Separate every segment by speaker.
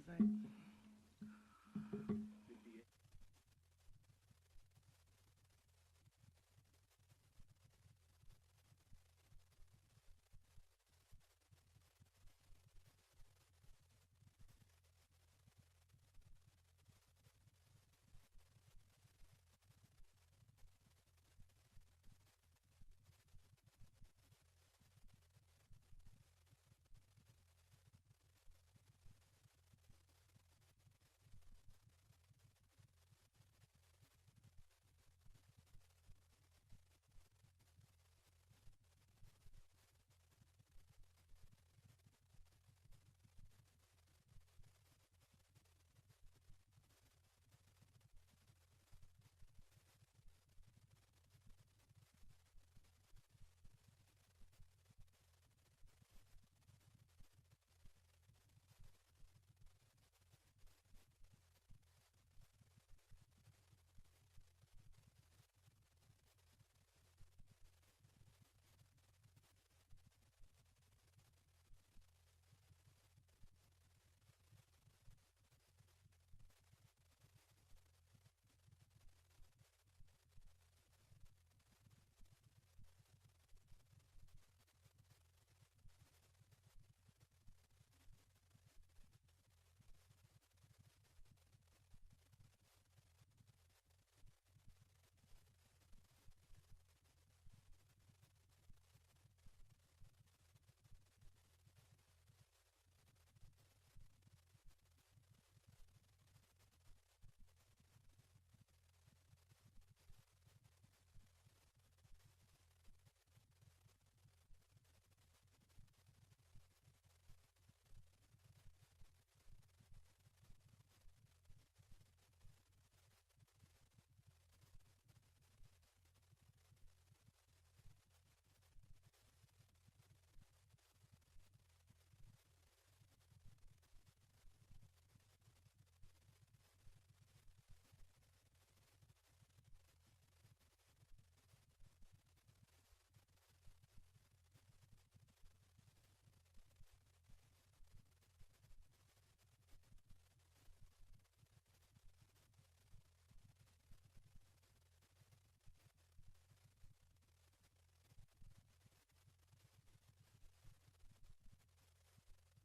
Speaker 1: is it?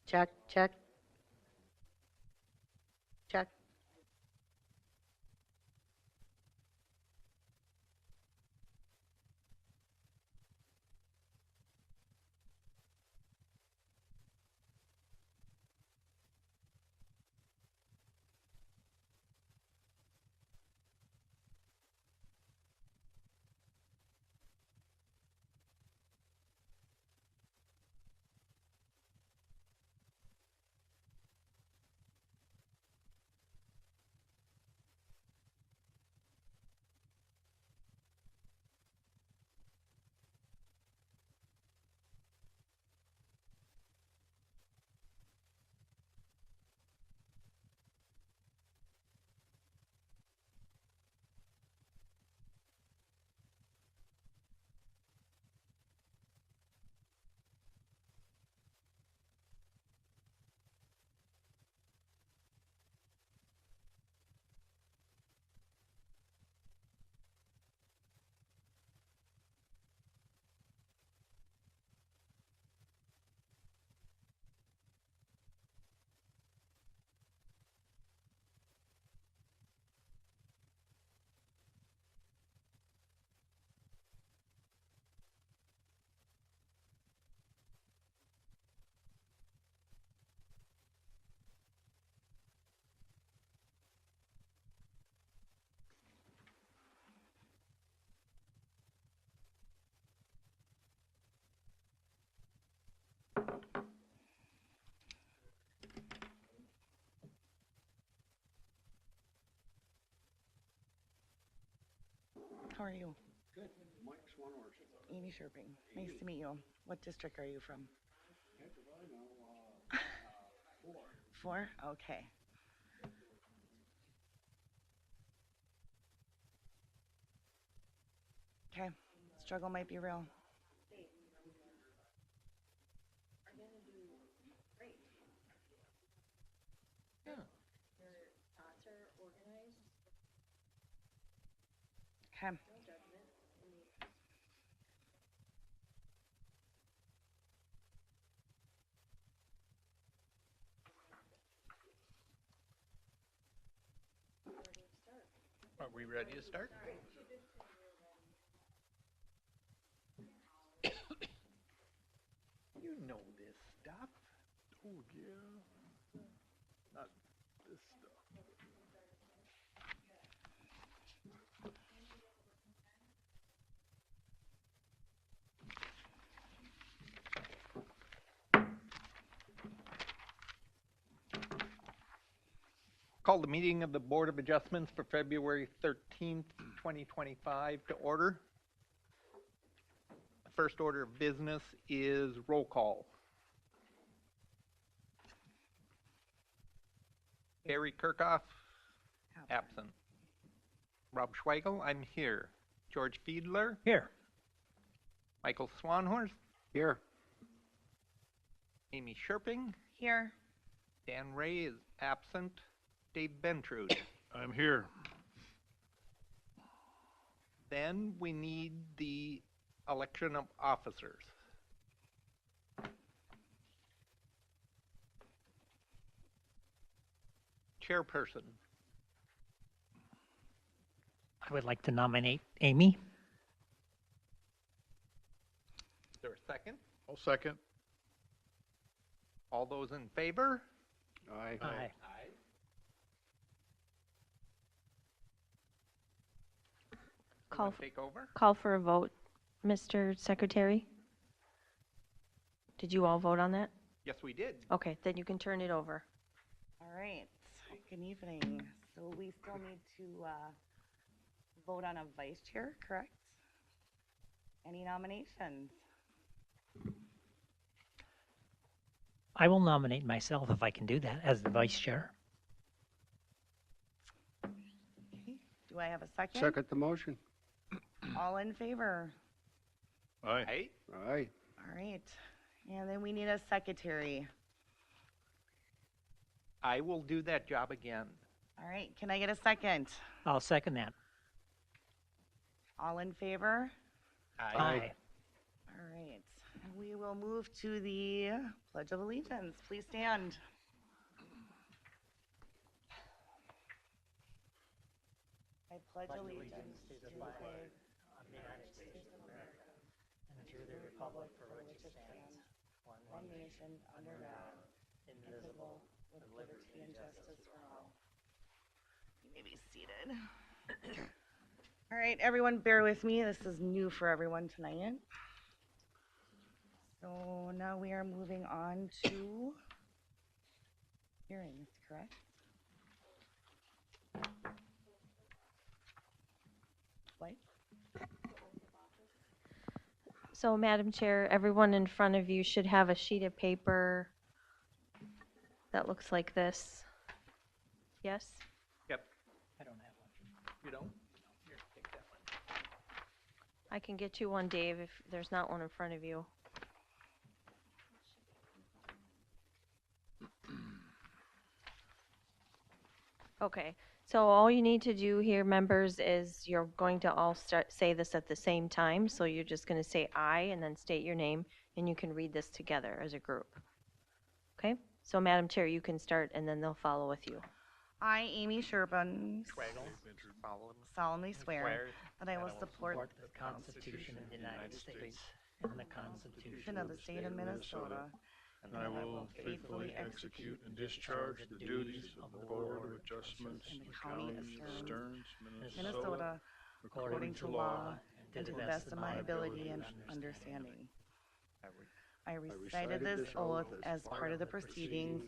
Speaker 1: Check, check, check. How are you? Amy Sherping. Nice to meet you. What district are you from? Four? Okay. Okay. Struggle might be real. Okay.
Speaker 2: Are we ready to start? You know this stuff.
Speaker 3: Oh, yeah. Not this stuff.
Speaker 2: Call the meeting of the Board of Adjustments for February 13th, 2025 to order. The first order of business is roll call. Barry Kirkhoff, absent. Rob Schweigel, I'm here. George Fiedler,
Speaker 4: Here.
Speaker 2: Michael Swanhorst,
Speaker 3: Here.
Speaker 2: Amy Sherping,
Speaker 1: Here.
Speaker 2: Dan Ray is absent. Dave Bentrude.
Speaker 3: I'm here.
Speaker 2: Then we need the election of officers. Chairperson.
Speaker 4: I would like to nominate Amy.
Speaker 2: Is there a second?
Speaker 3: I'll second.
Speaker 2: All those in favor?
Speaker 3: Aye.
Speaker 4: Aye.
Speaker 2: You
Speaker 5: Call,
Speaker 2: wanna take over?
Speaker 5: call for a vote, Mr. Secretary. Did you all vote on that?
Speaker 2: Yes, we did.
Speaker 5: Okay, then you can turn it over.
Speaker 1: All right. Good evening. So we still need to vote on a vice chair, correct? Any nominations?
Speaker 4: I will nominate myself if I can do that as the vice chair.
Speaker 1: Okay. Do I have a second?
Speaker 3: Second the motion.
Speaker 1: All in favor?
Speaker 3: Aye.
Speaker 2: Aye.
Speaker 3: Aye.
Speaker 1: All right. And then we need a secretary.
Speaker 2: I will do that job again.
Speaker 1: All right. Can I get a second?
Speaker 4: I'll second that.
Speaker 1: All in favor?
Speaker 4: Aye.
Speaker 1: All right. We will move to the Pledge of Allegiance. Please stand. I pledge allegiance to the flag
Speaker 4: of the United States of America and to the republic for which it stands,
Speaker 1: one nation under God, indivisible, with liberty and justice for all. You may be seated. All right, everyone, bear with me. This is new for everyone tonight. So now we are moving on to hearings, correct? White?
Speaker 5: So, Madam Chair, everyone in front of you should have a sheet of paper that looks like this. Yes?
Speaker 2: Yep.
Speaker 4: I don't have one.
Speaker 2: You don't? Here, take that one.
Speaker 5: I can get you one, Dave, if there's not one in front of you. Okay, so all you need to do here, members, is you're going to all say this at the same time. So you're just going to say aye and then state your name, and you can read this together as a group. Okay? So, Madam Chair, you can start, and then they'll follow with you.
Speaker 1: I, Amy Sherpin, solemnly swear
Speaker 2: Swear
Speaker 1: that I will support
Speaker 4: Support the Constitution of the United States and the Constitution
Speaker 1: of the State of Minnesota,
Speaker 3: And I will faithfully execute and discharge the duties of the Board of Adjustments
Speaker 1: in
Speaker 3: in
Speaker 1: the
Speaker 3: the
Speaker 1: County of
Speaker 3: County of
Speaker 1: Stearns,
Speaker 3: Stearns,
Speaker 1: Minnesota, according to law and to the best of my ability and understanding. I recited this oath as part of the proceedings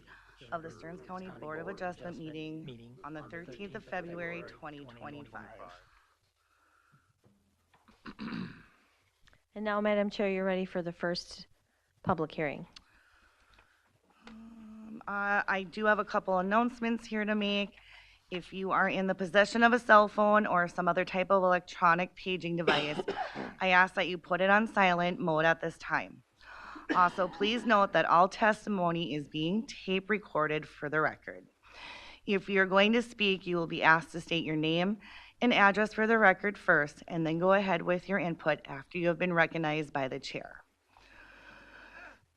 Speaker 1: of the Stearns County Board of Adjustment meeting on the 13th of February, 2025.
Speaker 5: And now, Madam Chair, you're ready for the first public hearing.
Speaker 1: I do have a couple announcements here to make. If you are in the possession of a cell phone or some other type of electronic paging device, I ask that you put it on silent mode at this time. Also, please note that all testimony is being tape recorded for the record. If you're going to speak, you will be asked to state your name and address for the record first, and then go ahead with your input after you have been recognized by the chair.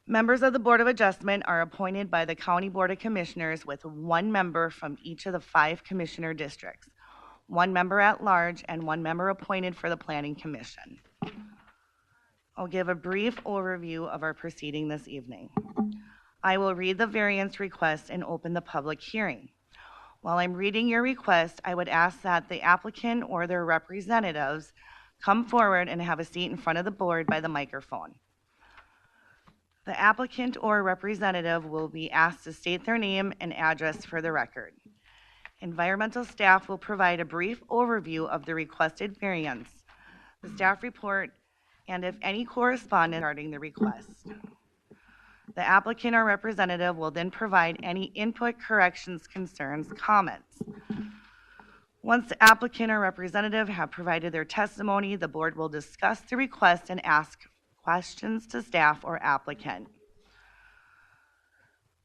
Speaker 1: Members of the Board of Adjustment are appointed by the County Board of Commissioners with 1 member from each of the 5 commissioner districts, 1 member at large, and 1 member appointed for the Planning Commission. I'll give a brief overview of our proceeding this evening. I will read the variance request and open the public hearing. While I'm reading your request, I would ask that the applicant or their representatives come forward and have a seat in front of the board by the microphone. The applicant or representative will be asked to state their name and address for the record. Environmental staff will provide a brief overview of the requested variance, the staff report, and if any correspondence regarding the request. The applicant or representative will then provide any input, corrections, concerns, comments. Once the applicant or representative have provided their testimony, the board will discuss the request and ask questions to staff or applicant.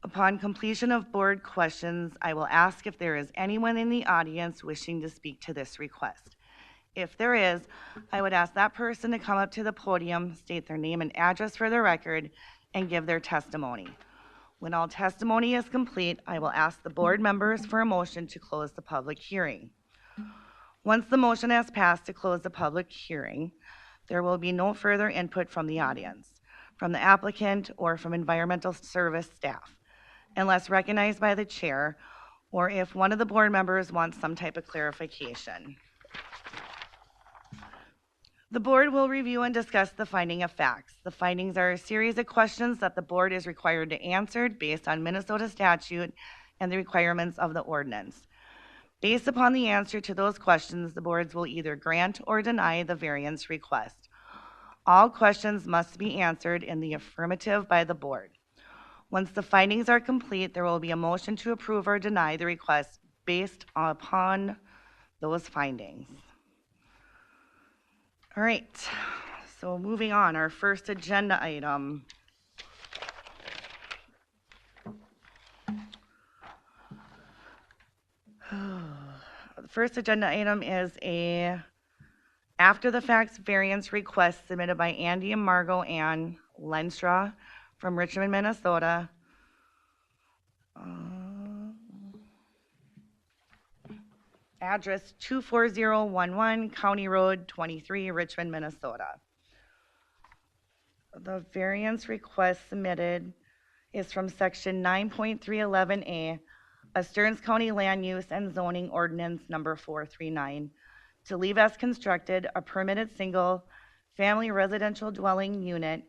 Speaker 1: Upon completion of board questions, I will ask if there is anyone in the audience wishing to speak to this request. If there is, I would ask that person to come up to the podium, state their name and address for the record, and give their testimony. When all testimony is complete, I will ask the board members for a motion to close the public hearing. Once the motion has passed to close the public hearing, there will be no further input from the audience, from the applicant, or from environmental service staff, unless recognized by the chair, or if one of the board members wants some type of clarification. The board will review and discuss the finding of facts. The findings are a series of questions that the board is required to answer based on Minnesota statute and the requirements of the ordinance. Based upon the answer to those questions, the boards will either grant or deny the variance request. All questions must be answered in the affirmative by the board. Once the findings are complete, there will be a motion to approve or deny the request based upon those findings. All right, so moving on, our first agenda item. The first agenda item is a after-the-facts variance request submitted by Andy and Margot Ann Lenstra from Richmond, Minnesota. Address 24011 County Road 23, Richmond, Minnesota. The variance request submitted is from section 9.311A of Stearns County Land Use and Zoning Ordinance number 439 to leave as constructed a permitted single-family residential dwelling unit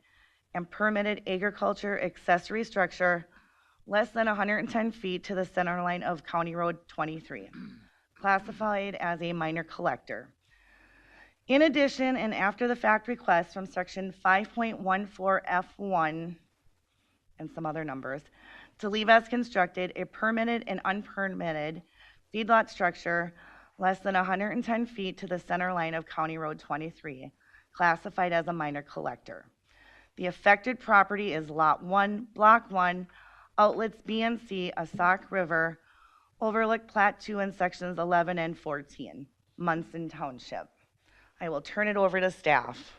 Speaker 1: and permitted agriculture accessory structure less than 110 feet to the center line of County Road 23. Classified as a minor collector. In addition, an after-the-fact request from section 5.14F1 and some other numbers to leave as constructed a permitted and unpermitted feedlot structure less than 110 feet to the center line of County Road 23, classified as a minor collector. The affected property is Lot 1, Block 1, outlets B and C, Sauk River, Overlook Plat 2 in sections 11 and 14, Munson Township. I will turn it over to staff.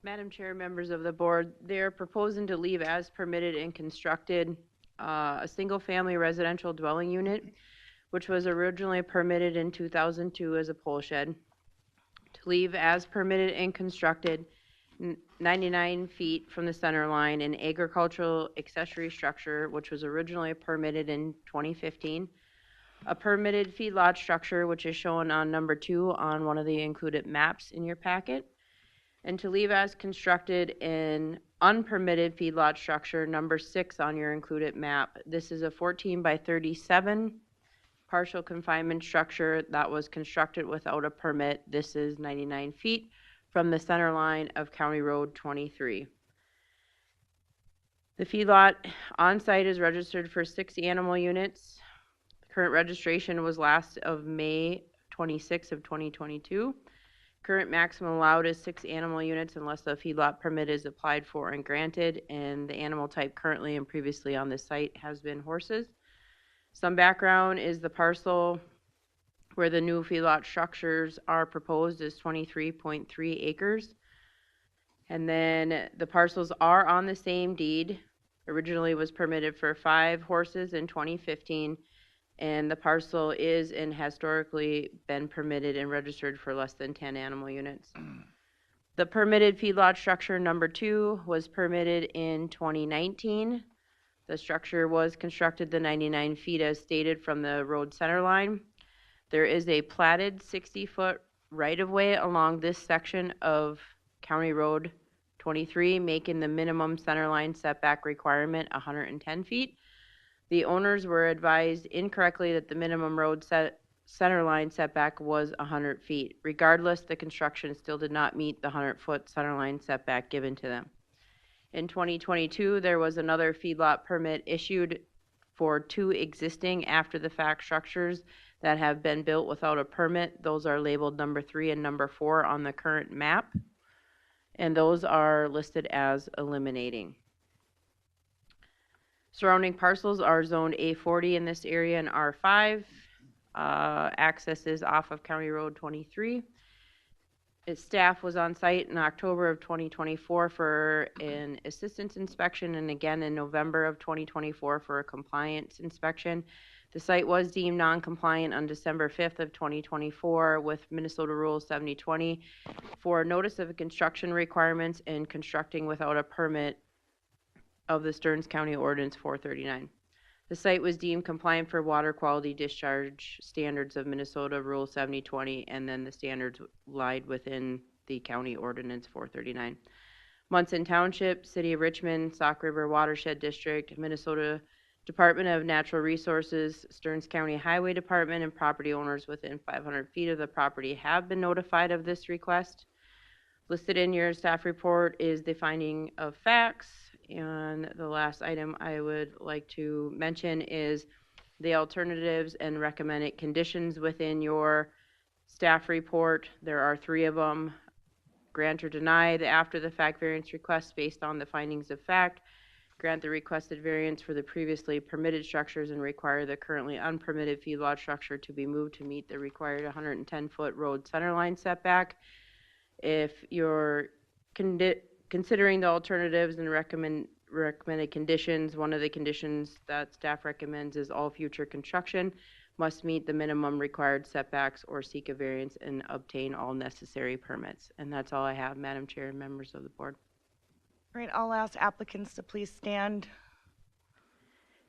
Speaker 6: Madam Chair, members of the board, they're proposing to leave as permitted and constructed a single-family residential dwelling unit, which was originally permitted in 2002 as a pole shed, to leave as permitted and constructed 99 feet from the center line an agricultural accessory structure, which was originally permitted in 2015, a permitted feedlot structure, which is shown on number 2 on one of the included maps in your packet, and to leave as constructed an unpermitted feedlot structure, number 6 on your included map. This is a 14 by 37 partial confinement structure that was constructed without a permit. This is 99 feet from the center line of County Road 23. The feedlot on site is registered for 6 animal units. The current registration was last of May 26 of 2022. Current maximum allowed is 6 animal units unless a feedlot permit is applied for and granted, and the animal type currently and previously on this site has been horses. Some background is the parcel where the new feedlot structures are proposed is 23.3 acres. And then the parcels are on the same deed. Originally was permitted for 5 horses in 2015, and the parcel is and has historically been permitted and registered for less than 10 animal units. The permitted feedlot structure number 2 was permitted in 2019. The structure was constructed the 99 feet as stated from the road center line. There is a platted 60-foot right-of-way along this section of County Road 23, making the minimum centerline setback requirement 110 feet. The owners were advised incorrectly that the minimum road centerline setback was 100 feet. Regardless, the construction still did not meet the 100-foot centerline setback given to them. In 2022, there was another feedlot permit issued for 2 existing after-the-fact structures that have been built without a permit. Those are labeled number 3 and number 4 on the current map, and those are listed as eliminating. Surrounding parcels are zoned A40 in this area and R5. Access is off of County Road 23. Its staff was on site in October of 2024 for an assistance inspection and again in November of 2024 for a compliance inspection. The site was deemed non-compliant on December 5th of 2024 with Minnesota Rule 7020 for notice of construction requirements and constructing without a permit of the Stearns County Ordinance 439. The site was deemed compliant for water quality discharge standards of Minnesota Rule 7020, and then the standards lied within the County Ordinance 439. Munson Township, City of Richmond, Sauk River Watershed District, Minnesota Department of Natural Resources, Stearns County Highway Department, and property owners within 500 feet of the property have been notified of this request. Listed in your staff report is the finding of facts. And the last item I would like to mention is the alternatives and recommended conditions within your staff report. There are 3 of them. Grant or deny the after-the-fact variance request based on the findings of fact. Grant the requested variance for the previously permitted structures and require the currently unpermitted feedlot structure to be moved to meet the required 110-foot road centerline setback. If you're considering the alternatives and recommended conditions, one of the conditions that staff recommends is all future construction must meet the minimum required setbacks or seek a variance and obtain all necessary permits. And that's all I have, Madam Chair and members of the board.
Speaker 1: All right, I'll ask applicants to please stand.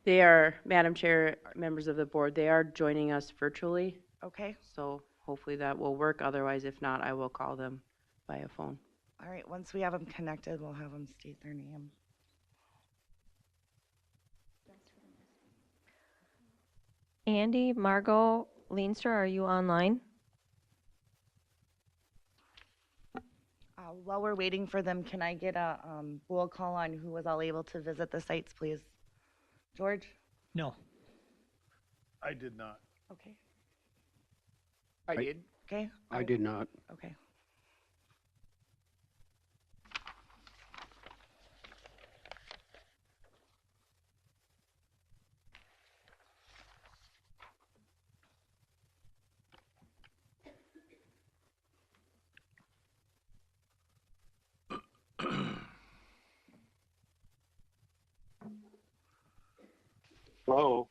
Speaker 6: They are, Madam Chair, members of the board, they are joining us virtually,
Speaker 1: Okay.
Speaker 6: so hopefully that will work. Otherwise, if not, I will call them via phone.
Speaker 1: All right, once we have them connected, we'll have them state their name.
Speaker 5: Andy, Margot, Leenstra, are you online?
Speaker 1: While we're waiting for them, can I get a roll call on who was all able to visit the sites, please? George?
Speaker 3: No. I did not.
Speaker 1: Okay.
Speaker 2: I did.
Speaker 1: Okay.
Speaker 7: I did not.
Speaker 1: Okay.
Speaker 7: Hello?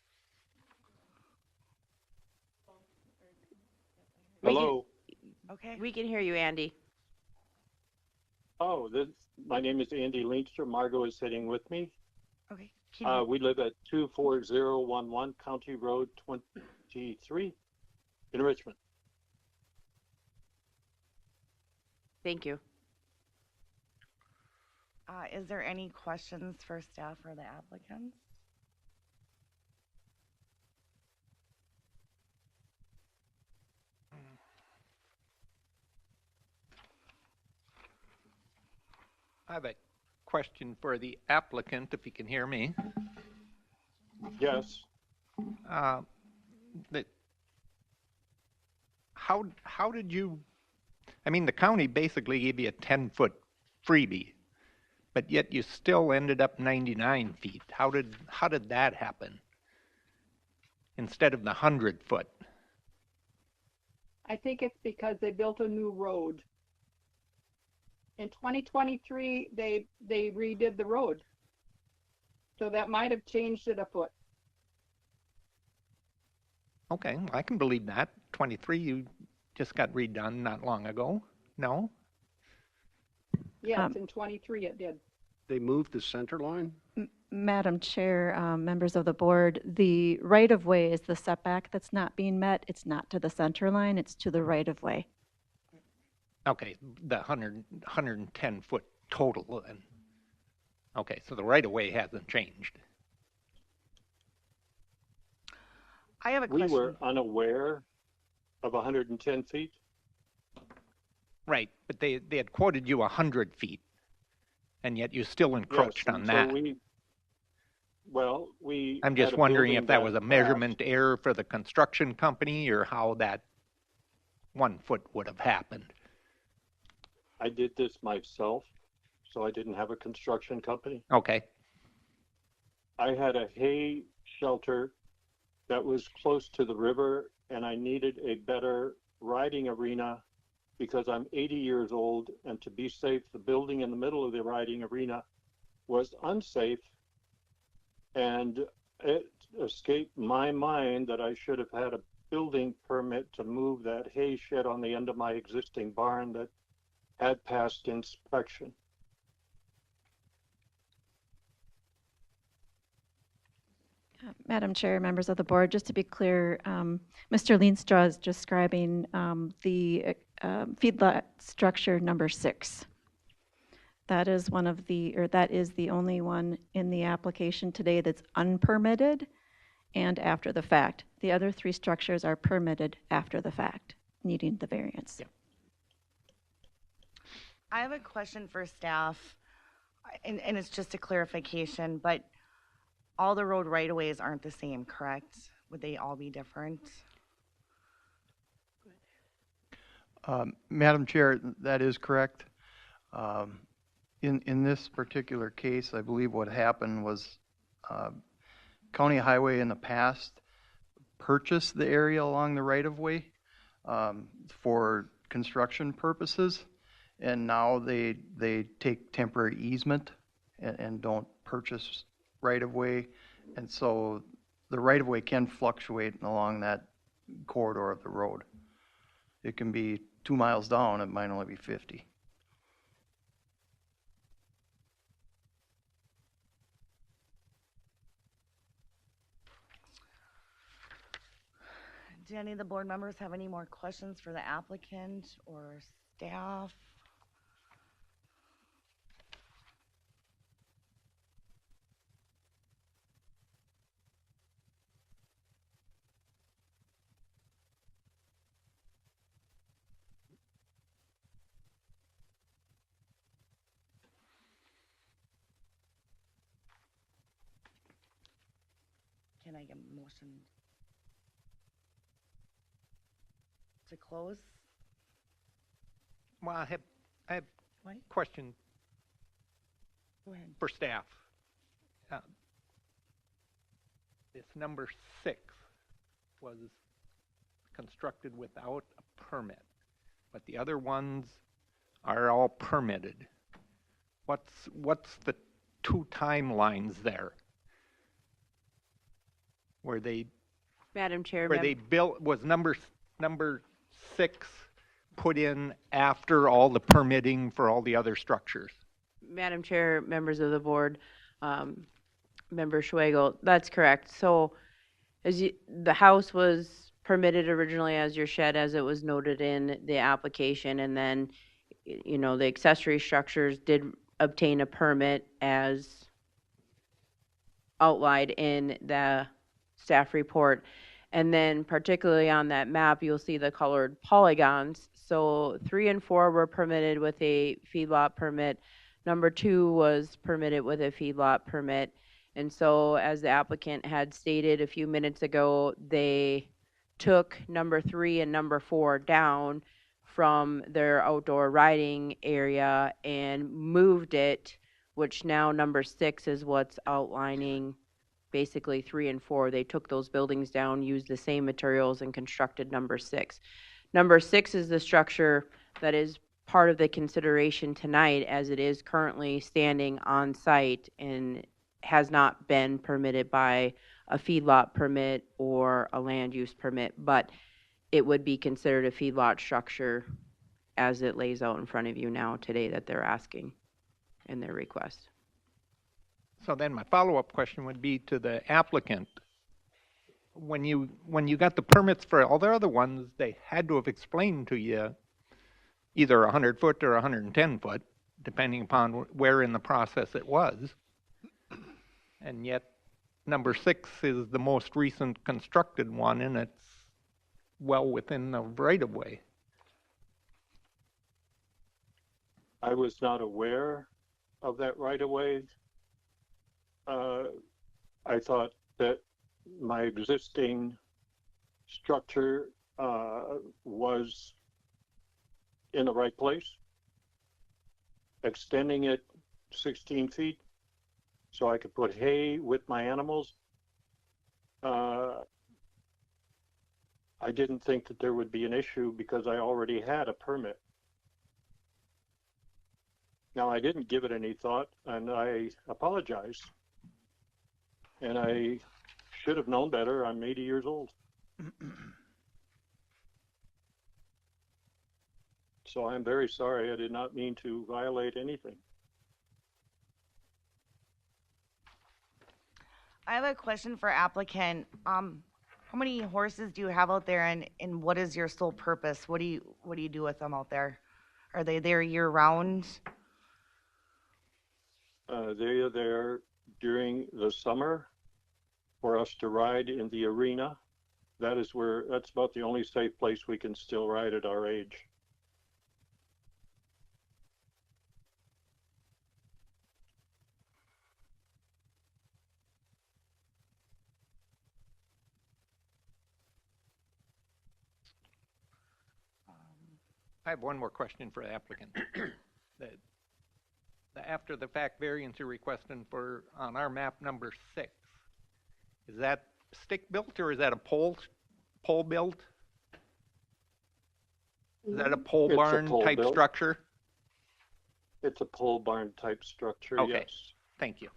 Speaker 6: We can-
Speaker 7: Hello?
Speaker 1: Okay.
Speaker 6: We can hear you, Andy.
Speaker 7: Oh, my name is Andy Leenstra. Margot is sitting with me.
Speaker 1: Okay. Can
Speaker 7: We live at 24011 County Road 23 in Richmond.
Speaker 6: Thank you.
Speaker 1: is there any questions for staff or the applicants?
Speaker 2: I have a question for the applicant, if you can hear me.
Speaker 7: Yes.
Speaker 2: That how did you I mean, the county basically gave you a 10-foot freebie, but yet you still ended up 99 feet. How did that happen? Instead of the 100-foot.
Speaker 8: I think it's because they built a new road. In 2023, they redid the road. So that might have changed it a foot.
Speaker 2: Okay, I can believe that. 23, you just got redone not long ago. No?
Speaker 8: Yes, in 23 it did.
Speaker 9: They moved the center line?
Speaker 10: Madam Chair, members of the board, the right-of-way is the setback that's not being met. It's not to the center line, it's to the right-of-way.
Speaker 2: Okay, the 110-foot total then. Okay, so the right-of-way hasn't changed.
Speaker 1: I have a
Speaker 7: We
Speaker 1: question.
Speaker 7: were unaware of 110 feet.
Speaker 2: Right, but they had quoted you 100 feet, and yet you still encroached
Speaker 7: Yes,
Speaker 2: on
Speaker 7: and
Speaker 2: that.
Speaker 7: so we
Speaker 2: I'm just
Speaker 7: had a
Speaker 2: wondering
Speaker 7: building
Speaker 2: if that was a
Speaker 7: passed.
Speaker 2: measurement error for the construction company or how that 1 foot would have happened.
Speaker 7: I did this myself, so I didn't have a construction company.
Speaker 2: Okay,
Speaker 7: I had a hay shelter that was close to the river, and I needed a better riding arena because I'm 80 years old, and to be safe, the building in the middle of the riding arena was unsafe, and it escaped my mind that I should have had a building permit to move that hay shed on the end of my existing barn that had passed inspection.
Speaker 10: Madam Chair, members of the board, just to be clear, Mr. Leenstra is describing the feedlot structure number 6. That is that is the only one in the application today that's unpermitted and after the fact. The other 3 structures are permitted after the fact, needing the variance.
Speaker 2: Yeah.
Speaker 1: I have a question for staff, and it's just a clarification, but all the road right-of-ways aren't the same, correct? Would they all be different?
Speaker 11: Madam Chair, that is correct. In this particular case, I believe what happened was County Highway in the past purchased the area along the right-of-way for construction purposes, and now they take temporary easement and don't purchase right-of-way, and so the right-of-way can fluctuate along that corridor of the road. It can be 2 miles down, it might only be 50.
Speaker 1: Do any of the board members have any more questions for the applicant or staff? Can I get a motion to close?
Speaker 2: well, I have
Speaker 1: What?
Speaker 2: a question
Speaker 1: Go ahead.
Speaker 2: for staff. This number 6 was constructed without a permit, but the other ones are all permitted. What's the 2 timelines there? Where they
Speaker 6: Madam Chair,
Speaker 2: built, was number 6 put in after all the permitting for all the other structures?
Speaker 6: Madam Chair, members of the board, Member Schwagel, that's correct. So the house was permitted originally as your shed, as it was noted in the application, and then, the accessory structures did obtain a permit as outlined in the staff report. And then particularly on that map, you'll see the colored polygons. So 3 and 4 were permitted with a feedlot permit. Number 2 was permitted with a feedlot permit. And so as the applicant had stated a few minutes ago, they took number 3 and number 4 down from their outdoor riding area and moved it, which now number 6 is what's outlining basically 3 and 4. They took those buildings down, used the same materials, and constructed number 6. Number 6 is the structure that is part of the consideration tonight, as it is currently standing on site and has not been permitted by a feedlot permit or a land use permit, but it would be considered a feedlot structure as it lays out in front of you now today that they're asking in their request.
Speaker 2: So then my follow-up question would be to the applicant. When you got the permits for all the other ones, they had to have explained to you either 100 foot or 110 foot, depending upon where in the process it was. And yet, number 6 is the most recent constructed one, and it's well within the right-of-way.
Speaker 7: I was not aware of that right away. I thought that my existing structure was in the right place, extending it 16 feet so I could put hay with my animals. I didn't think that there would be an issue because I already had a permit. Now, I didn't give it any thought, and I apologize. And I should have known better. I'm 80 years old. So I'm very sorry. I did not mean to violate anything.
Speaker 1: I have a question for applicant. How many horses do you have out there, and what is your sole purpose? What do you do with them out there? Are they there year round?
Speaker 7: They are there during the summer for us to ride in the arena. That's about the only safe place we can still ride at our age.
Speaker 2: I have one more question for the applicant. the after the fact variance you're requesting for on our map number 6, is that stick built or is that a pole built? Is that a pole barn type
Speaker 7: built
Speaker 2: structure?
Speaker 7: It's a pole barn type structure,
Speaker 2: Okay.
Speaker 7: yes.
Speaker 2: Thank you.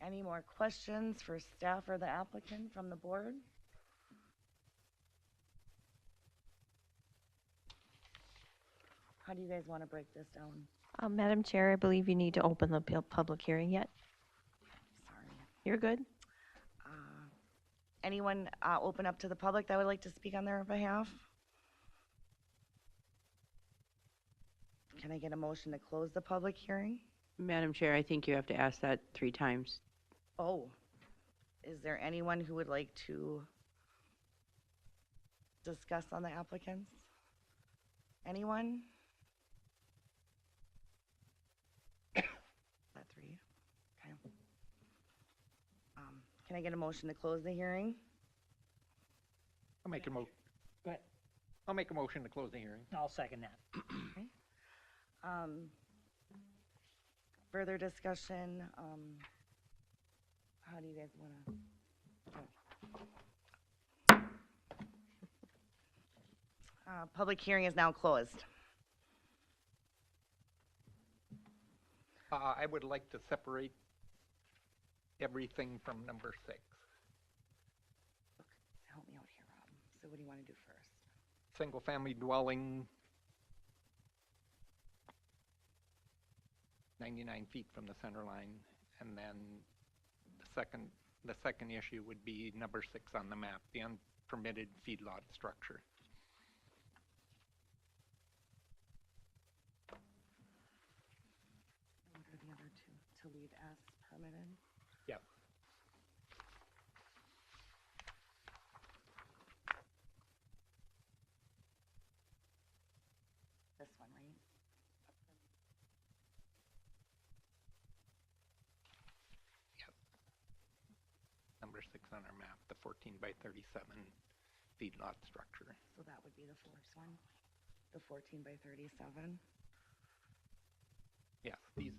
Speaker 1: Any more questions for staff or the applicant from the board? How do you guys want to break this down?
Speaker 5: Madam Chair, I believe you need to open the public hearing yet.
Speaker 1: Sorry.
Speaker 5: You're good.
Speaker 1: Anyone open up to the public that would like to speak on their behalf? Can I get a motion to close the public hearing?
Speaker 6: Madam Chair, I think you have to ask that 3 times.
Speaker 1: Oh, is there anyone who would like to discuss on the applicants? Anyone? Is that 3? Okay. Can I get a motion to close the hearing?
Speaker 2: I'll make a
Speaker 4: Go ahead.
Speaker 2: I'll make a motion to close the hearing.
Speaker 4: I'll second that.
Speaker 1: Okay. Further discussion, how do you guys want to? Public hearing is now closed.
Speaker 2: I would like to separate everything from number 6.
Speaker 1: Help me out here, Rob. So what do you want to do first?
Speaker 2: Single family dwelling, 99 feet from the center line, and then the second issue would be number 6 on the map, the unpermitted feedlot structure.
Speaker 1: What are the other 2? To leave as permitted?
Speaker 2: Yep.
Speaker 1: This one, right?
Speaker 2: 6 on our map, the 14 by 37 feedlot structure.
Speaker 1: So that would be the first one, the 14 by 37.
Speaker 2: Yes, these,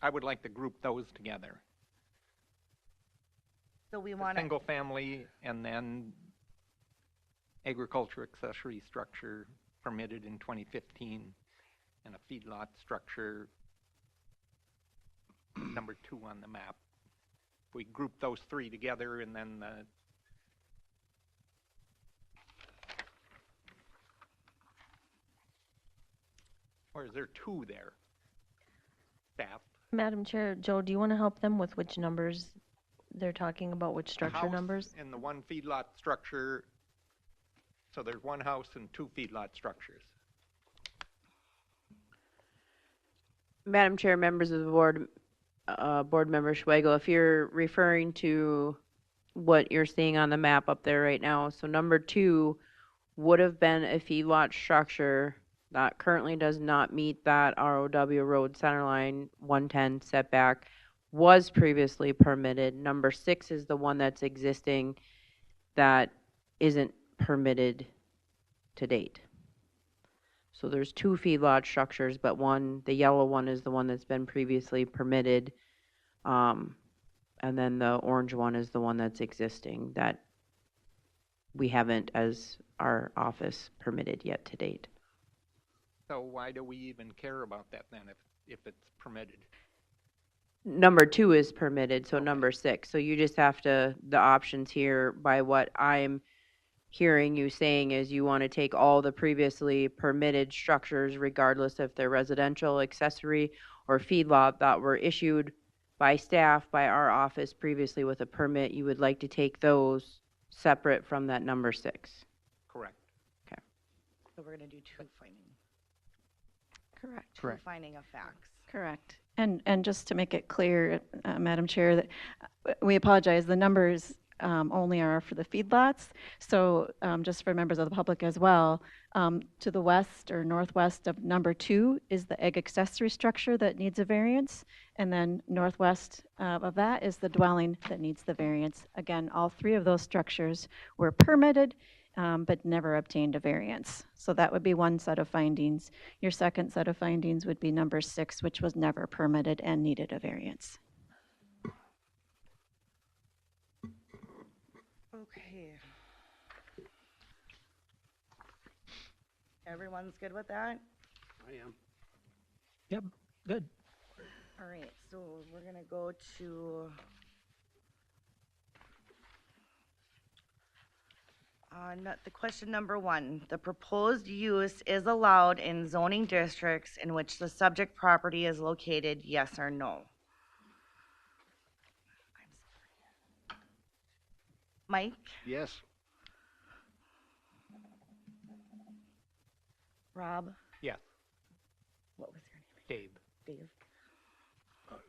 Speaker 2: I would like to group those together.
Speaker 1: So we
Speaker 2: A
Speaker 1: want to,
Speaker 2: single family and then agriculture accessory structure permitted in 2015 and a feedlot structure number 2 on the map. We group those 3 together and then the or is there 2 there? Staff?
Speaker 5: Madam Chair, Joe, do you want to help them with which numbers they're talking about, which structure
Speaker 2: House
Speaker 5: numbers?
Speaker 2: and the 1 feedlot structure. So there's 1 house and 2 feedlot structures.
Speaker 6: Madam Chair, members of the board, Board Member Schweigel, if you're referring to what you're seeing on the map up there right now, so number 2 would have been a feedlot structure that currently does not meet that ROW road centerline 110 setback, was previously permitted. Number 6 is the one that's existing that isn't permitted to date. So there's 2 feedlot structures, but the yellow one is the one that's been previously permitted. And then the orange one is the one that's existing that we haven't, as our office, permitted yet to date.
Speaker 2: So why do we even care about that then if it's permitted?
Speaker 6: Number 2 is permitted, so number 6. So you just have to, the options here, by what I'm hearing you saying is you want to take all the previously permitted structures, regardless if they're residential, accessory, or feedlot, that were issued by staff, by our office previously with a permit. You would like to take those separate from that number 6.
Speaker 2: Correct.
Speaker 6: Okay.
Speaker 1: so we're going to do 2 finding.
Speaker 10: Correct.
Speaker 1: 2 finding of facts.
Speaker 10: Correct. And just to make it clear, Madam Chair, that we apologize, the numbers only are for the feedlots. So just for members of the public as well, to the west or northwest of number 2 is the egg accessory structure that needs a variance. And then northwest of that is the dwelling that needs the variance. Again, all 3 of those structures were permitted, but never obtained a variance. So that would be one set of findings. Your second set of findings would be number 6, which was never permitted and needed a variance.
Speaker 1: Okay. Everyone's good with that?
Speaker 9: I am.
Speaker 4: Yep, good.
Speaker 1: All right, so we're going to go to the question number 1. The proposed use is allowed in zoning districts in which the subject property is located, yes or no? Mike?
Speaker 9: Yes.
Speaker 1: Rob?
Speaker 2: Yes.
Speaker 1: What was your name?
Speaker 2: Dave.
Speaker 1: Dave?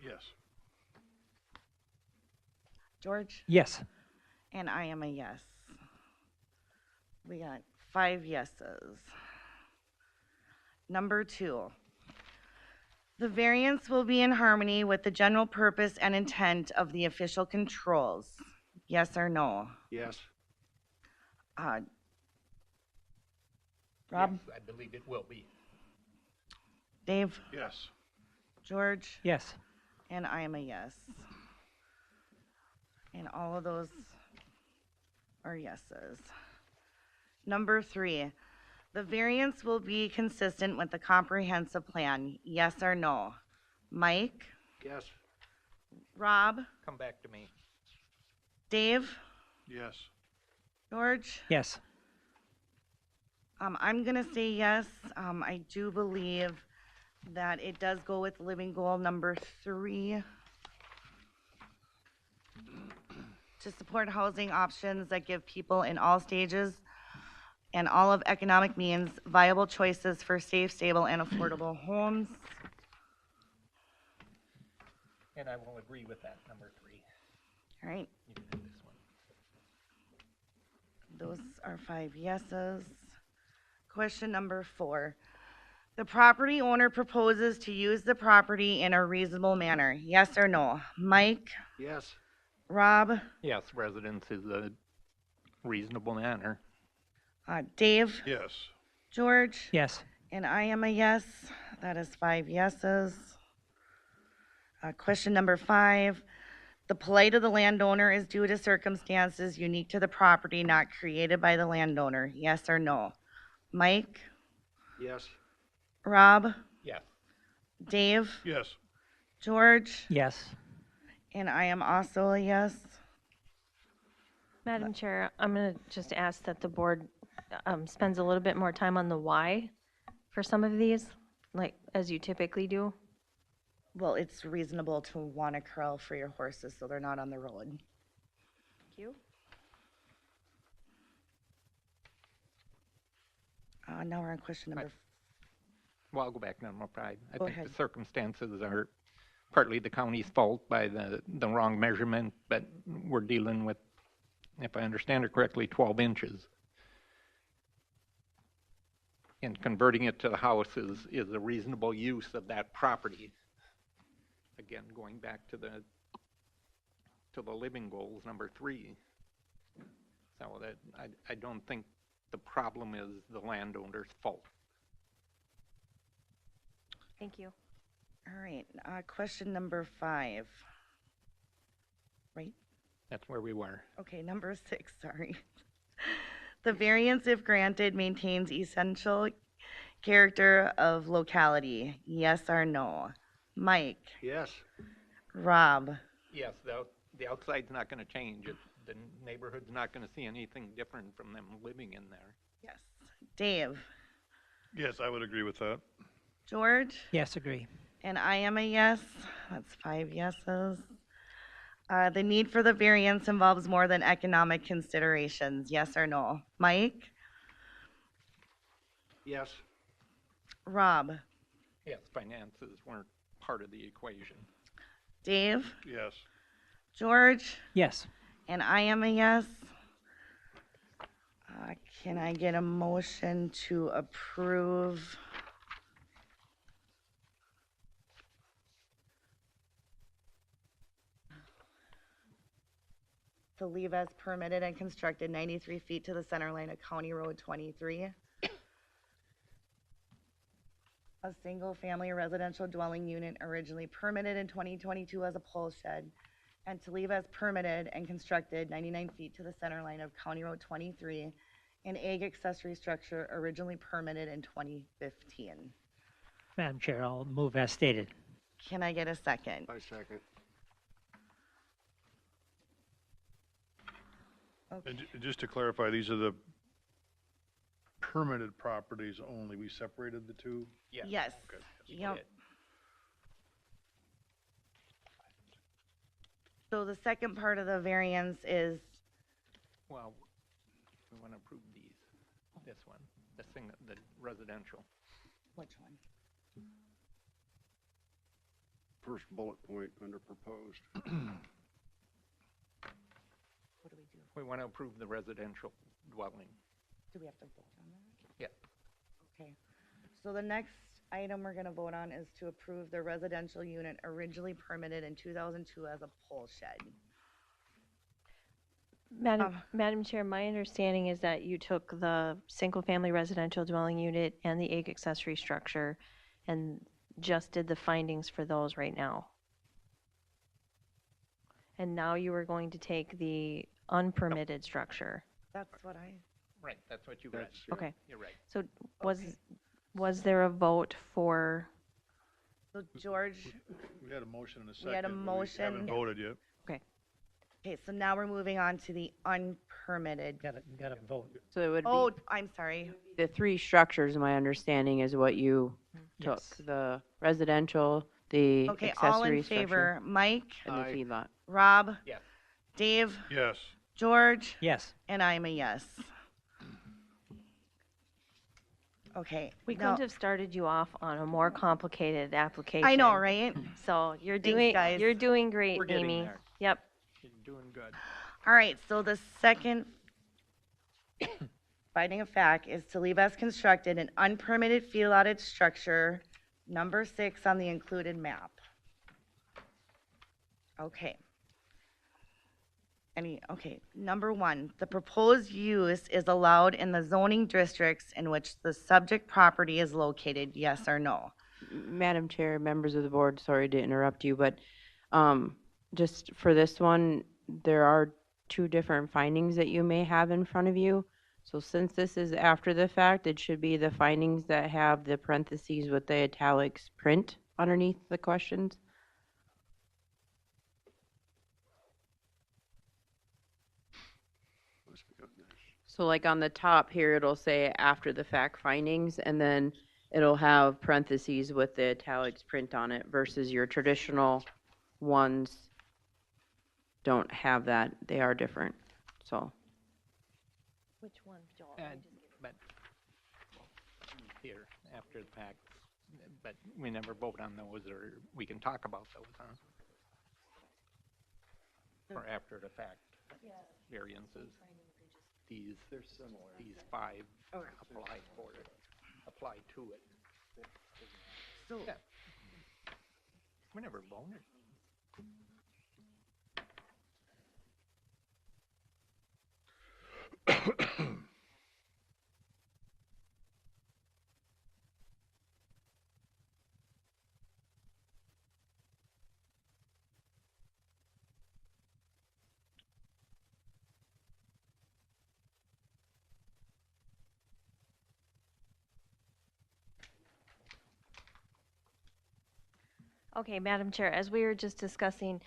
Speaker 3: Yes.
Speaker 1: George?
Speaker 4: Yes.
Speaker 1: And I am a yes. We got 5 yeses. Number 2. The variance will be in harmony with the general purpose and intent of the official controls. Yes or no?
Speaker 9: Yes.
Speaker 1: Rob?
Speaker 2: Yes, I believe it will be.
Speaker 1: Dave?
Speaker 3: Yes.
Speaker 1: George?
Speaker 4: Yes.
Speaker 1: And I am a yes. And all of those are yeses. Number 3, the variance will be consistent with the comprehensive plan, yes or no? Mike?
Speaker 9: Yes.
Speaker 1: Rob?
Speaker 2: Come back to me.
Speaker 1: Dave?
Speaker 3: Yes.
Speaker 1: George?
Speaker 4: Yes.
Speaker 1: I'm going to say yes. I do believe that it does go with living goal number 3. To support housing options that give people in all stages and all of economic means viable choices for safe, stable, and affordable homes.
Speaker 2: And I will agree with that, number 3.
Speaker 1: All right,
Speaker 2: You can do this one.
Speaker 1: those are 5 yeses. Question number 4. The property owner proposes to use the property in a reasonable manner, yes or no? Mike?
Speaker 9: Yes.
Speaker 1: Rob,
Speaker 2: Yes, residence is a reasonable manner.
Speaker 1: Dave,
Speaker 3: Yes.
Speaker 1: George,
Speaker 4: Yes.
Speaker 1: and I am a yes. That is 5 yeses. Question number 5. The plight of the landowner is due to circumstances unique to the property, not created by the landowner. Yes or no? Mike,
Speaker 9: Yes.
Speaker 1: Rob,
Speaker 2: Yes.
Speaker 1: Dave,
Speaker 3: Yes.
Speaker 1: George,
Speaker 4: Yes.
Speaker 1: and I am also a yes.
Speaker 5: Madam Chair, I'm going to just ask that the board spends a little bit more time on the why for some of these, like as you typically do.
Speaker 1: Well, it's reasonable to want to corral for your horses so they're not on the road.
Speaker 5: Thank you.
Speaker 1: Now we're on question number
Speaker 2: Well, I'll go back to number 5. I
Speaker 1: Go
Speaker 2: think
Speaker 1: ahead.
Speaker 2: the circumstances are partly the county's fault by the wrong measurement, but we're dealing with, if I understand it correctly, 12 inches. And converting it to the house is a reasonable use of that property. Again, going back to the living goals, number 3. So that I don't think the problem is the landowner's fault.
Speaker 5: Thank you.
Speaker 1: All right, question number 5. Right?
Speaker 2: That's where we were.
Speaker 1: Okay, number 6, sorry. The variance, if granted, maintains essential character of locality. Yes or no? Mike,
Speaker 9: Yes.
Speaker 1: Rob,
Speaker 2: Yes, the outside's not going to change. The neighborhood's not going to see anything different from them living in there.
Speaker 1: yes. Dave,
Speaker 3: Yes, I would agree with that.
Speaker 1: George,
Speaker 4: Yes, agree.
Speaker 1: and I am a yes. That's 5 yeses. The need for the variance involves more than economic considerations. Yes or no? Mike,
Speaker 9: Yes.
Speaker 1: Rob,
Speaker 2: Yes, finances weren't part of the equation.
Speaker 1: Dave,
Speaker 3: Yes.
Speaker 1: George,
Speaker 4: Yes.
Speaker 1: and I am a yes. Can I get a motion to approve? To leave as permitted and constructed 93 feet to the center line of County Road 23. A single-family residential dwelling unit originally permitted in 2022 as a pole shed, and to leave as permitted and constructed 99 feet to the center line of County Road 23, an ag accessory structure originally permitted in 2015.
Speaker 4: Madam Chair, I'll move as stated.
Speaker 1: Can I get a second?
Speaker 9: I second.
Speaker 1: Okay.
Speaker 3: And just to clarify, these are the permitted properties only. We separated the two?
Speaker 1: Yes.
Speaker 3: Okay.
Speaker 1: Yep. So the second part of the variance is,
Speaker 2: Well, we want to approve these. This one, the residential.
Speaker 1: which one?
Speaker 9: First bullet point under proposed.
Speaker 1: What do we do?
Speaker 2: We want to approve the residential dwelling.
Speaker 1: Do we have to vote on that?
Speaker 2: Yeah.
Speaker 1: Okay. So the next item we're gonna vote on is to approve the residential unit originally permitted in 2002 as a pole shed.
Speaker 5: Madam Chair, my understanding is that you took the single-family residential dwelling unit and the ag accessory structure and just did the findings for those right now. And now you were going to take the unpermitted structure.
Speaker 1: That's what I,
Speaker 2: Right, that's what you read.
Speaker 9: That's,
Speaker 5: Okay,
Speaker 2: You're right.
Speaker 5: so was there a vote for,
Speaker 1: so George,
Speaker 3: We had a motion and a second.
Speaker 1: We had a
Speaker 3: but
Speaker 1: motion.
Speaker 3: Haven't voted yet.
Speaker 1: okay, so now we're moving on to the unpermitted.
Speaker 4: Gotta vote.
Speaker 6: So it would
Speaker 1: Oh,
Speaker 6: be
Speaker 1: I'm sorry.
Speaker 6: the 3 structures, my understanding is what you took.
Speaker 4: Yes.
Speaker 6: The residential, the
Speaker 1: Okay, all
Speaker 6: accessory
Speaker 1: in
Speaker 6: structure,
Speaker 1: favor, Mike,
Speaker 6: and the
Speaker 9: Aye.
Speaker 6: feedlot.
Speaker 1: Rob,
Speaker 2: Yes.
Speaker 1: Dave,
Speaker 3: Yes.
Speaker 1: George,
Speaker 4: Yes.
Speaker 1: and I'm a yes. Okay.
Speaker 5: we
Speaker 1: now-
Speaker 5: couldn't have started you off on a more complicated application.
Speaker 1: I know, right?
Speaker 5: So you're
Speaker 1: Thanks, guys.
Speaker 5: you're doing great,
Speaker 2: We're getting
Speaker 5: Amy.
Speaker 2: there.
Speaker 5: Yep.
Speaker 2: You're doing good.
Speaker 1: All right, so the second finding of fact is to leave as constructed an unpermitted field-lotted structure, number 6 on the included map. Okay. Okay, number one, the proposed use is allowed in the zoning districts in which the subject property is located, yes or no?
Speaker 6: Madam Chair, members of the board, sorry to interrupt you, but just for this one, there are two different findings that you may have in front of you. So since this is after the fact, it should be the findings that have the parentheses with the italics print underneath the questions. So like on the top here, it'll say after the fact findings, and then it'll have parentheses with the italics print on it versus your traditional ones don't have that. They are different, so.
Speaker 5: Which one, Joel?
Speaker 2: But here, after the fact, but we never vote on those, or we can talk about those, huh? Or after the fact variances. These, these five apply for it, apply to it.
Speaker 1: So,
Speaker 2: Yeah. We never voted.
Speaker 5: Okay, Madam Chair, as we were just discussing,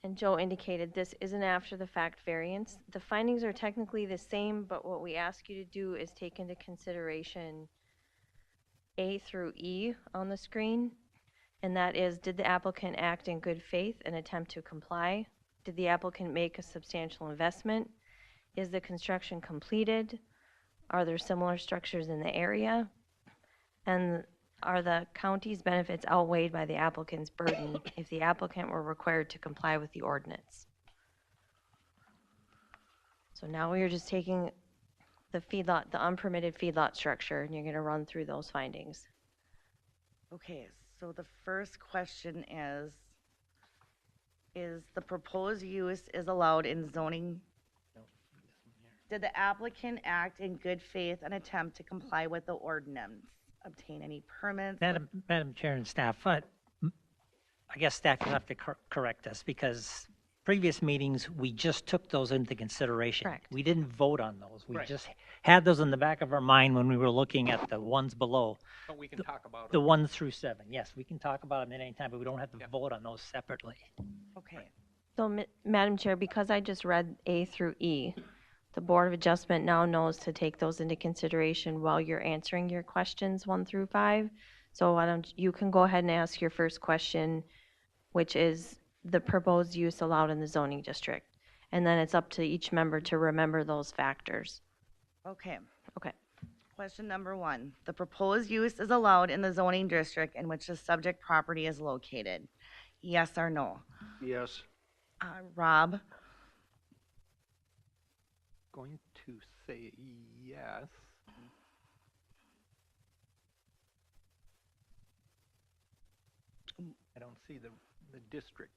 Speaker 5: and Joe indicated, this is an after-the-fact variance. The findings are technically the same, but what we ask you to do is take into consideration A through E on the screen, and that is, did the applicant act in good faith and attempt to comply? Did the applicant make a substantial investment? Is the construction completed? Are there similar structures in the area? And are the county's benefits outweighed by the applicant's burden if the applicant were required to comply with the ordinance? So now we are just taking the feedlot, the unpermitted feedlot structure, and you're going to run through those findings.
Speaker 1: okay, so the first question is the proposed use is allowed in zoning? Did the applicant act in good faith and attempt to comply with the ordinance? Obtain any permits?
Speaker 4: Madam Chair and staff, I guess staff, you'll have to correct us because previous meetings, we just took those into consideration.
Speaker 5: Correct.
Speaker 4: We didn't vote on those. We
Speaker 2: Right.
Speaker 4: just had those in the back of our mind when we were looking at the ones below.
Speaker 2: But we can talk about
Speaker 4: The
Speaker 2: it.
Speaker 4: 1 through 7, yes, we can talk about them at any time, but we don't have to
Speaker 2: Yeah.
Speaker 4: vote on those separately.
Speaker 1: Okay,
Speaker 5: So, Madam Chair, because I just read A through E, the Board of Adjustment now knows to take those into consideration while you're answering your questions 1 through 5. So why don't, you can go ahead and ask your first question, which is the proposed use allowed in the zoning district. And then it's up to each member to remember those factors.
Speaker 1: okay.
Speaker 5: Okay.
Speaker 1: Question number one, the proposed use is allowed in the zoning district in which the subject property is located. Yes or no?
Speaker 9: Yes.
Speaker 1: Rob?
Speaker 2: Going to say yes. I don't see the district.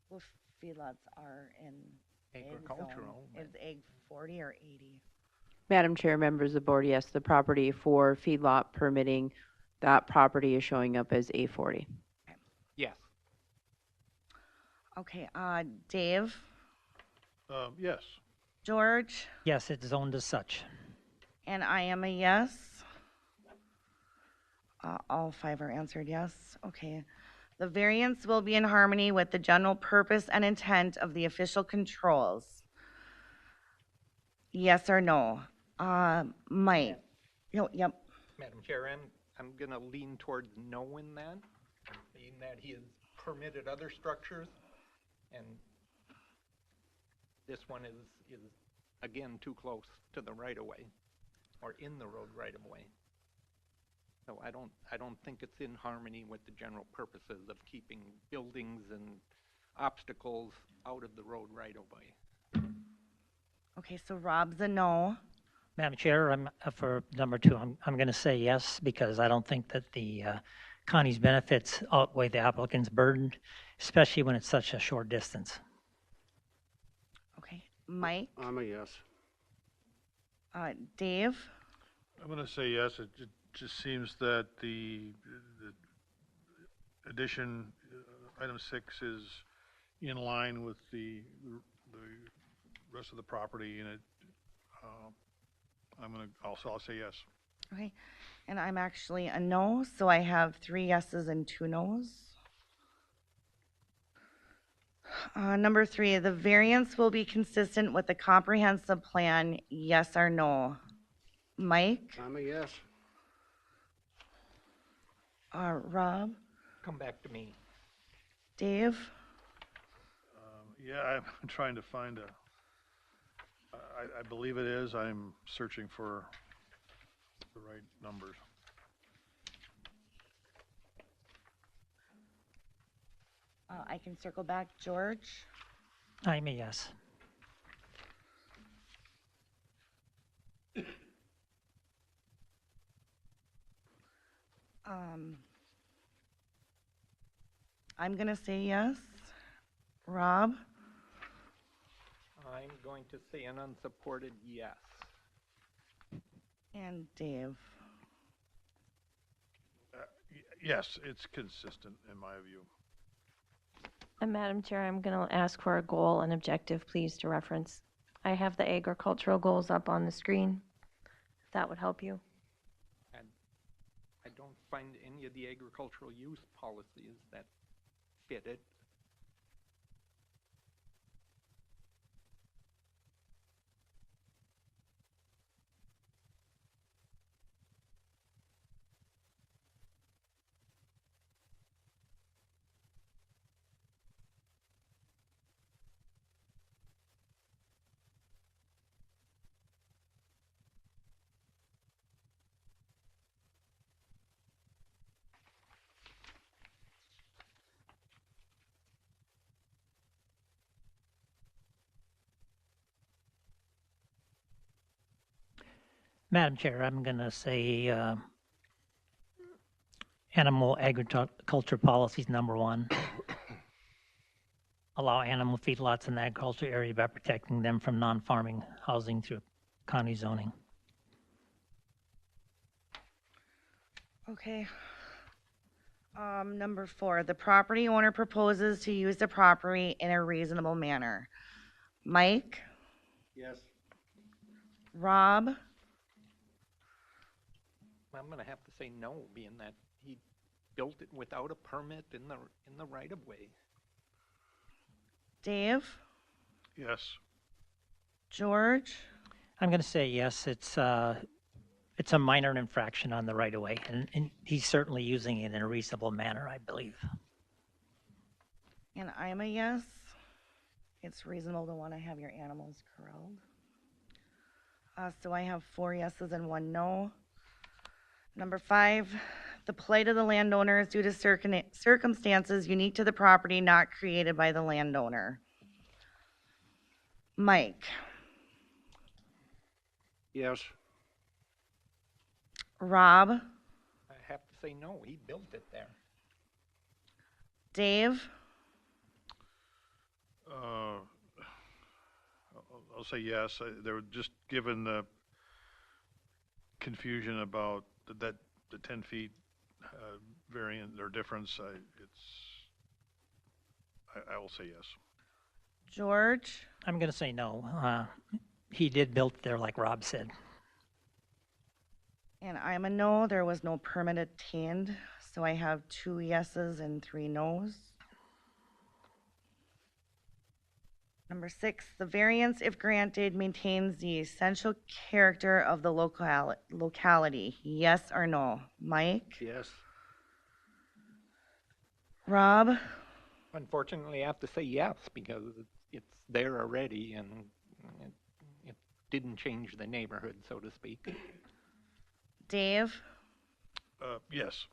Speaker 1: Well, feedlots are in egg zone.
Speaker 2: Agricultural, but-
Speaker 1: Is egg 40 or 80?
Speaker 6: Madam Chair, members of the board, yes, the property for feedlot permitting, that property is showing up as A40.
Speaker 2: Yes.
Speaker 1: Okay, Dave?
Speaker 3: Yes.
Speaker 1: George?
Speaker 4: Yes, it's zoned as such.
Speaker 1: And I am a yes. All 5 are answered yes. Okay. The variance will be in harmony with the general purpose and intent of the official controls. Yes or no? Mike? Yep.
Speaker 2: Madam Chair, I'm going to lean towards no in that, being that he has permitted other structures, and this one is again too close to the right-of-way, or in the road right-of-way. So I don't think it's in harmony with the general purposes of keeping buildings and obstacles out of the road right-of-way.
Speaker 1: Okay, so Rob's a no.
Speaker 4: Madam Chair, for number 2, I'm going to say yes because I don't think that the county's benefits outweigh the applicant's burden, especially when it's such a short distance.
Speaker 1: Okay, Mike,
Speaker 9: I'm a yes.
Speaker 1: Dave,
Speaker 3: I'm gonna say yes. It just seems that the addition, item 6 is in line with the rest of the property, and I'll say yes.
Speaker 1: okay, and I'm actually a no, so I have 3 yeses and 2 nos. Number 3, the variance will be consistent with the comprehensive plan, yes or no? Mike,
Speaker 9: I'm a yes.
Speaker 1: Rob,
Speaker 2: Come back to me.
Speaker 1: Dave,
Speaker 3: Yeah, I'm trying to find I believe it is. I'm searching for the right numbers.
Speaker 1: I can circle back. George,
Speaker 4: I'm a yes.
Speaker 1: I'm gonna say yes. Rob,
Speaker 2: I'm going to say an unsupported yes.
Speaker 1: and Dave.
Speaker 3: Yes, it's consistent in my view.
Speaker 5: And Madam Chair, I'm going to ask for a goal and objective, please, to reference. I have the agricultural goals up on the screen, if that would help you.
Speaker 2: And I don't find any of the agricultural use policies that fit it.
Speaker 4: Madam Chair, I'm going to say animal agriculture policies number 1. Allow animal feedlots in the agriculture area by protecting them from non-farming housing through county zoning.
Speaker 1: Okay. Number 4, the property owner proposes to use the property in a reasonable manner. Mike,
Speaker 9: Yes.
Speaker 1: Rob,
Speaker 2: I'm going to have to say no, being that he built it without a permit in the right of way.
Speaker 1: Dave,
Speaker 3: Yes.
Speaker 1: George,
Speaker 4: I'm going to say yes. It's a minor infraction on the right of way, and he's certainly using it in a reasonable manner, I believe.
Speaker 1: and I'm a yes. It's reasonable to want to have your animals corralled. So I have 4 yeses and 1 no. Number 5, the plight of the landowner is due to circumstances unique to the property not created by the landowner. Mike,
Speaker 9: Yes.
Speaker 1: Rob,
Speaker 2: I have to say no, he built it there.
Speaker 1: Dave,
Speaker 3: I'll say yes. They were just given the confusion about the 10 feet variant or difference. I will say yes.
Speaker 1: George,
Speaker 4: I'm going to say no. He did build there, like Rob said.
Speaker 1: and I'm a no. There was no permit obtained, so I have 2 yeses and 3 nos. Number 6, the variance, if granted, maintains the essential character of the locality. Yes or no? Mike?
Speaker 9: Yes.
Speaker 1: Rob?
Speaker 2: Unfortunately, I have to say yes, because it's there already, and it didn't change the neighborhood, so to speak.
Speaker 1: Dave?
Speaker 3: Yes.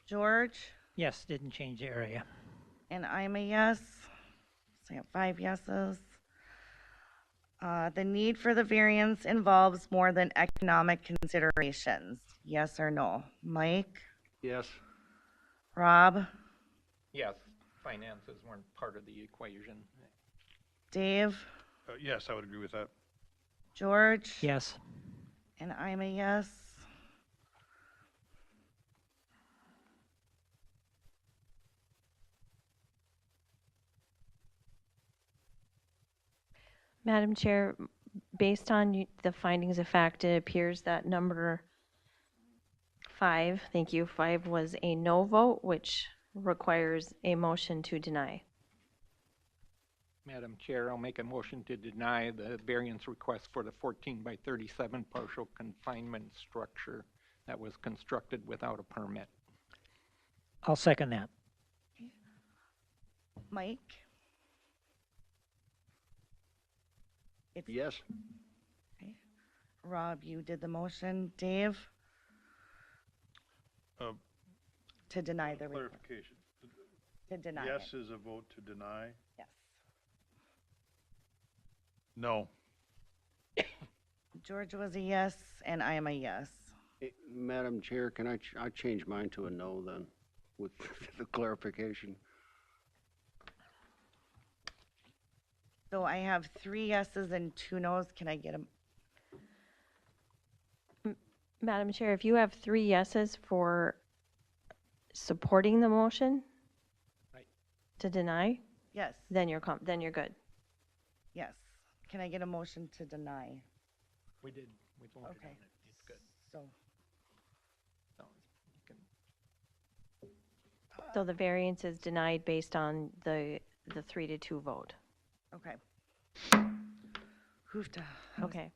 Speaker 1: George?
Speaker 4: Yes, didn't change the area.
Speaker 1: And I'm a yes. So I have 5 yeses. The need for the variance involves more than economic considerations. Yes or no? Mike?
Speaker 9: Yes.
Speaker 1: Rob,
Speaker 2: Yes, finances weren't part of the equation.
Speaker 1: Dave,
Speaker 3: Yes, I would agree with that.
Speaker 1: George,
Speaker 4: Yes.
Speaker 1: and I'm a yes.
Speaker 5: Madam Chair, based on the findings of fact, it appears that number 5, thank you, 5 was a no vote, which requires a motion to deny.
Speaker 2: Madam Chair, I'll make a motion to deny the variance request for the 14 by 37 partial confinement structure that was constructed without a permit.
Speaker 4: I'll second that.
Speaker 1: Mike? It's
Speaker 9: Yes.
Speaker 1: Rob, you did the motion. Dave?
Speaker 3: Uh,
Speaker 1: To deny the request.
Speaker 3: Clarification.
Speaker 1: To deny
Speaker 3: Yes
Speaker 1: it.
Speaker 3: is a vote to deny.
Speaker 1: Yes.
Speaker 3: No.
Speaker 1: George was a yes, and I am a yes.
Speaker 9: Madam Chair, can I change mine to a no then with the clarification?
Speaker 1: So I have 3 yeses and 2 nos. Can I get them?
Speaker 5: Madam Chair, if you have 3 yeses for supporting the motion
Speaker 2: Right.
Speaker 5: to deny,
Speaker 1: Yes.
Speaker 5: then you're good.
Speaker 1: Yes. Can I get a motion to deny?
Speaker 2: We did. We voted
Speaker 1: Okay.
Speaker 2: on it. It's good.
Speaker 1: So,
Speaker 2: So you can,
Speaker 5: So the variance is denied based on the 3-2 vote.
Speaker 1: okay. Hoofda.
Speaker 5: Okay.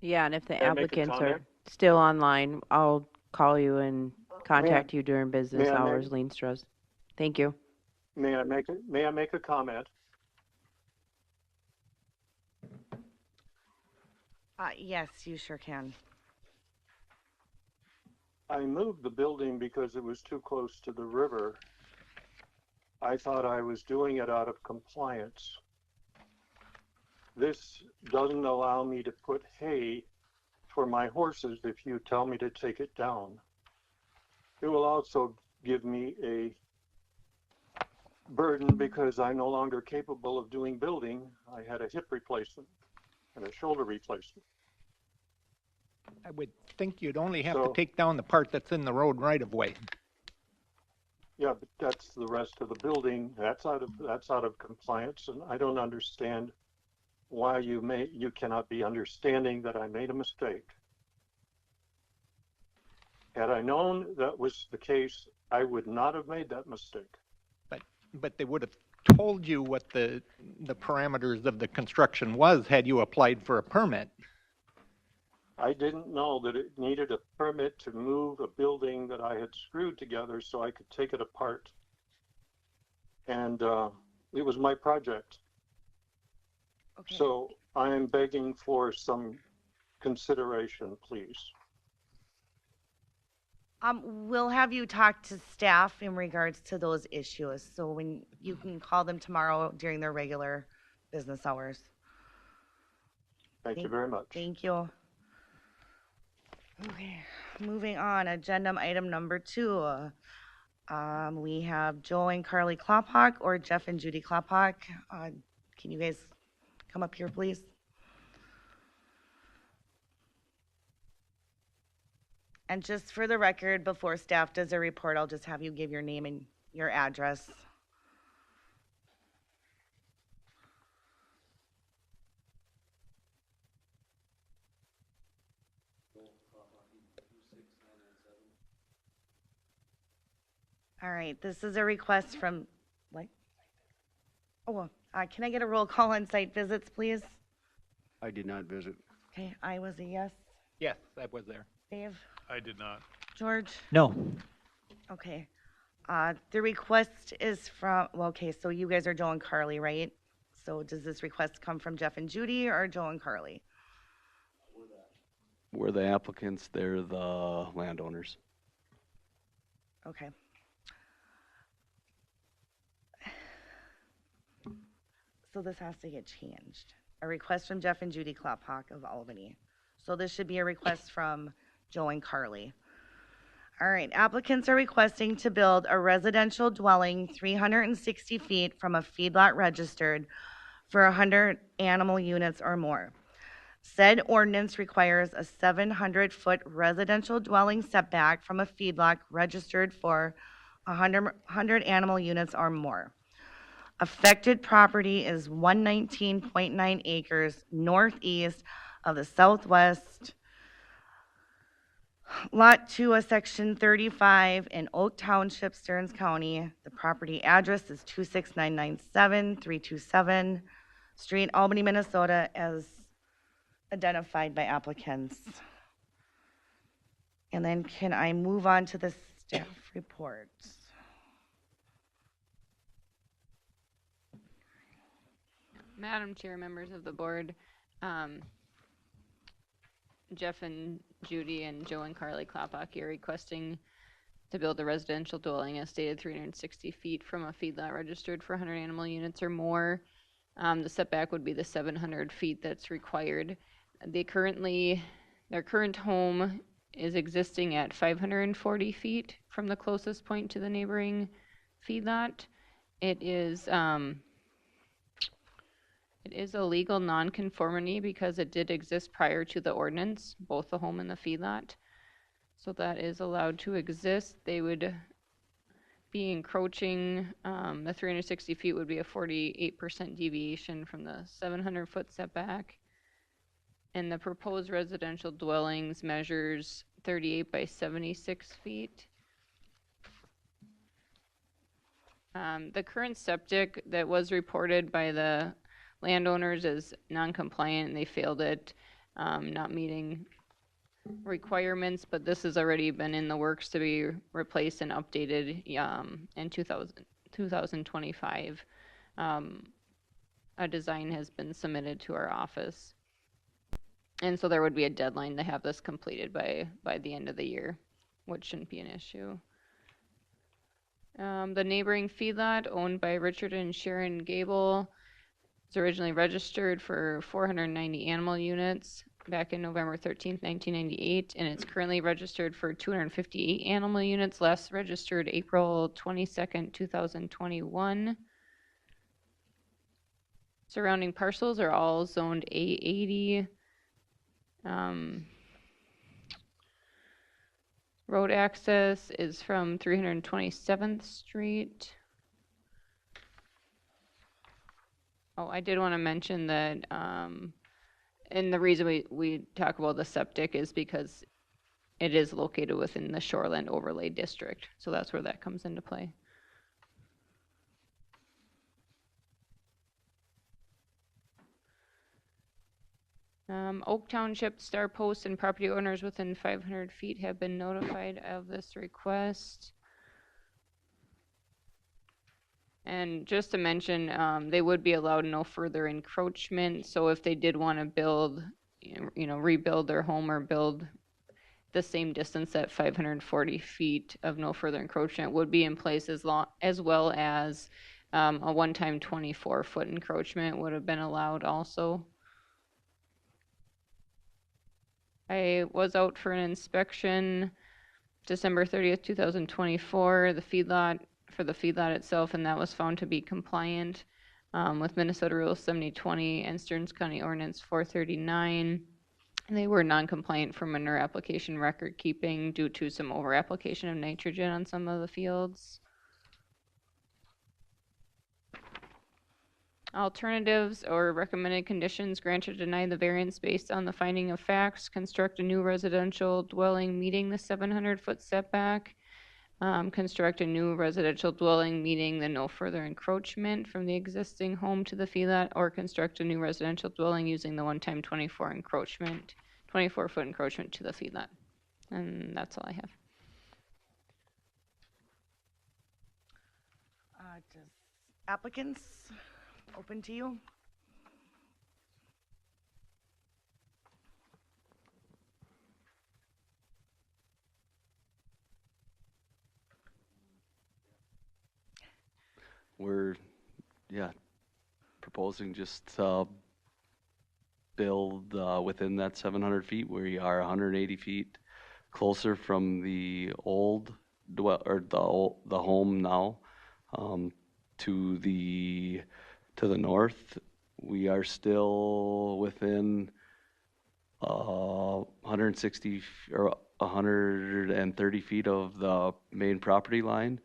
Speaker 6: Yeah, and if the
Speaker 7: May I make a
Speaker 6: applicants are
Speaker 7: comment?
Speaker 6: still online, I'll call you and contact you during business
Speaker 7: may I
Speaker 6: hours,
Speaker 7: make-
Speaker 6: Leenstra. Thank you.
Speaker 7: May I make a comment?
Speaker 1: Yes, you sure can.
Speaker 7: I moved the building because it was too close to the river. I thought I was doing it out of compliance. This doesn't allow me to put hay for my horses if you tell me to take it down. It will also give me a burden because I'm no longer capable of doing building. I had a hip replacement and a shoulder replacement.
Speaker 2: I would think you'd only have to
Speaker 7: So-
Speaker 2: take down the part that's in the road right of way.
Speaker 7: Yeah, but that's the rest of the building. That's out of compliance, and I don't understand why you cannot be understanding that I made a mistake. Had I known that was the case, I would not have made that mistake.
Speaker 2: But they would have told you what the parameters of the construction was had you applied for a permit.
Speaker 7: I didn't know that it needed a permit to move a building that I had screwed together so I could take it apart. And it was my project.
Speaker 1: Okay.
Speaker 7: So I am begging for some consideration, please.
Speaker 1: We'll have you talk to staff in regards to those issues. So when you can call them tomorrow during their regular business hours.
Speaker 7: Thank you very much.
Speaker 1: Thank you. Okay, moving on, agenda item number 2. We have Joe and Carly Klophock or Jeff and Judy Klophock. Can you guys come up here, please? And just for the record, before staff does a report, I'll just have you give your name and your address. All right, this is a request from, what? Oh, can I get a roll call on site visits, please?
Speaker 9: I did not visit.
Speaker 1: Okay, I was a yes.
Speaker 2: Yes, I was there.
Speaker 1: Dave?
Speaker 3: I did not.
Speaker 1: George?
Speaker 4: No.
Speaker 1: Okay. The request is from, well, okay, so you guys are Joe and Carly, right? So does this request come from Jeff and Judy or Joe and Carly?
Speaker 12: We're the applicants, they're the landowners.
Speaker 1: Okay. So this has to get changed. a request from Jeff and Judy Klophock of Albany. So this should be a request from Joe and Carly. All right, applicants are requesting to build a residential dwelling 360 feet from a feedlot registered for 100 animal units or more. Said ordinance requires a 700-foot residential dwelling setback from a feedlot registered for 100 animal units or more. Affected property is 119.9 acres northeast of the southwest Lot 2 of Section 35 in Oak Township, Stearns County. The property address is 26997-327 Street, Albany, Minnesota, as identified by applicants. And then can I move on to the staff reports?
Speaker 6: Madam Chair, members of the board, Jeff and Judy and Joe and Carly Klophock are requesting to build a residential dwelling as stated 360 feet from a feedlot registered for 100 animal units or more. The setback would be the 700 feet that's required. Their current home is existing at 540 feet from the closest point to the neighboring feedlot. It is a legal nonconformity because it did exist prior to the ordinance, both the home and the feedlot. So that is allowed to exist. They would be encroaching, the 360 feet would be a 48% deviation from the 700-foot setback. And the proposed residential dwellings measures 38 by 76 feet. The current septic that was reported by the landowners is non-compliant and they failed it, not meeting requirements, but this has already been in the works to be replaced and updated in 2025. A design has been submitted to our office. And so there would be a deadline to have this completed by the end of the year, which shouldn't be an issue. The neighboring feedlot owned by Richard and Sharon Gable was originally registered for 490 animal units back in November 13th, 1998, and it's currently registered for 258 animal units, last registered April 22nd, 2021. Surrounding parcels are all zoned A80. Road access is from 327th Street. Oh, I did want to mention that, and the reason we talk about the septic is because it is located within the Shoreland Overlay District. So that's where that comes into play. Oak Township, Star Post, and property owners within 500 feet have been notified of this request. And just to mention, they would be allowed no further encroachment. So if they did want to build, rebuild their home or build the same distance at 540 feet of no further encroachment would be in place as well as a one-time 24-foot encroachment would have been allowed also. I was out for an inspection December 30th, 2024, the feedlot itself, and that was found to be compliant with Minnesota Rule 7020 and Stearns County Ordinance 439. And they were non-compliant for manure application record keeping due to some over-application of nitrogen on some of the fields. Alternatives or recommended conditions granted or denied the variance based on the finding of facts. Construct a new residential dwelling meeting the 700-foot setback. Construct a new residential dwelling meeting the no further encroachment from the existing home to the feedlot, or construct a new residential dwelling using the one-time 24-foot encroachment to the feedlot. And that's all I have.
Speaker 1: Applicants, open to you.
Speaker 12: We're, proposing just build within that 700 feet. We are 180 feet closer from the old the home now to the north. We are still within 160 or 130 feet of the main property line,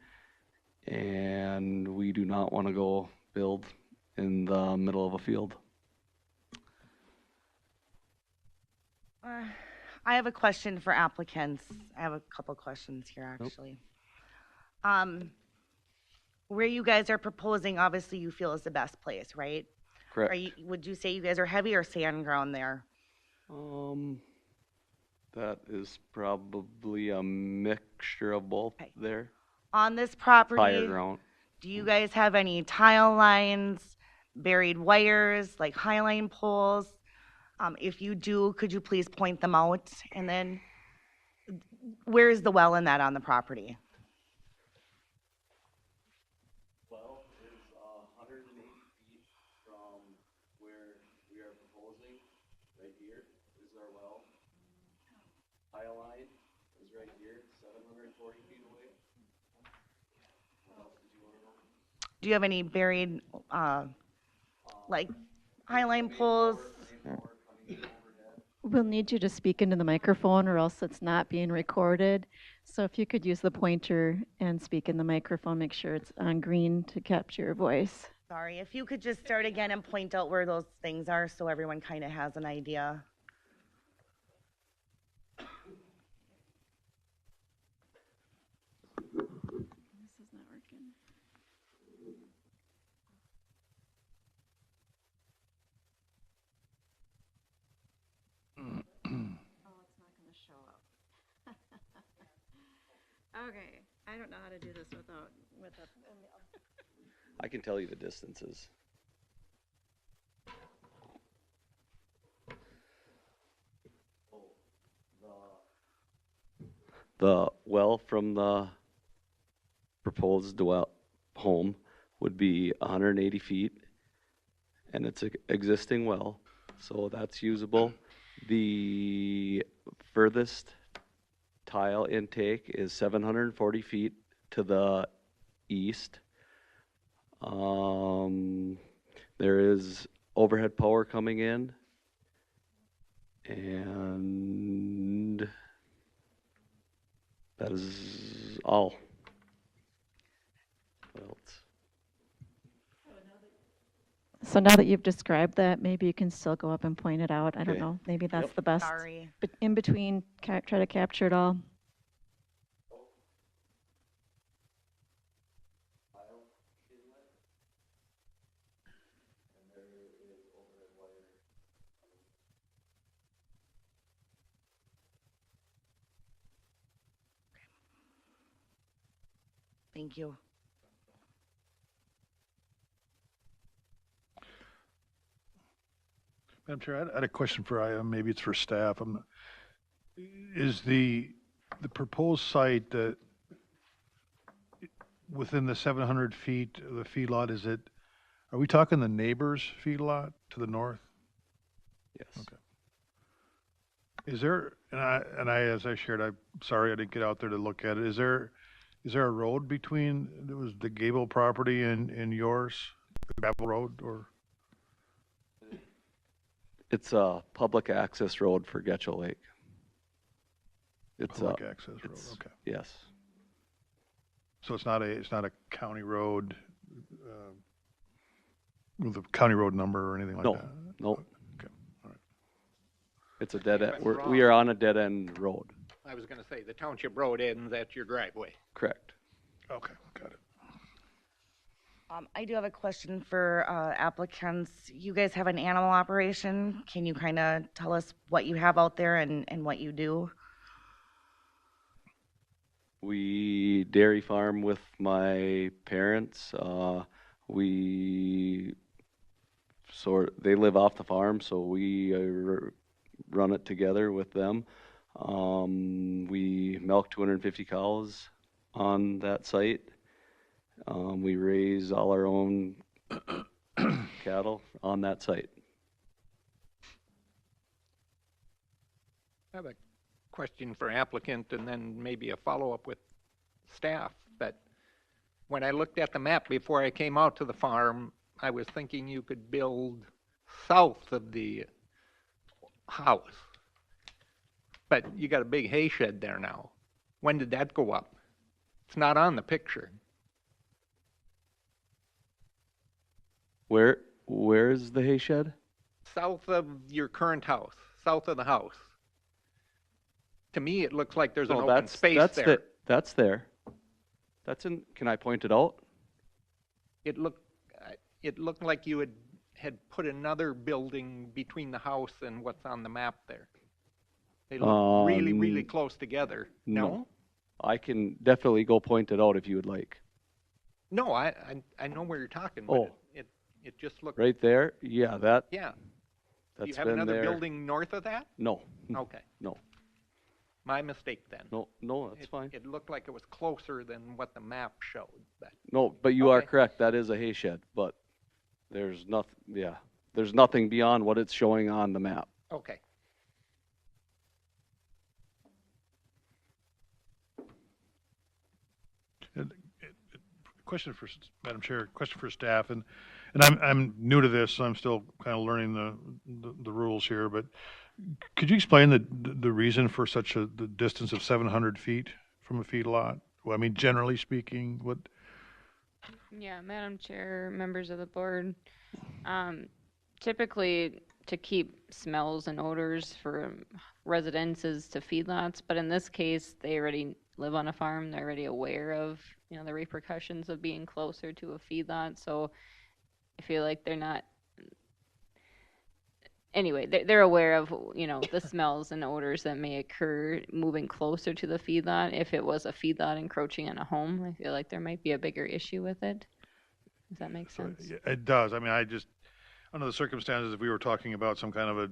Speaker 12: and we do not want to go build in the middle of a field.
Speaker 1: I have a question for applicants. I have a couple questions here, actually. Where you guys are proposing, obviously you feel is the best place, right?
Speaker 12: Correct.
Speaker 1: Would you say you guys are heavy or sand ground there?
Speaker 12: That is probably a mixture of both there.
Speaker 1: On this property,
Speaker 12: Higher ground.
Speaker 1: do you guys have any tile lines, buried wires, like highline poles? If you do, could you please point them out? And then, where is the well in that on the property?
Speaker 12: Well, is 180 feet from where we are proposing. Right here is our well. Tile line is right here, 740 feet away. What else did you want to know?
Speaker 1: Do you have any buried, like highline poles?
Speaker 10: We'll need you to speak into the microphone or else it's not being recorded. So if you could use the pointer and speak in the microphone, make sure it's on green to capture your voice.
Speaker 1: Sorry, if you could just start again and point out where those things are so everyone kind of has an idea.
Speaker 10: This is not working. Oh, it's not going to show up. Okay, I don't know how to do this with a.
Speaker 12: I can tell you the distances. The well from the proposed home would be 180 feet, and it's an existing well, so that's usable. The furthest tile intake is 740 feet to the east. There is overhead power coming in, and that is all. What else?
Speaker 10: So now that you've described that, maybe you can still go up and point it out. I don't
Speaker 12: Okay.
Speaker 10: know. Maybe that's
Speaker 12: Yep.
Speaker 10: the best.
Speaker 1: Sorry.
Speaker 10: But in between, try to capture it all.
Speaker 1: Thank you.
Speaker 3: Madam Chair, I had a question for, maybe it's for staff. Is the proposed site that within the 700 feet of the feedlot, are we talking the neighbor's feedlot to the north?
Speaker 12: Yes.
Speaker 3: Okay. Is there, as I shared, I'm sorry I didn't get out there to look at it. Is there a road between, the Gable property and yours, the gravel road, or?
Speaker 12: It's a public access road for Getchell Lake. It's
Speaker 3: Public access road,
Speaker 12: it's-
Speaker 3: okay.
Speaker 12: Yes.
Speaker 3: So it's not a county road, with a county road number or anything like
Speaker 12: No,
Speaker 3: that?
Speaker 12: no.
Speaker 3: Okay, all right.
Speaker 12: It's a dead end.
Speaker 2: Went
Speaker 12: We
Speaker 2: wrong.
Speaker 12: are on a dead end road.
Speaker 2: I was gonna say, the township road ends at your driveway.
Speaker 12: Correct.
Speaker 3: Okay, got it.
Speaker 1: I do have a question for applicants. You guys have an animal operation. Can you kind of tell us what you have out there and what you do?
Speaker 12: We dairy farm with my parents. They live off the farm, so we run it together with them. We milk 250 cows on that site. We raise all our own cattle on that site.
Speaker 2: I have a question for applicant and then maybe a follow-up with staff. But when I looked at the map before I came out to the farm, I was thinking you could build south of the house. But you got a big hay shed there now. When did that go up? It's not on the picture.
Speaker 12: Where's the hay shed?
Speaker 2: South of your current house, south of the house. To me, it looks like there's an open space there.
Speaker 12: That's there. That's in, can I point it out?
Speaker 2: It looked like you had put another building between the house and what's on the map there. They look really, really close together. No?
Speaker 12: I can definitely go point it out if you would like.
Speaker 2: No, I know where you're talking, but it just looked
Speaker 12: right there. Yeah, that.
Speaker 2: Yeah.
Speaker 12: That's
Speaker 2: Do you have
Speaker 12: been
Speaker 2: another
Speaker 12: there.
Speaker 2: building north of that?
Speaker 12: No.
Speaker 2: Okay.
Speaker 12: No.
Speaker 2: My mistake then.
Speaker 12: No, that's fine.
Speaker 2: It looked like it was closer than what the map showed. But
Speaker 12: No, but you are
Speaker 2: Okay.
Speaker 12: correct. That is a hay shed, but there's nothing. Yeah, there's nothing beyond what it's showing on the map.
Speaker 2: okay.
Speaker 3: Question for, Madam Chair, question for staff, and I'm new to this, so I'm still kind of learning the rules here, but could you explain the reason for such the distance of 700 feet from a feedlot? Well, I mean, generally speaking, what?
Speaker 6: Yeah, Madam Chair, members of the board, typically to keep smells and odors for residences to feedlots, but in this case, they already live on a farm. They're already aware of, the repercussions of being closer to a feedlot. So I feel like they're not, anyway, they're aware of, the smells and odors that may occur moving closer to the feedlot. If it was a feedlot encroaching on a home, I feel like there might be a bigger issue with it. Does that make sense?
Speaker 3: Yeah, it does. I mean, under the circumstances, if we were talking about some kind of a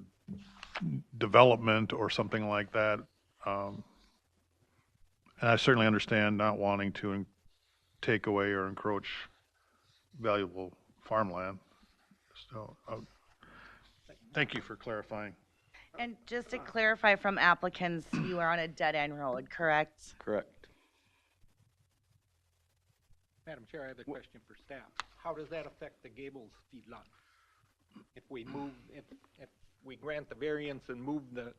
Speaker 3: development or something like that, and I certainly understand not wanting to take away or encroach valuable farmland. So, thank you for clarifying.
Speaker 1: And just to clarify from applicants, you are on a dead-end road, correct?
Speaker 12: Correct.
Speaker 2: Madam Chair, I have a question for staff. How does that affect the Gables feedlot? If we grant the variance and move the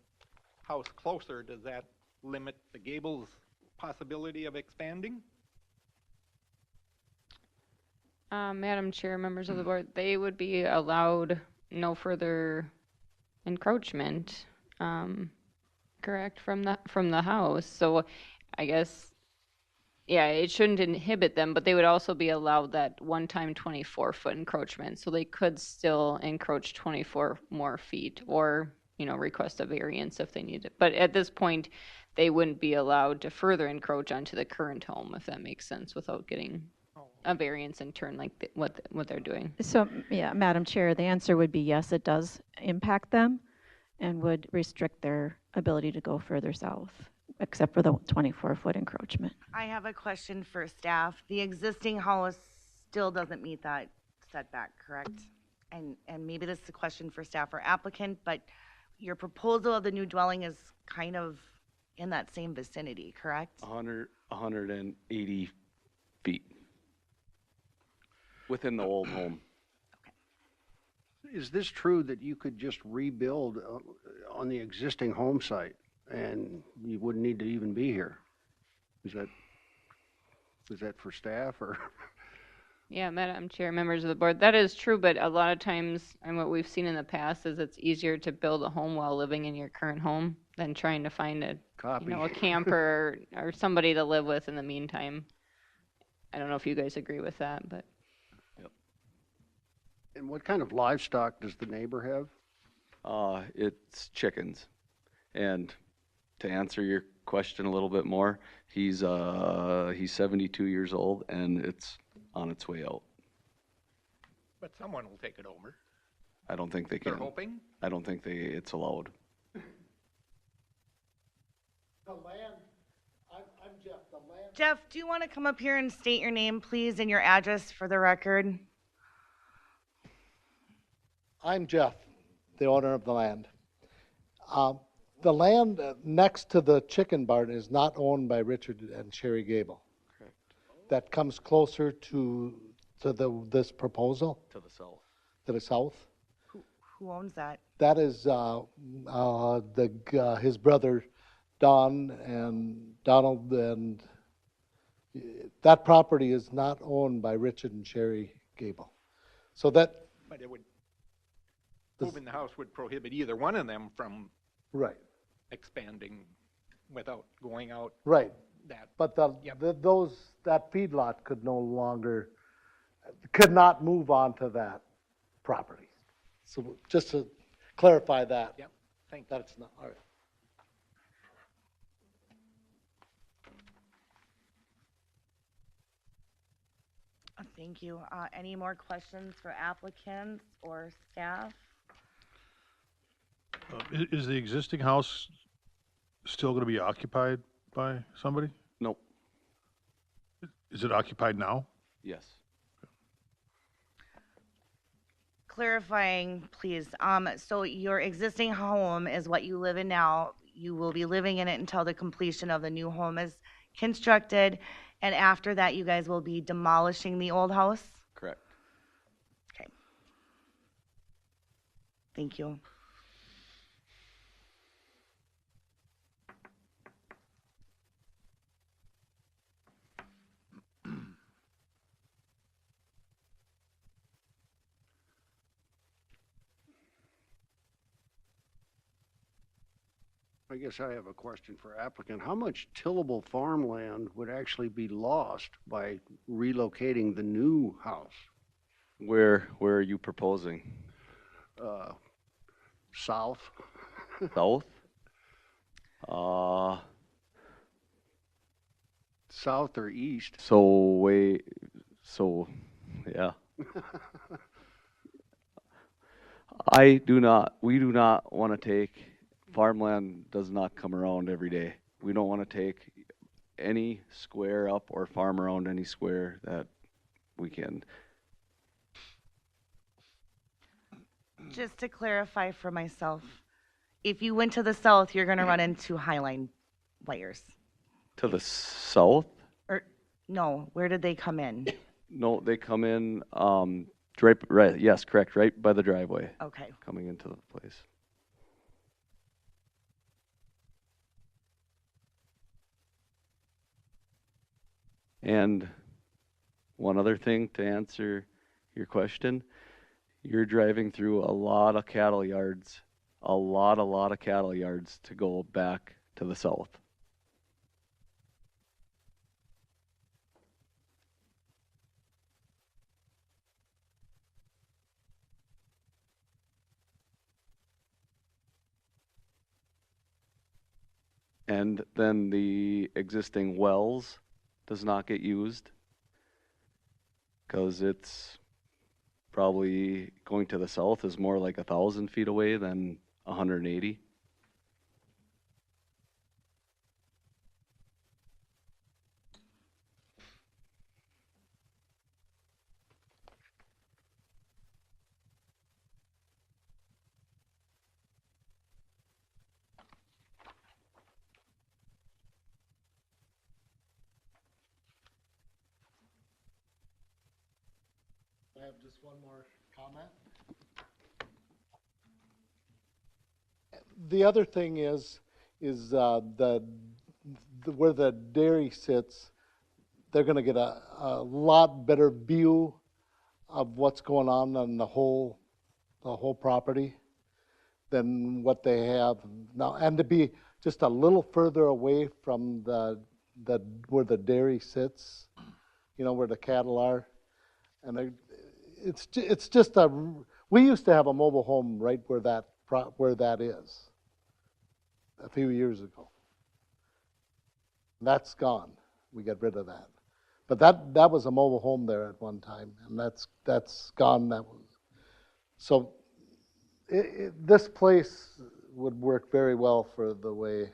Speaker 2: house closer, does that limit the Gables possibility of expanding?
Speaker 6: Madam Chair, members of the board, they would be allowed no further encroachment, correct, from the house. So I guess, yeah, it shouldn't inhibit them, but they would also be allowed that one-time 24-foot encroachment. So they could still encroach 24 more feet or, request a variance if they need it. But at this point, they wouldn't be allowed to further encroach onto the current home, if that makes sense, without getting a variance in turn like what they're doing.
Speaker 10: So, yeah, Madam Chair, the answer would be yes, it does impact them and would restrict their ability to go further south, except for the 24-foot encroachment.
Speaker 1: I have a question for staff. The existing house still doesn't meet that setback, correct? And maybe this is a question for staff or applicant, but your proposal of the new dwelling is kind of in that same vicinity, correct?
Speaker 12: 180 feet within the old home.
Speaker 9: Is this true that you could just rebuild on the existing home site and you wouldn't need to even be here? Is that for staff or?
Speaker 6: Yeah, Madam Chair, members of the board, that is true, but a lot of times, and what we've seen in the past is it's easier to build a home while living in your current home than trying to find a camper or somebody to live with in the meantime. I don't know if you guys agree with that, but.
Speaker 9: And what kind of livestock does the neighbor have?
Speaker 12: It's chickens. And to answer your question a little bit more, he's 72 years old and it's on its way out.
Speaker 2: But someone will take it over.
Speaker 12: I don't think they can.
Speaker 2: They're hoping?
Speaker 12: I don't think it's allowed.
Speaker 13: The land, I'm Jeff, the land.
Speaker 1: Jeff, do you want to come up here and state your name, please, and your address for the record?
Speaker 13: I'm Jeff, the owner of the land. The the land next to the chicken barn is not owned by Richard and Sherry Gable.
Speaker 12: Correct.
Speaker 13: That comes closer to this proposal,
Speaker 12: To the south.
Speaker 13: to the south.
Speaker 1: Who owns that?
Speaker 13: That is his brother Don and Donald, and that property is not owned by Richard and Sherry Gable. So that,
Speaker 2: But it would, moving the house would prohibit either one of them from
Speaker 13: right,
Speaker 2: expanding without going out
Speaker 13: right.
Speaker 2: that.
Speaker 13: But
Speaker 2: Yep.
Speaker 13: that feedlot could not move onto that property. So just to clarify that.
Speaker 2: Yep, thank you.
Speaker 13: That's not, all right.
Speaker 1: Thank you. Any more questions for applicants or staff?
Speaker 3: Is the existing house still going to be occupied by somebody?
Speaker 12: Nope.
Speaker 3: Is it occupied now?
Speaker 12: Yes.
Speaker 1: Clarifying, please. So your existing home is what you live in now. You will be living in it until the completion of the new home is constructed. And after that, you guys will be demolishing the old house?
Speaker 12: Correct.
Speaker 1: Okay. Thank you.
Speaker 9: I guess I have a question for applicant. How much tillable farmland would actually be lost by relocating the new house?
Speaker 12: Where are you proposing?
Speaker 9: South?
Speaker 12: South?
Speaker 9: South or east?
Speaker 12: Yeah. We do not want to take, farmland does not come around every day. We don't want to take any square up or farm around any square that we can.
Speaker 1: Just to clarify for myself, if you went to the south, you're going to run into Highline wires.
Speaker 12: To the south?
Speaker 1: Or, no, where did they come in?
Speaker 12: No, they come in, yes, correct, right by the driveway,
Speaker 1: Okay.
Speaker 12: coming into the place. And one other thing to answer your question, you're driving through a lot of cattle yards, a lot of cattle yards to go back to the south. And then the existing wells does not get used because it's probably going to the south is more like 1,000 feet away than 180.
Speaker 13: I have just one more comment. The other thing is where the dairy sits, they're gonna get a lot better view of what's going on the whole property than what they have now, and to be just a little further away from where the dairy sits, where the cattle are, and it's just we used to have a mobile home right where that is a few years ago. That's gone. We got rid of that. But that was a mobile home there at one time, and that's gone. So this place would work very well for the way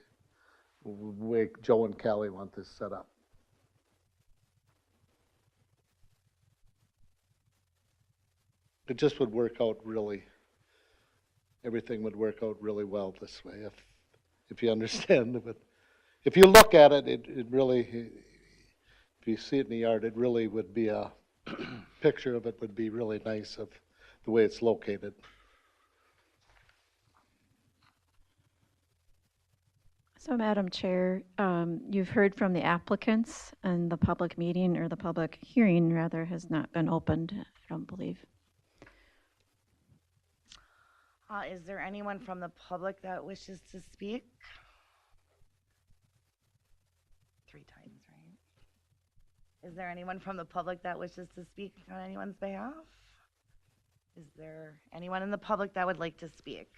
Speaker 13: Joe and Callie want this set up. It just would work out everything would work out really well this way if you understand. But if you look at it, it really, if you see it in the yard, it really would be a picture of it would be really nice of the way it's located.
Speaker 10: So, Madam Chair, you've heard from the applicants, and the public meeting, or the public hearing rather, has not been opened, I don't believe.
Speaker 1: Is there anyone from the public that wishes to speak? 3 times, right? Is there anyone from the public that wishes to speak on anyone's behalf? Is there anyone in the public that would like to speak?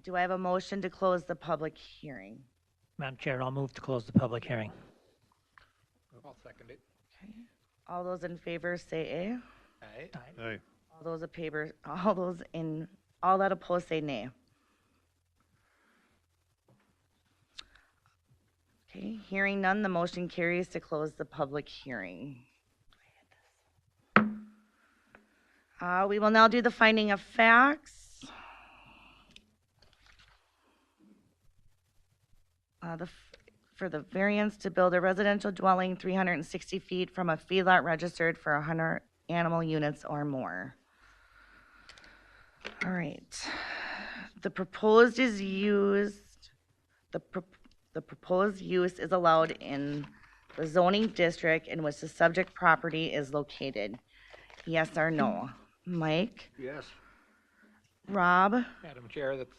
Speaker 1: Do I have a motion to close the public hearing?
Speaker 4: Madam Chair, I'll move to close the public hearing.
Speaker 2: I'll second it.
Speaker 1: Okay. All those in favor say aye.
Speaker 2: Aye.
Speaker 3: Hey,
Speaker 1: All that opposed say nay. Okay, hearing none, the motion carries to close the public hearing. We will now do the finding of facts. For the variance to build a residential dwelling 360 feet from a feedlot registered for 100 animal units or more. All right. The proposed use is allowed in the zoning district in which the subject property is located. Yes or no? Mike?
Speaker 9: Yes.
Speaker 1: Rob?
Speaker 2: Madam Chair, that's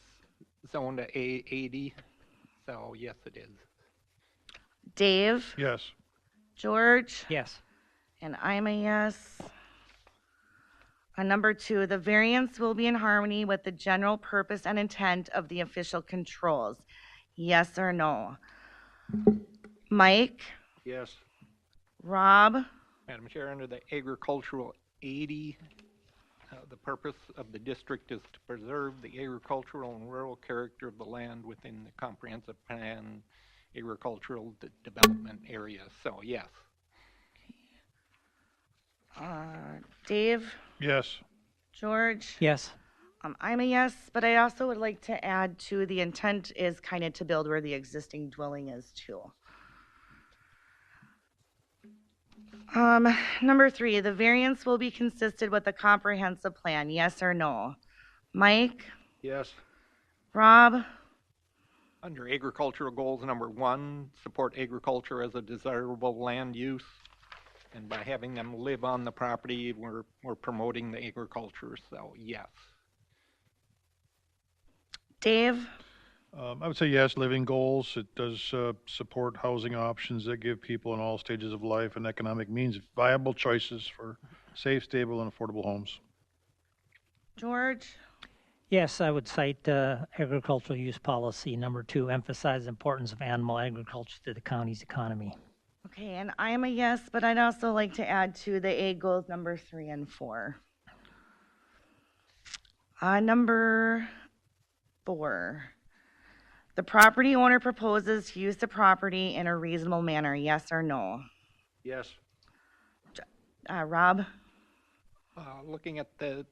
Speaker 2: zoned to A80, so yes, it is.
Speaker 1: Dave?
Speaker 3: yes.
Speaker 1: George?
Speaker 4: Yes.
Speaker 1: And I'm a yes. On number 2, the variance will be in harmony with the general purpose and intent of the official controls. Yes or no? Mike?
Speaker 9: Yes.
Speaker 1: Rob?
Speaker 2: Madam Chair, under the agricultural 80, the purpose of the district is to preserve the agricultural and rural character of the land within the comprehensive plan agricultural development area. So yes.
Speaker 1: Dave?
Speaker 3: Yes.
Speaker 1: George?
Speaker 4: Yes.
Speaker 1: I'm a yes, but I also would like to add to the intent is kind of to build where the existing dwelling is too. Number 3, the variance will be consistent with the comprehensive plan. Yes or no? Mike?
Speaker 9: Yes.
Speaker 1: Rob?
Speaker 2: Under agricultural goals, number 1, support agriculture as a desirable land use. And by having them live on the property, we're promoting the agriculture, so yes.
Speaker 1: Dave?
Speaker 3: I would say yes, living goals. It does support housing options that give people in all stages of life and economic means viable choices for safe, stable, and affordable homes.
Speaker 1: George?
Speaker 4: Yes, I would cite agricultural use policy number 2, emphasize the importance of animal agriculture to the county's economy.
Speaker 1: Okay, and I am a yes, but I'd also like to add to the A goals number 3 and 4. Number 4. The property owner proposes to use the property in a reasonable manner. Yes or no?
Speaker 9: Yes.
Speaker 1: Rob?
Speaker 2: Looking at the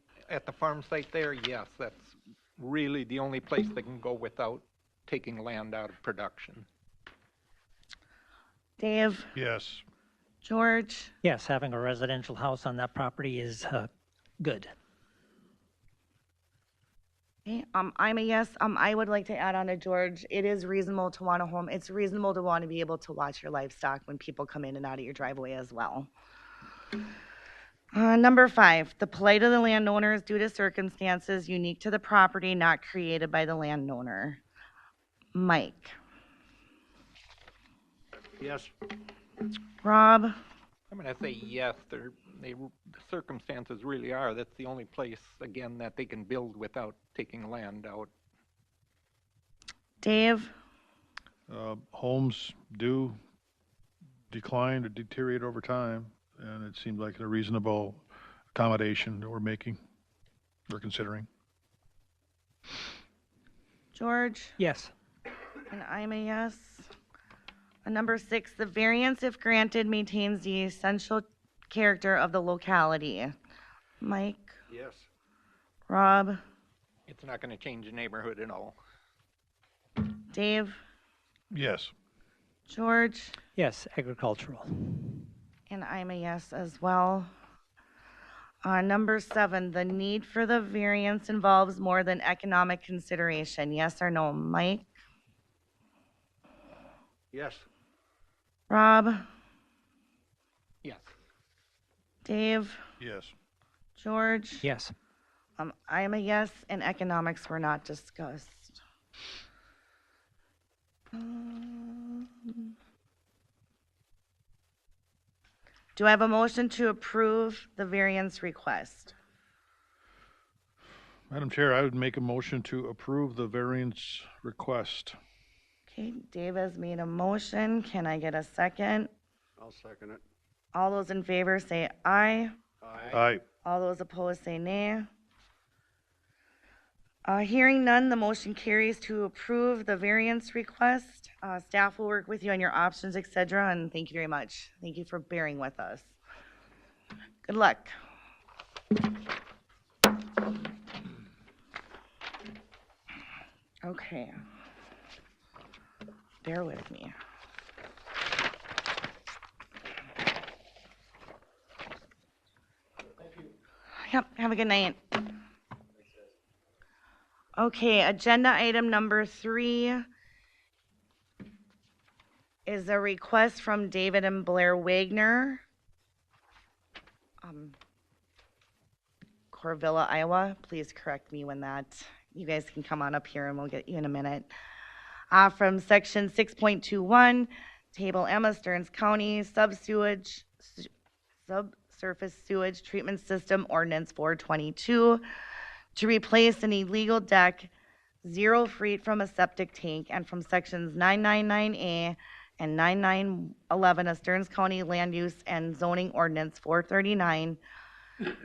Speaker 2: farm site there, yes, that's really the only place they can go without taking land out of production.
Speaker 1: Dave?
Speaker 3: Yes.
Speaker 1: George?
Speaker 4: Yes, having a residential house on that property is good.
Speaker 1: Okay, I'm a yes. I would like to add on to George. It is reasonable to want a home. It's reasonable to want to be able to watch your livestock when people come in and out of your driveway as well. Number 5, the plight of the landowner is due to circumstances unique to the property, not created by the landowner. Mike?
Speaker 9: Yes.
Speaker 1: Rob?
Speaker 2: I'm going to say yes. The circumstances really are. That's the only place, again, that they can build without taking land out.
Speaker 1: Dave?
Speaker 3: Homes do decline or deteriorate over time, and it seemed like a reasonable accommodation that we're making, we're considering.
Speaker 1: George?
Speaker 4: Yes.
Speaker 1: And I'm a yes. Number 6, the variance, if granted, maintains the essential character of the locality. Mike,
Speaker 9: Yes.
Speaker 1: Rob,
Speaker 2: It's not going to change the neighborhood at all.
Speaker 1: Dave,
Speaker 3: Yes.
Speaker 1: George,
Speaker 4: Yes, agricultural.
Speaker 1: and I'm a yes as well. Number 7, the need for the variance involves more than economic consideration. Yes or no? Mike,
Speaker 9: Yes.
Speaker 1: Rob,
Speaker 2: Yes.
Speaker 1: Dave,
Speaker 3: Yes.
Speaker 1: George.
Speaker 4: Yes.
Speaker 1: I am a yes, and economics were not discussed. Do I have a motion to approve the variance request?
Speaker 3: Madam Chair, I would make a motion to approve the variance request.
Speaker 1: Okay, Dave has made a motion. Can I get a second?
Speaker 9: I'll second it.
Speaker 1: All those in favor say aye.
Speaker 3: Aye.
Speaker 1: All those opposed say nay. Hearing none, the motion carries to approve the variance request. Staff will work with you on your options, etc., and thank you very much. Thank you for bearing with us. Good luck. Okay. Bear with me. Yep, have a good night. Okay, agenda item number 3 is a request from David and Blair Wagner, Corvilla, Iowa. Please correct me when that, you guys can come on up here and we'll get you in a minute. From section 6.21, table Emma, Stearns County, subsurface sewage treatment system ordinance 422, to replace an illegal deck 0 feet from a septic tank, and from sections 999A and 9911 of Stearns County Land Use and Zoning Ordinance 439,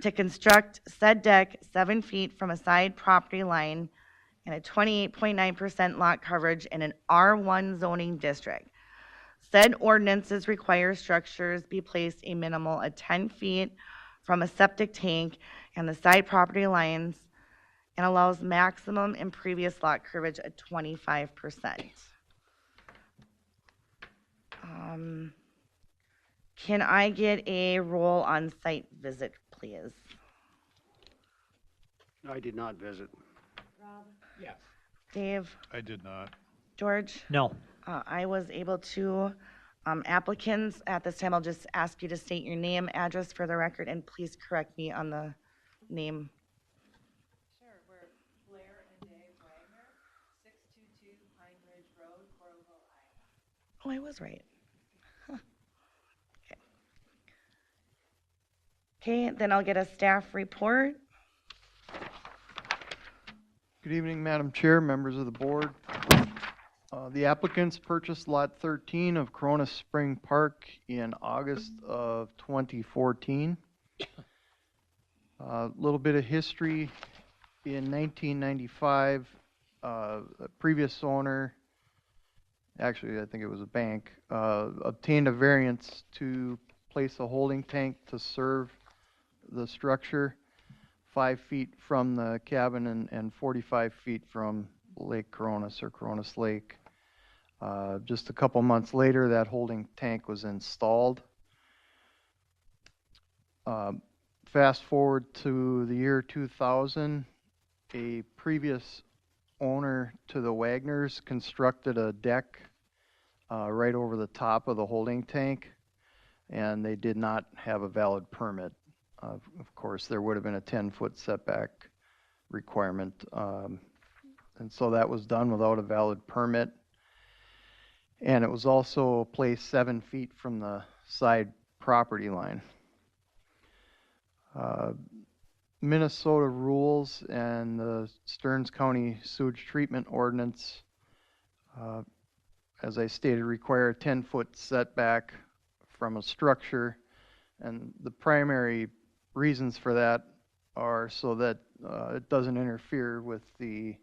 Speaker 1: to construct said deck 7 feet from a side property line and a 28.9% lot coverage in an R1 zoning district. Said ordinances require structures be placed a minimal of 10 feet from a septic tank and the side property lines, and allows maximum in previous lot coverage at 25%. Can I get a roll on site visit, please?
Speaker 9: I did not visit.
Speaker 2: Yes.
Speaker 1: Dave,
Speaker 3: I did not.
Speaker 1: George?
Speaker 4: No.
Speaker 1: I was able to. Applicants, at this time, I'll just ask you to state your name, address for the record, and please correct me on the name.
Speaker 14: Sure, we're Blair and Dave Wagner, 622 Pine Ridge Road, Coralville, Iowa.
Speaker 1: Oh, I was right. Huh. Okay, then I'll get a staff report.
Speaker 11: Good evening, Madam Chair, members of the board. The applicants purchased Lot 13 of Corona Spring Park in August of 2014. A little bit of history. In 1995, a previous owner, actually I think it was a bank, obtained a variance to place a holding tank to serve the structure 5 feet from the cabin and 45 feet from Lake Coronis or Coronis Lake. Just a couple months later, that holding tank was installed. Fast forward to the year 2000, a previous owner to the Wagners constructed a deck right over the top of the holding tank, and they did not have a valid permit. Of course, there would have been a 10-foot setback requirement, and so that was done without a valid permit. And it was also placed 7 feet from the side property line. Minnesota rules and the Stearns County Sewage Treatment Ordinance, as I stated, require a 10-foot setback from a structure, and the primary reasons for that are so that it doesn't interfere with the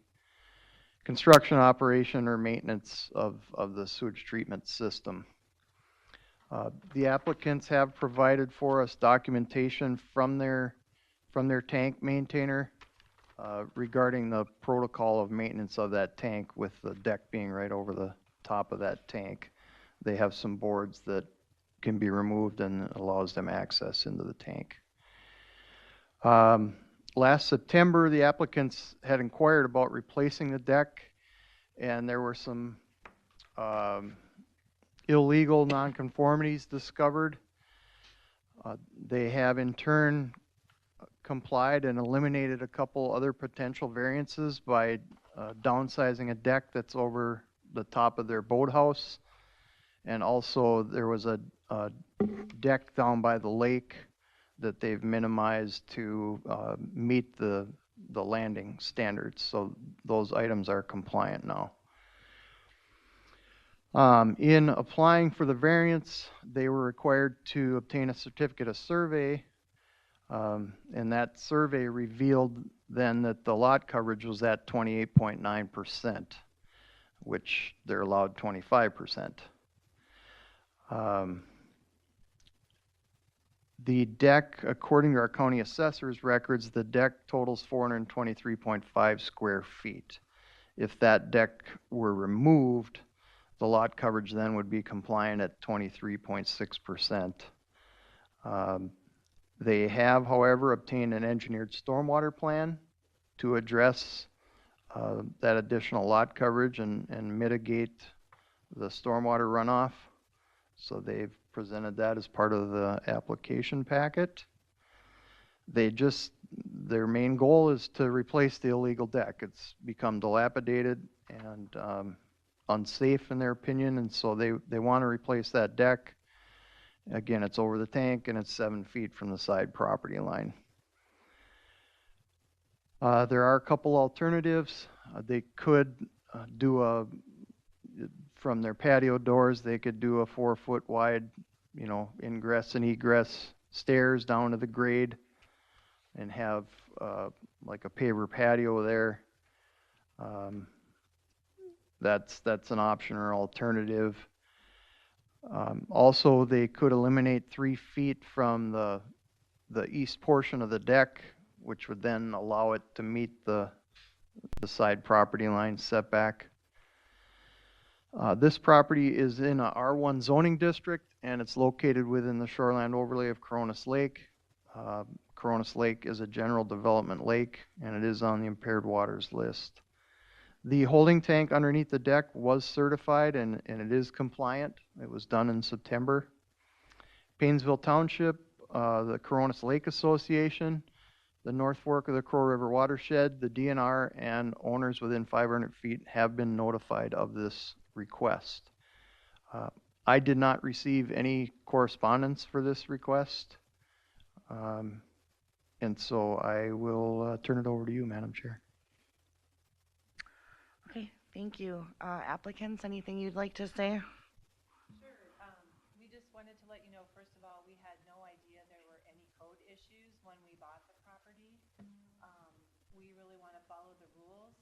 Speaker 11: construction, operation, or maintenance of the sewage treatment system. The applicants have provided for us documentation from their tank maintainer regarding the protocol of maintenance of that tank, with the deck being right over the top of that tank. They have some boards that can be removed and allows them access into the tank. Last September, the applicants had inquired about replacing the deck, and there were some illegal nonconformities discovered. They have in turn complied and eliminated a couple other potential variances by downsizing a deck that's over the top of their boathouse. And also there was a deck down by the lake that they've minimized to meet the landing standards. So those items are compliant now. In applying for the variance, they were required to obtain a certificate of survey, and that survey revealed then that the lot coverage was at 28.9%, which they're allowed 25%. The deck, according to our county assessor's records, the deck totals 423.5 square feet. If that deck were removed, the lot coverage then would be compliant at 23.6%. They have, however, obtained an engineered stormwater plan to address that additional lot coverage and mitigate the stormwater runoff. So they've presented that as part of the application packet. Their main goal is to replace the illegal deck. It's become dilapidated and unsafe in their opinion, and so they want to replace that deck. Again, it's over the tank and it's 7 feet from the side property line. There are a couple alternatives. They could from their patio doors, they could do a 4-foot wide, ingress and egress stairs down to the grade and have like a paver patio there. That's an option or alternative. Also, they could eliminate 3 feet from the east portion of the deck, which would then allow it to meet the side property line setback. This property is in a R1 zoning district, and it's located within the shoreline overlay of Coronis Lake. Coronis Lake is a general development lake, and it is on the impaired waters list. The holding tank underneath the deck was certified, and it is compliant. It was done in September. Paynesville Township, the Coronis Lake Association, the North Fork of the Crow River Watershed, the DNR, and owners within 500 feet have been notified of this request. I did not receive any correspondence for this request, and so I will turn it over to you, Madam Chair.
Speaker 1: Okay, thank you. Applicants, anything you'd like to say?
Speaker 14: Sure. We just wanted to let you know, first of all, we had no idea there were any code issues when we bought the property. We really want to follow the rules.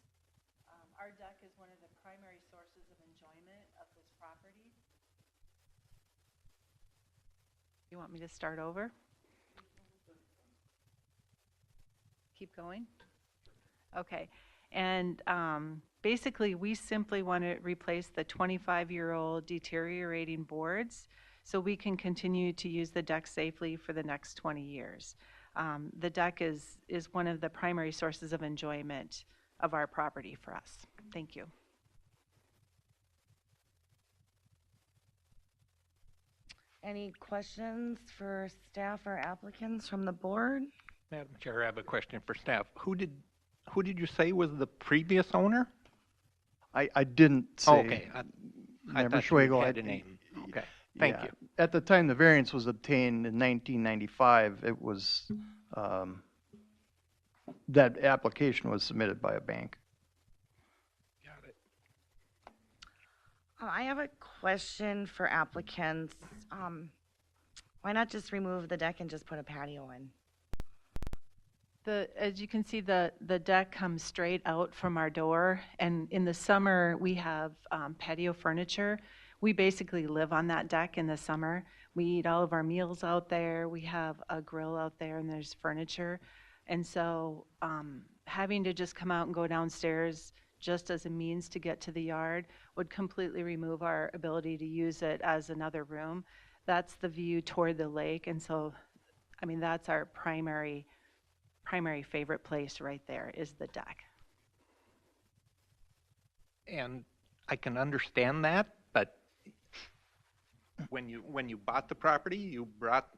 Speaker 14: Our deck is one of the primary sources of enjoyment of this property. You want me to start over? Keep going? Okay. And basically, we simply want to replace the 25-year-old deteriorating boards so we can continue to use the deck safely for the next 20 years. The deck is one of the primary sources of enjoyment of our property for us. Thank you.
Speaker 1: Any questions for staff or applicants from the board?
Speaker 2: Madam Chair, I have a question for staff. Who did you say was the previous owner?
Speaker 11: I didn't say.
Speaker 2: Okay. I
Speaker 11: Member
Speaker 2: thought you
Speaker 11: Schwegel,
Speaker 2: had a name. Okay. Thank you.
Speaker 11: At the time the variance was obtained in 1995, it was that application was submitted by a bank.
Speaker 2: Got it.
Speaker 1: I have a question for applicants. Why not just remove the deck and just put a patio in?
Speaker 14: As you can see, the deck comes straight out from our door, and in the summer, we have patio furniture. We basically live on that deck in the summer. We eat all of our meals out there. We have a grill out there, and there's furniture. And so having to just come out and go downstairs just as a means to get to the yard would completely remove our ability to use it as another room. That's the view toward the lake, and so, I mean, that's our primary favorite place right there is the deck.
Speaker 2: And I can understand that, but when you bought the property, you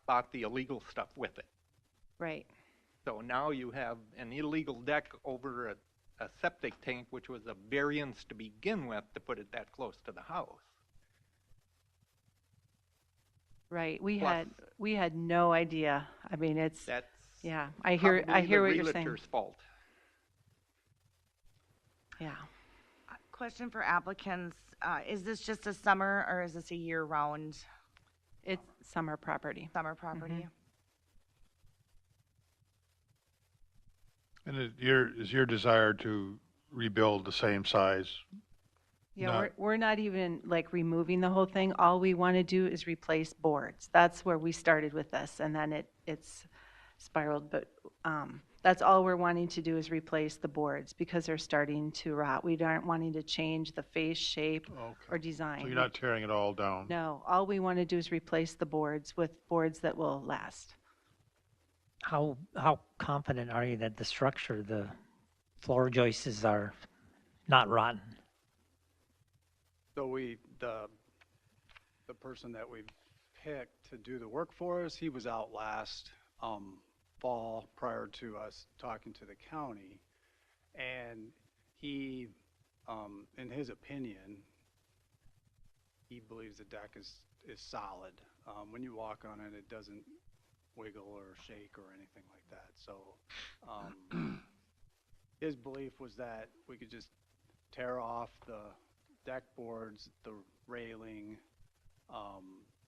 Speaker 2: bought the illegal stuff with it.
Speaker 14: Right.
Speaker 2: So now you have an illegal deck over a septic tank, which was a variance to begin with to put it that close to the house.
Speaker 14: Right. We
Speaker 2: Plus-
Speaker 14: had no idea. I mean,
Speaker 2: That's
Speaker 14: yeah. I hear what you're saying.
Speaker 2: realtor's fault.
Speaker 14: Yeah.
Speaker 1: Question for applicants, is this just a summer or is this a year-round
Speaker 14: It's summer property.
Speaker 1: summer property?
Speaker 3: And is your desire to rebuild the same size?
Speaker 14: Yeah,
Speaker 3: Not-
Speaker 14: we're not even like removing the whole thing. All we want to do is replace boards. That's where we started with this, and then it's spiraled. But that's all we're wanting to do is replace the boards because they're starting to rot. We aren't wanting to change the face, shape, or design.
Speaker 3: So you're not tearing it all down?
Speaker 14: No, all we want to do is replace the boards with boards that will last.
Speaker 4: How confident are you that the structure, the floor joists are not rotten?
Speaker 15: So the person that we picked to do the work for us, he was out last fall prior to us talking to the county. And he, in his opinion, he believes the deck is solid. When you walk on it, it doesn't wiggle or shake or anything like that. So his belief was that we could just tear off the deck boards, the railing,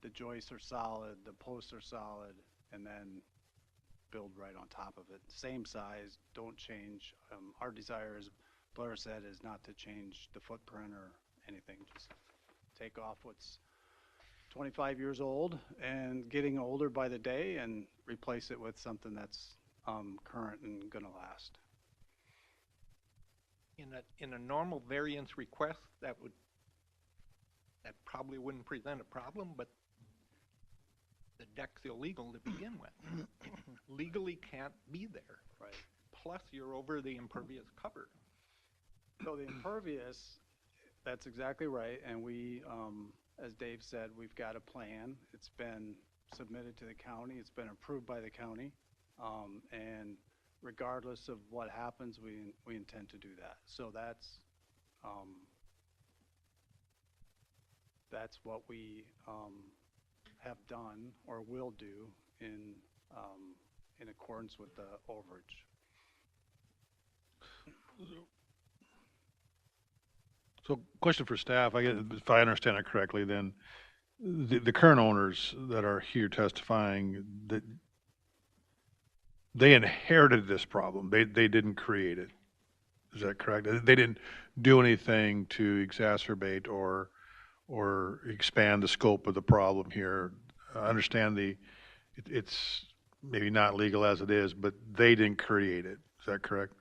Speaker 15: the joists are solid, the posts are solid, and then build right on top of it. Same size, don't change. Our desire, as Blair said, is not to change the footprint or anything. Just take off what's 25 years old and getting older by the day and replace it with something that's current and gonna last.
Speaker 2: In a normal variance request, that probably wouldn't present a problem, but the deck's illegal to begin with. Legally can't be there.
Speaker 15: Right.
Speaker 2: Plus, you're over the impervious cover.
Speaker 15: So the impervious, that's exactly right, and we, as Dave said, we've got a plan. It's been submitted to the county, it's been approved by the county, and regardless of what happens, we intend to do that. So that's what we have done or will do in accordance with the overage.
Speaker 3: So question for staff, if I understand it correctly, then the current owners that are here testifying, that they inherited this problem. They didn't create it. Is that correct? They didn't do anything to exacerbate or expand the scope of the problem here. I understand it's maybe not legal as it is, but they didn't create it. Is that correct?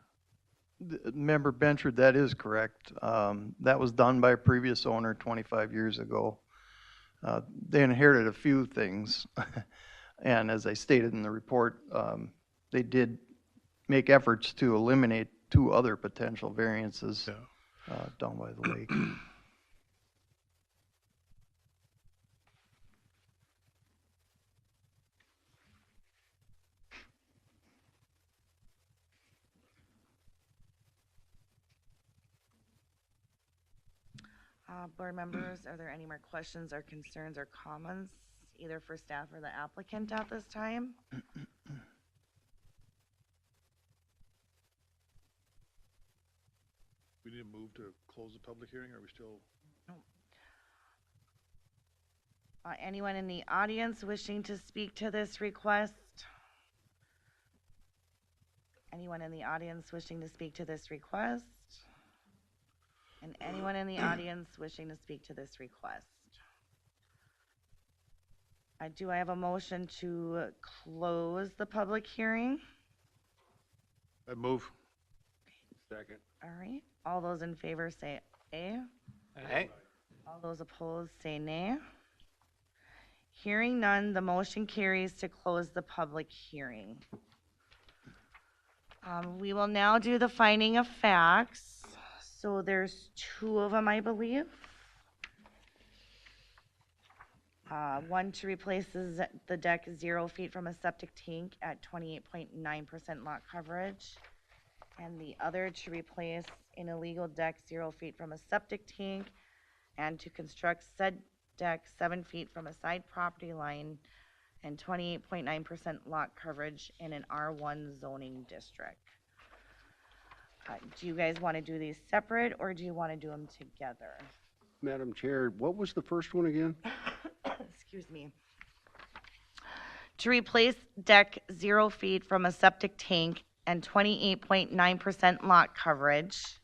Speaker 11: Member Benchard, that is correct. That was done by a previous owner 25 years ago. They inherited a few things, and as I stated in the report, they did make efforts to eliminate 2 other potential variances down by the lake.
Speaker 1: Board members, are there any more questions or concerns or comments, either for staff or the applicant at this time?
Speaker 3: We need to move to close the public hearing, or are we still?
Speaker 1: Anyone in the audience wishing to speak to this request? Anyone in the audience wishing to speak to this request? And anyone in the audience wishing to speak to this request? Do I have a motion to close the public hearing?
Speaker 3: I move. Second.
Speaker 1: All right, all those in favor say aye.
Speaker 2: Aye.
Speaker 1: All those opposed say nay. Hearing none, the motion carries to close the public hearing. We will now do the finding of facts. So there's two of them, I believe. One to replace the deck 0 feet from a septic tank at 28.9% lot coverage. And the other to replace an illegal deck 0 feet from a septic tank and to construct said deck 7 feet from a side property line and 28.9% lot coverage in an R1 zoning district. Do you guys want to do these separate or do you want to do them together?
Speaker 9: Madam Chair, what was the first one again?
Speaker 1: Excuse me. To replace deck 0 feet from a septic tank and 28.9% lot coverage.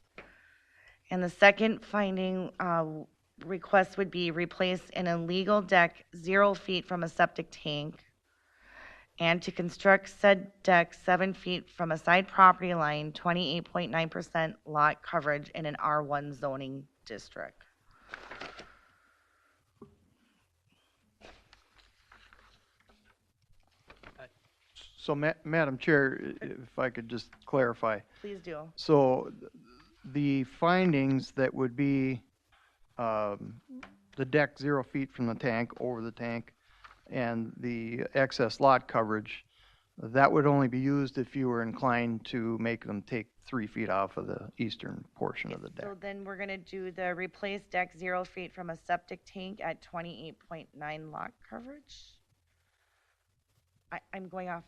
Speaker 1: And the second finding request would be replace an illegal deck 0 feet from a septic tank and to construct said deck 7 feet from a side property line, 28.9% lot coverage in an R1 zoning district.
Speaker 11: So, Madam Chair, if I could just clarify.
Speaker 1: Please do.
Speaker 11: So, the findings that would be the deck 0 feet from the tank, over the tank, and the excess lot coverage, that would only be used if you were inclined to make them take 3 feet off of the eastern portion of the deck.
Speaker 1: So then we're gonna do the replace deck 0 feet from a septic tank at 28.9 lot coverage. I'm going off.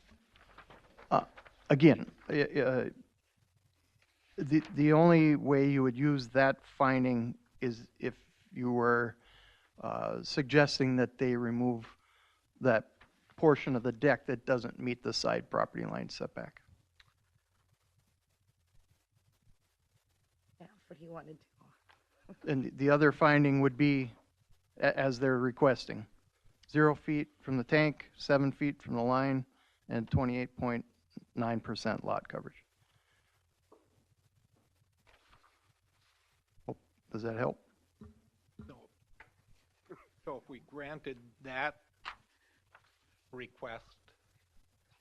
Speaker 11: Again, the only way you would use that finding is if you were suggesting that they remove that portion of the deck that doesn't meet the side property line setback.
Speaker 1: Yeah, what do you want to do?
Speaker 11: And the other finding would be, as they're requesting, 0 feet from the tank, 7 feet from the line, and 28.9% lot coverage. Oh, does that help?
Speaker 2: So if we granted that request,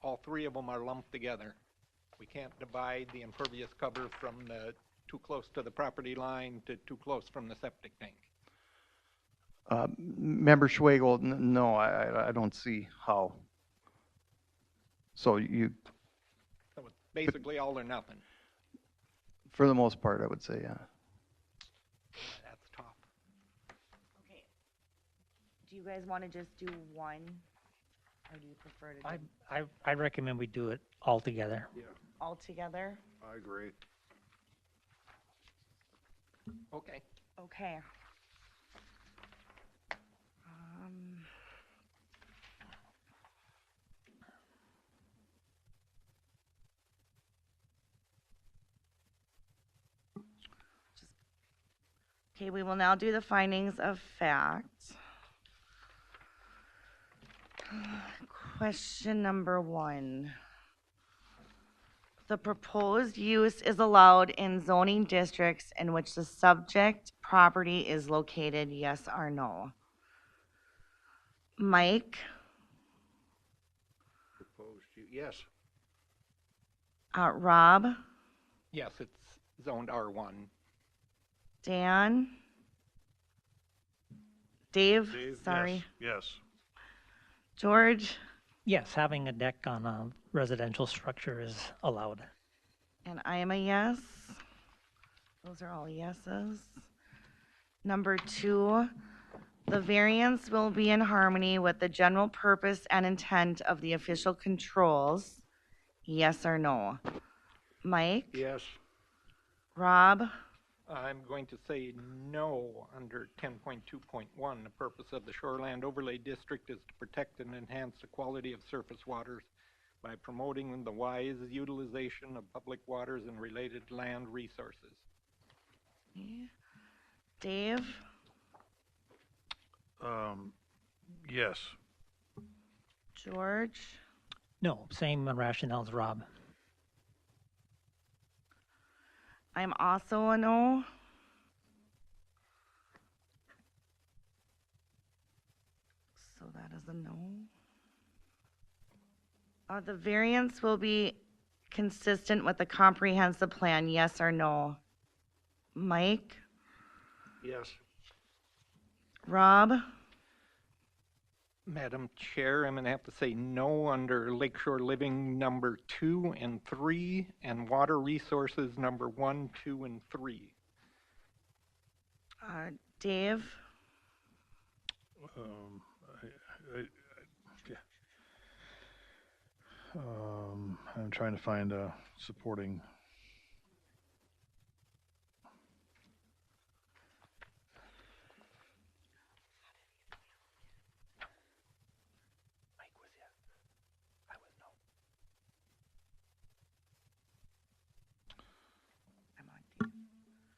Speaker 2: all three of them are lumped together. We can't divide the impervious cover from the too close to the property line to too close from the septic tank.
Speaker 11: Member Schwagel, no, I don't see how. So you,
Speaker 2: So it's basically all or nothing.
Speaker 11: for the most part, I would say, yeah.
Speaker 2: That's tough.
Speaker 1: Okay. Do you guys want to just do one? Or do you prefer to do
Speaker 4: I recommend we do it all together.
Speaker 1: all together?
Speaker 3: I agree.
Speaker 2: Okay.
Speaker 1: Okay. Okay, we will now do the findings of fact. Question number 1. The proposed use is allowed in zoning districts in which the subject property is located, yes or no? Mike,
Speaker 9: Proposed, yes.
Speaker 1: Rob,
Speaker 2: Yes, it's zoned R1.
Speaker 1: Dan, Dave,
Speaker 3: Dave,
Speaker 1: sorry,
Speaker 3: Yes.
Speaker 1: George,
Speaker 4: Yes, having a deck on a residential structure is allowed.
Speaker 1: and I am a yes. Those are all yeses. Number 2, the variance will be in harmony with the general purpose and intent of the official controls, yes or no? Mike,
Speaker 9: Yes.
Speaker 1: Rob,
Speaker 2: I'm going to say no under 10.2.1. The purpose of the Shoreland Overlay District is to protect and enhance the quality of surface waters by promoting the wise utilization of public waters and related land resources.
Speaker 1: Dave,
Speaker 3: Yes.
Speaker 1: George,
Speaker 4: No, same rationale as Rob.
Speaker 1: I'm also a no. So that is a no. The variance will be consistent with the comprehensive plan, yes or no? Mike,
Speaker 9: Yes.
Speaker 1: Rob,
Speaker 2: Madam Chair, I'm going to have to say no under Lakeshore Living number 2 and 3 and Water Resources number 1, 2, and 3.
Speaker 1: Dave,
Speaker 3: I'm trying to find a supporting.
Speaker 2: Mike was yes. I was no.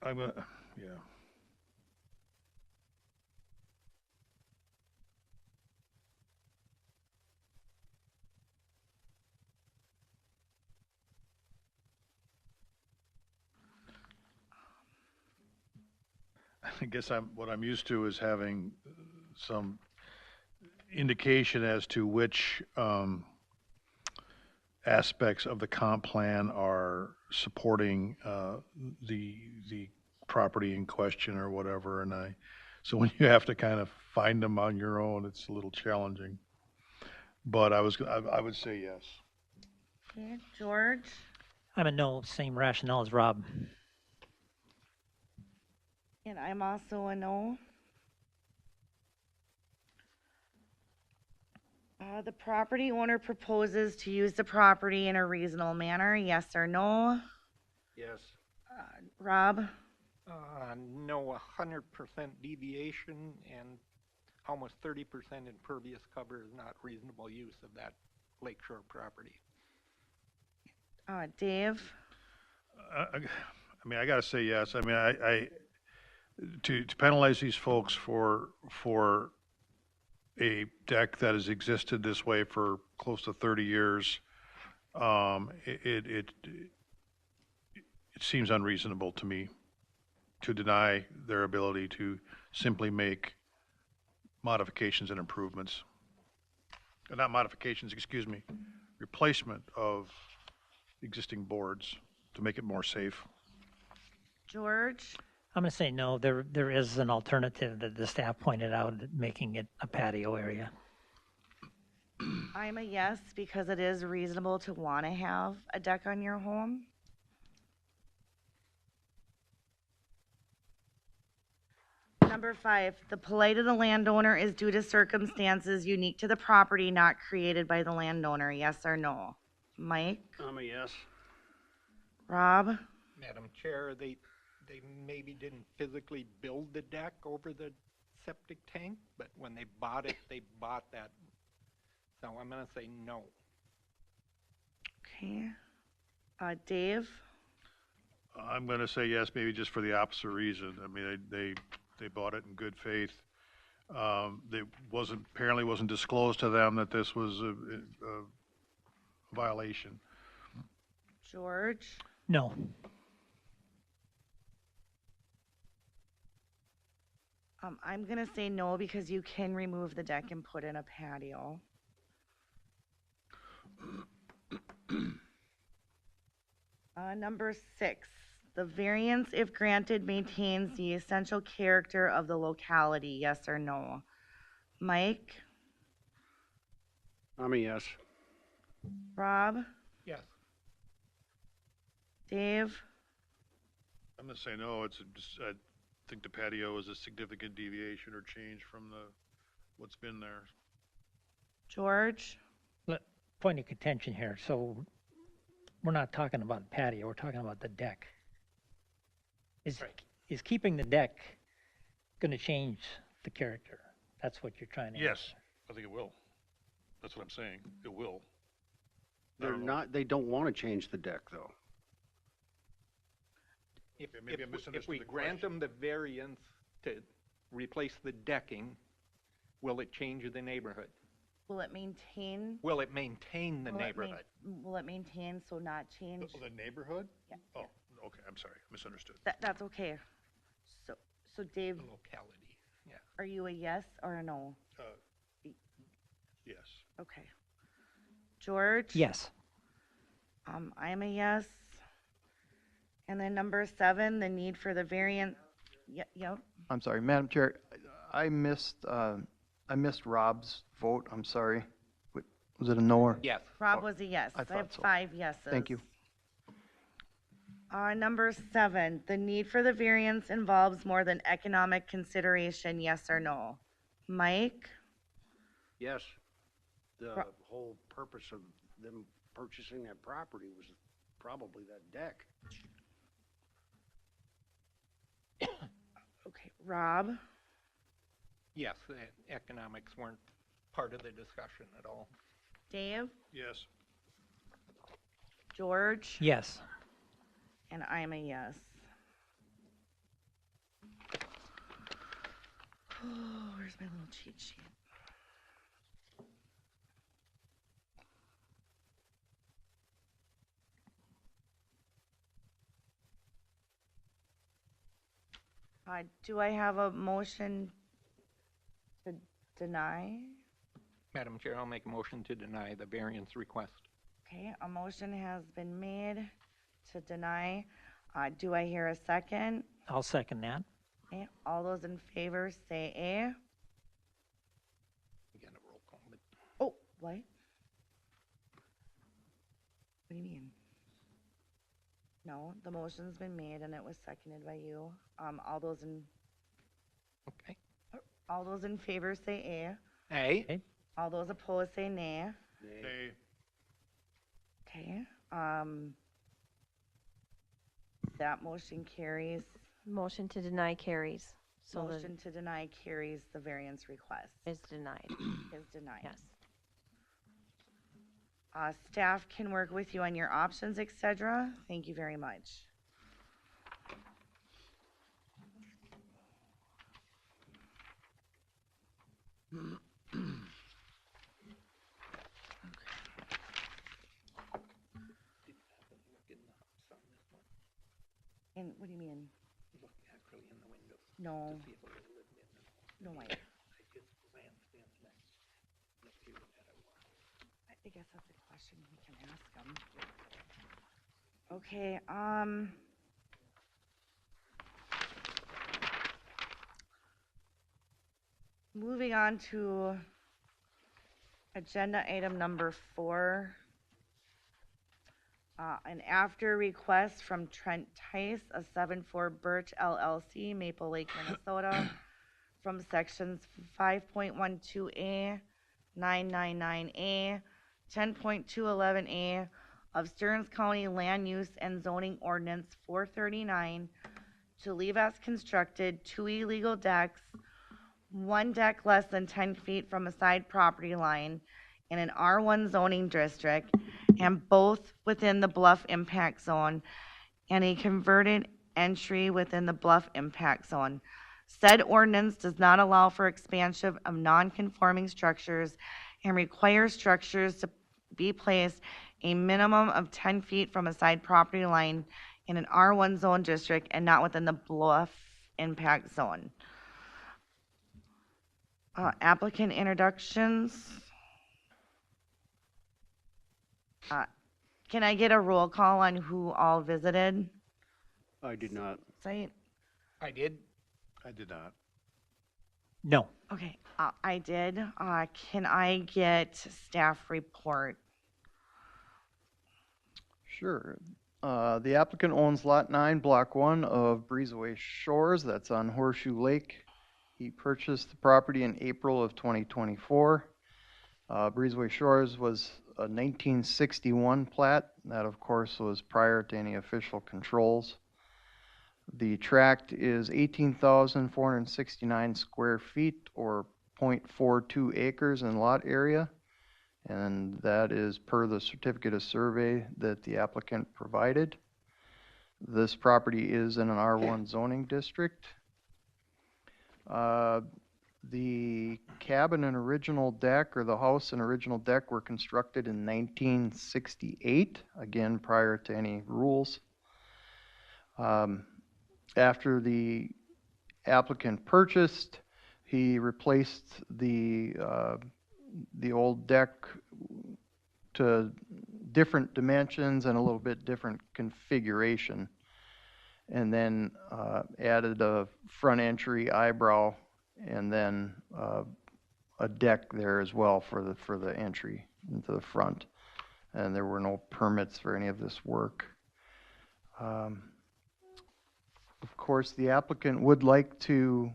Speaker 3: I'm a, yeah. I guess what I'm used to is having some indication as to which aspects of the comp plan are supporting the property in question or whatever, and so when you have to kind of find them on your own, it's a little challenging. But I would say yes.
Speaker 1: okay, George,
Speaker 4: I'm a no, same rationale as Rob.
Speaker 1: and I'm also a no. The property owner proposes to use the property in a reasonable manner, yes or no?
Speaker 9: Yes.
Speaker 1: Rob,
Speaker 2: No, 100% deviation and almost 30% impervious cover is not reasonable use of that lakeshore property.
Speaker 1: Dave,
Speaker 3: I mean, I gotta say yes. I mean, to penalize these folks for a deck that has existed this way for close to 30 years, it seems unreasonable to me to deny their ability to simply make modifications and improvements. Not modifications, excuse me, replacement of existing boards to make it more safe.
Speaker 1: George,
Speaker 4: I'm going to say no. There is an alternative that the staff pointed out, making it a patio area.
Speaker 1: I'm a yes because it is reasonable to want to have a deck on your home. Number 5, the plight of the landowner is due to circumstances unique to the property, not created by the landowner, yes or no? Mike,
Speaker 9: I'm a yes.
Speaker 1: Rob,
Speaker 2: Madam Chair, they maybe didn't physically build the deck over the septic tank, but when they bought it, they bought that. So I'm going to say no.
Speaker 1: okay. Dave,
Speaker 3: I'm going to say yes, maybe just for the opposite reason. I mean, they bought it in good faith. It apparently wasn't disclosed to them that this was a violation.
Speaker 1: George,
Speaker 4: No.
Speaker 1: I'm gonna say no because you can remove the deck and put in a patio. Number 6, the variance, if granted, maintains the essential character of the locality, yes or no? Mike,
Speaker 9: I'm a yes.
Speaker 1: Rob,
Speaker 2: Yes.
Speaker 1: Dave,
Speaker 3: I'm going to say no. I think the patio is a significant deviation or change from what's been there.
Speaker 1: George,
Speaker 4: Point of contention here. So we're not talking about patio. We're talking about the deck. Is keeping the deck going to change the character? That's what you're trying to
Speaker 3: Yes,
Speaker 4: answer.
Speaker 3: I think it will. That's what I'm saying. It will.
Speaker 9: They don't want to change the deck, though.
Speaker 2: If,
Speaker 3: maybe I
Speaker 2: if
Speaker 3: misunderstood
Speaker 2: we
Speaker 3: the
Speaker 2: grant them the variance to replace the decking, will it change the neighborhood?
Speaker 1: Will it maintain?
Speaker 2: Will it maintain the
Speaker 1: will it main-
Speaker 2: neighborhood?
Speaker 1: Will it maintain, so not change?
Speaker 3: The neighborhood?
Speaker 1: Yeah.
Speaker 3: Oh, okay, I'm sorry, misunderstood.
Speaker 1: That's okay. So Dave,
Speaker 2: The locality, yeah.
Speaker 1: are you a yes or a no?
Speaker 3: Yes.
Speaker 1: Okay. George?
Speaker 4: Yes.
Speaker 1: I'm a yes. And then number 7, the need for the variant. Yep.
Speaker 11: I'm sorry, Madam Chair, I missed Rob's vote, I'm sorry. Was it a no or?
Speaker 2: Yes.
Speaker 1: Rob was a yes.
Speaker 11: I
Speaker 1: I have
Speaker 11: thought so.
Speaker 1: 5 yeses.
Speaker 11: Thank you.
Speaker 1: Number 7, the need for the variance involves more than economic consideration, yes or no? Mike?
Speaker 9: Yes. The
Speaker 1: Ro-
Speaker 9: whole purpose of them purchasing that property was probably that deck.
Speaker 1: Okay, Rob?
Speaker 2: Yes, the economics weren't part of the discussion at all.
Speaker 1: Dave?
Speaker 3: Yes.
Speaker 1: George?
Speaker 4: Yes.
Speaker 1: And I'm a yes. Oh, where's my little cheat sheet? Do I have a motion to deny?
Speaker 2: Madam Chair, I'll make a motion to deny the variance request.
Speaker 1: Okay, a motion has been made to deny. Do I hear a second?
Speaker 4: I'll second that.
Speaker 1: Okay, all those in favor say aye.
Speaker 2: We got a roll call, but
Speaker 1: Oh, what? What do you mean? No, the motion's been made and it was seconded by you.
Speaker 2: okay.
Speaker 1: All those in favor say aye.
Speaker 2: Aye.
Speaker 1: All those opposed say nay.
Speaker 3: Nay.
Speaker 1: Okay, that motion carries.
Speaker 5: Motion to deny carries. So the
Speaker 1: Motion to deny carries, the variance request
Speaker 5: is denied.
Speaker 1: is denied.
Speaker 5: Yes.
Speaker 1: Staff can work with you on your options, etc. Thank you very much. And what do you mean?
Speaker 2: Look actually in the windows
Speaker 1: No,
Speaker 2: to see if it lived in them.
Speaker 1: no, Mike.
Speaker 2: I just ran stands next to it at a while.
Speaker 1: I guess that's a question we can ask them. Okay, moving on to agenda item number 4. An after request from Trent Tice of 74 Birch LLC, Maple Lake, Minnesota, from sections 5.12A, 999A, 10.211A of Stearns County Land Use and Zoning Ordinance 439 to leave as constructed 2 illegal decks, 1 deck less than 10 feet from a side property line in an R1 zoning district, and both within the Bluff Impact Zone, and a converted entry within the Bluff Impact Zone. Said ordinance does not allow for expansion of non-conforming structures and requires structures to be placed a minimum of 10 feet from a side property line in an R1 zone district and not within the Bluff Impact Zone. Applicant introductions. Can I get a roll call on who all visited
Speaker 9: I did not.
Speaker 1: site?
Speaker 2: I did.
Speaker 3: I did not.
Speaker 4: No.
Speaker 1: Okay, I did. Can I get staff report?
Speaker 11: Sure. The applicant owns Lot 9, Block 1 of Breezeway Shores, that's on Horseshoe Lake. He purchased the property in April of 2024. Breezeway Shores was a 1961 plat. That, of course, was prior to any official controls. The tract is 18,469 square feet or 0.42 acres in lot area. and that is per the certificate of survey that the applicant provided. This property is in an R1 zoning district. The cabin and original deck, or the house and original deck, were constructed in 1968, again prior to any rules. After the applicant purchased, he replaced the old deck to different dimensions and a little bit different configuration, and then added a front entry eyebrow and then a deck there as well for the entry into the front. And there were no permits for any of this work. Of course, the applicant would like to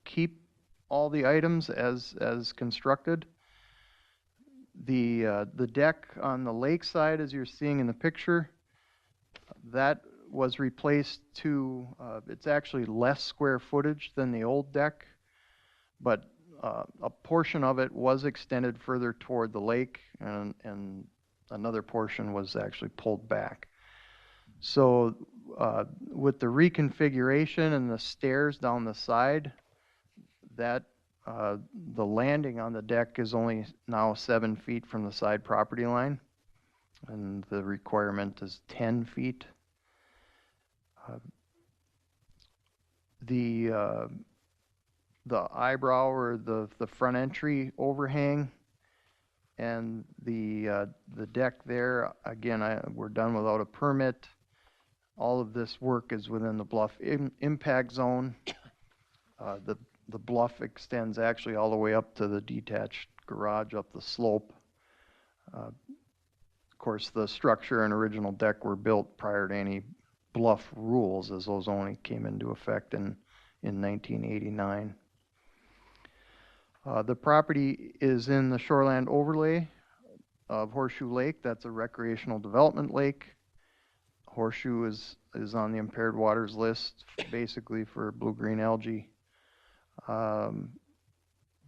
Speaker 11: keep all the items as constructed. The deck on the lake side, as you're seeing in the picture, that was replaced to, it's actually less square footage than the old deck, but a portion of it was extended further toward the lake, and another portion was actually pulled back. So with the reconfiguration and the stairs down the side, that the landing on the deck is only now 7 feet from the side property line, and the requirement is 10 feet. The eyebrow, or the front entry overhang, and the deck there, again, we're done without a permit. All of this work is within the bluff impact zone. The bluff extends actually all the way up to the detached garage up the slope. Of course, the structure and original deck were built prior to any bluff rules, as those only came into effect in 1989. The property is in the shoreland overlay of Horseshoe Lake. That's a recreational development lake. Horseshoe is on the impaired waters list, basically for blue-green algae.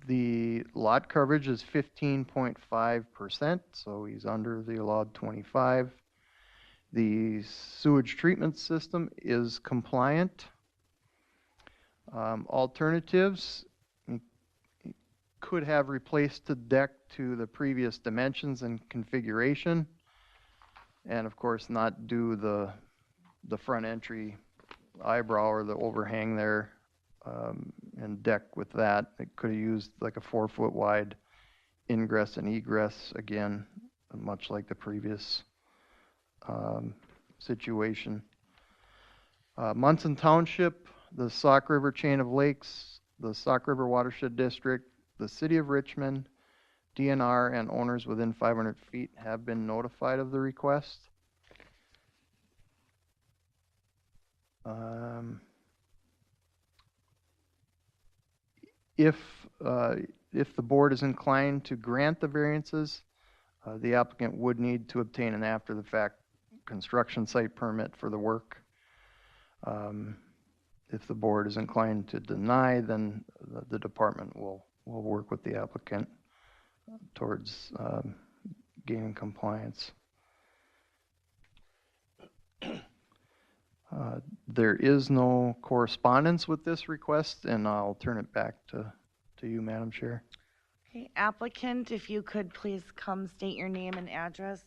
Speaker 11: The lot coverage is 15.5%, so he's under the allowed 25. The sewage treatment system is compliant. Alternatives, you could have replaced the deck to the previous dimensions and configuration, and of course not do the front entry eyebrow or the overhang there, and deck with that. It could have used like a 4-foot wide ingress and egress, again, much like the previous situation. Munson Township, the Sauk River chain of lakes, the Sauk River Watershed District, the City of Richmond, DNR, and owners within 500 feet have been notified of the request. If the board is inclined to grant the variances, the applicant would need to obtain an after-the-fact construction site permit for the work. If the board is inclined to deny, then the department will work with the applicant towards gaining compliance. There is no correspondence with this request, and I'll turn it back to you, Madam Chair.
Speaker 1: Okay, applicant, if you could please come state your name and address.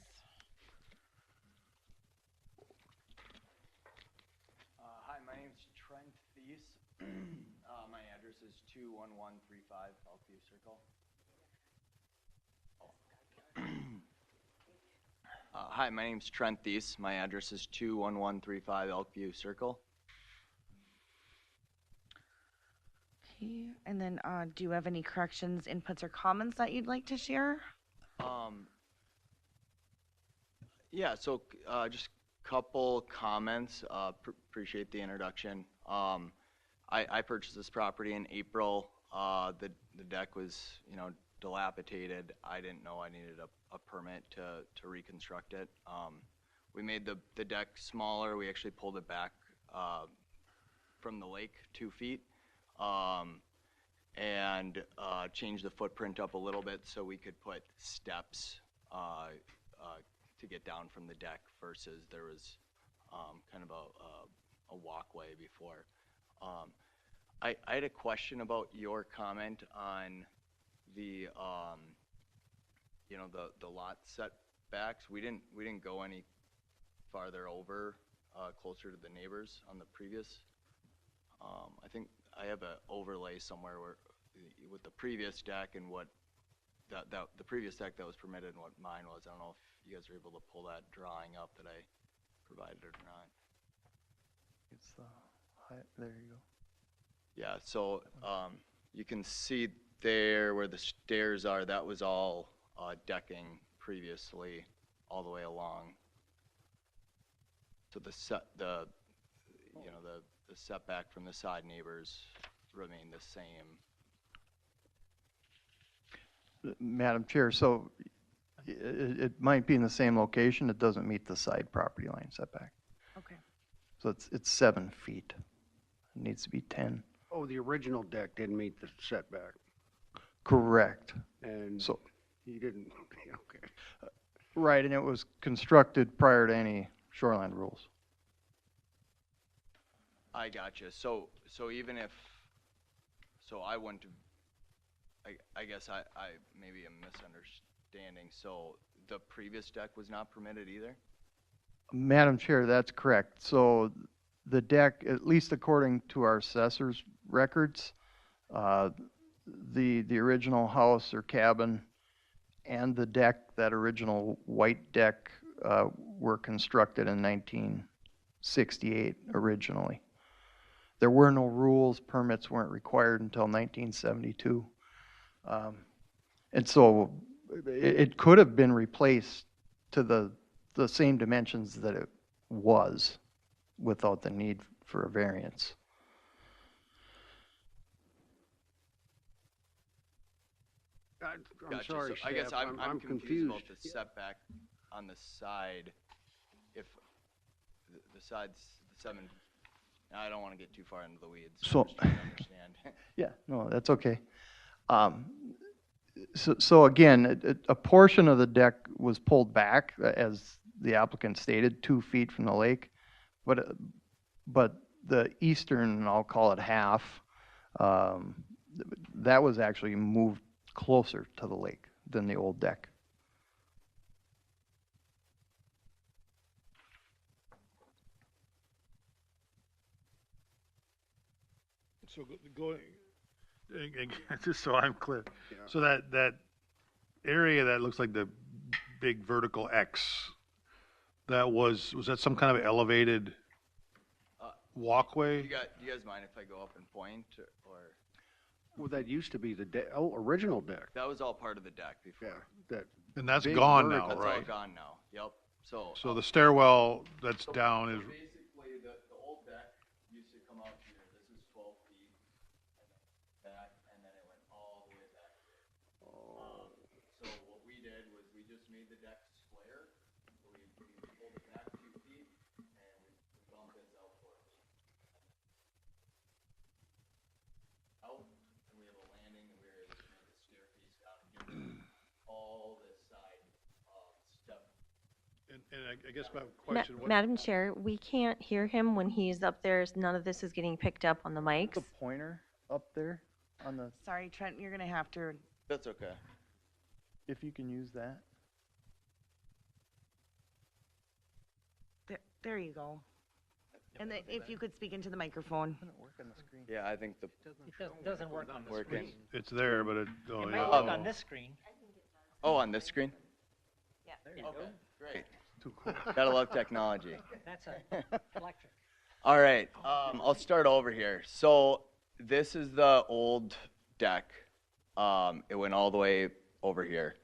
Speaker 16: Hi, my name's Trent Thies. My address is 21135 Elkview Circle. Hi, my name's Trent Thies. My address is 21135 Elkview Circle.
Speaker 1: Okay, and then do you have any corrections, inputs, or comments that you'd like to share?
Speaker 16: Yeah, so just a couple comments. Appreciate the introduction. I purchased this property in April. The deck was, dilapidated. I didn't know I needed a permit to reconstruct it. We made the deck smaller. We actually pulled it back from the lake 2 feet. and change the footprint up a little bit so we could put steps to get down from the deck versus there was kind of a walkway before. I had a question about your comment on the the lot setbacks. We didn't go any farther over closer to the neighbors on the previous. I think I have an overlay somewhere where with the previous deck and what the previous deck that was permitted and what mine was. I don't know if you guys are able to pull that drawing up that I provided or not.
Speaker 11: It's the height, there you go.
Speaker 16: Yeah, so you can see there where the stairs are, that was all decking previously all the way along. So the setback from the side neighbors remain the same.
Speaker 11: Madam Chair, so it might be in the same location, it doesn't meet the side property line setback.
Speaker 1: Okay.
Speaker 11: So it's 7 feet. It needs to be 10.
Speaker 9: Oh, the original deck didn't meet the setback,
Speaker 11: Correct.
Speaker 9: and
Speaker 11: So,
Speaker 9: he didn't, okay.
Speaker 11: right, and it was constructed prior to any shoreline rules.
Speaker 16: I gotcha. So even if, so I wouldn't have, I guess I maybe a misunderstanding. So the previous deck was not permitted either?
Speaker 11: Madam Chair, that's correct. So the deck, at least according to our assessor's records, the original house or cabin and the deck, that original white deck, were constructed in 1968 originally. There were no rules, permits weren't required until 1972. And so it could have been replaced to the same dimensions that it was without the need for a variance.
Speaker 9: I'm
Speaker 16: Gotcha.
Speaker 9: sorry,
Speaker 16: So I guess
Speaker 9: staff,
Speaker 16: I'm confused about the setback on the side. If the side's 7, I don't want to get too far into the weeds.
Speaker 11: So-
Speaker 16: I'm just trying to understand.
Speaker 11: Yeah, no, that's okay. So again, a portion of the deck was pulled back, as the applicant stated, 2 feet from the lake. But the eastern, I'll call it half, that was actually moved closer to the lake than the old deck.
Speaker 3: So going, just so I'm clear, so that area that looks like the big vertical X, was that some kind of elevated walkway?
Speaker 16: Do you guys mind if I go up and point or?
Speaker 9: Well, that used to be the original deck.
Speaker 16: That was all part of the deck before.
Speaker 9: Yeah, that.
Speaker 3: And that's
Speaker 9: big
Speaker 3: gone
Speaker 9: vertical.
Speaker 3: now,
Speaker 16: That's
Speaker 3: right?
Speaker 16: all gone now. Yep.
Speaker 3: So the stairwell that's down is,
Speaker 16: Basically, the old deck used to come out here. This is 12 feet back, and then it went all the way back here. So what we did was we just made the deck square. So we pulled it back 2 feet, and we bumped this out for it. Out, and we have a landing, and we were able to make a staircase down and give it all this side step.
Speaker 3: and I guess my question,
Speaker 5: Madam Chair, we can't hear him when he's up there. None of this is getting picked up on the mics.
Speaker 11: The pointer up there on the,
Speaker 1: Sorry, Trent, you're gonna have to,
Speaker 16: That's okay.
Speaker 11: if you can use that.
Speaker 1: there you go. And then if you could speak into the microphone.
Speaker 11: Doesn't work on the screen.
Speaker 16: Yeah, I think the
Speaker 4: It doesn't work on the
Speaker 16: working.
Speaker 4: screen.
Speaker 3: it's there, but it, oh,
Speaker 4: It
Speaker 3: yeah.
Speaker 4: might work on this screen.
Speaker 16: Oh, on this screen?
Speaker 5: Yeah.
Speaker 4: There you
Speaker 16: Okay,
Speaker 4: go.
Speaker 16: great.
Speaker 3: Too cool.
Speaker 16: Gotta love technology.
Speaker 4: That's electric.
Speaker 16: All right, I'll start over here. So this is the old deck. It went all the way over here.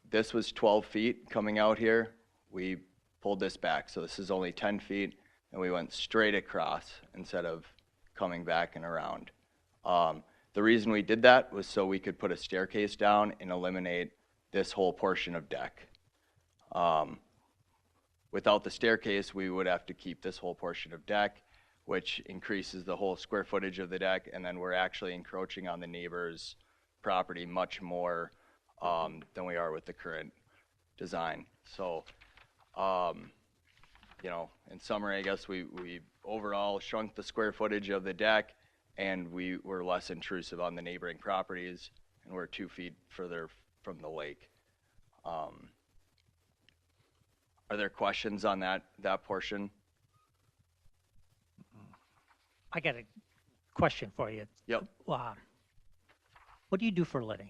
Speaker 16: This was 12 feet coming out here. We pulled this back, so this is only 10 feet, and we went straight across instead of coming back and around. The reason we did that was so we could put a staircase down and eliminate this whole portion of deck. Without the staircase, we would have to keep this whole portion of deck, which increases the whole square footage of the deck, and then we're actually encroaching on the neighbor's property much more than we are with the current design. So, you know, in summary, I guess we overall shrunk the square footage of the deck, and we were less intrusive on the neighboring properties, and we're 2 feet further from the lake. Are there questions on that portion?
Speaker 4: I got a question for you.
Speaker 16: Yep.
Speaker 4: What do you do for a living?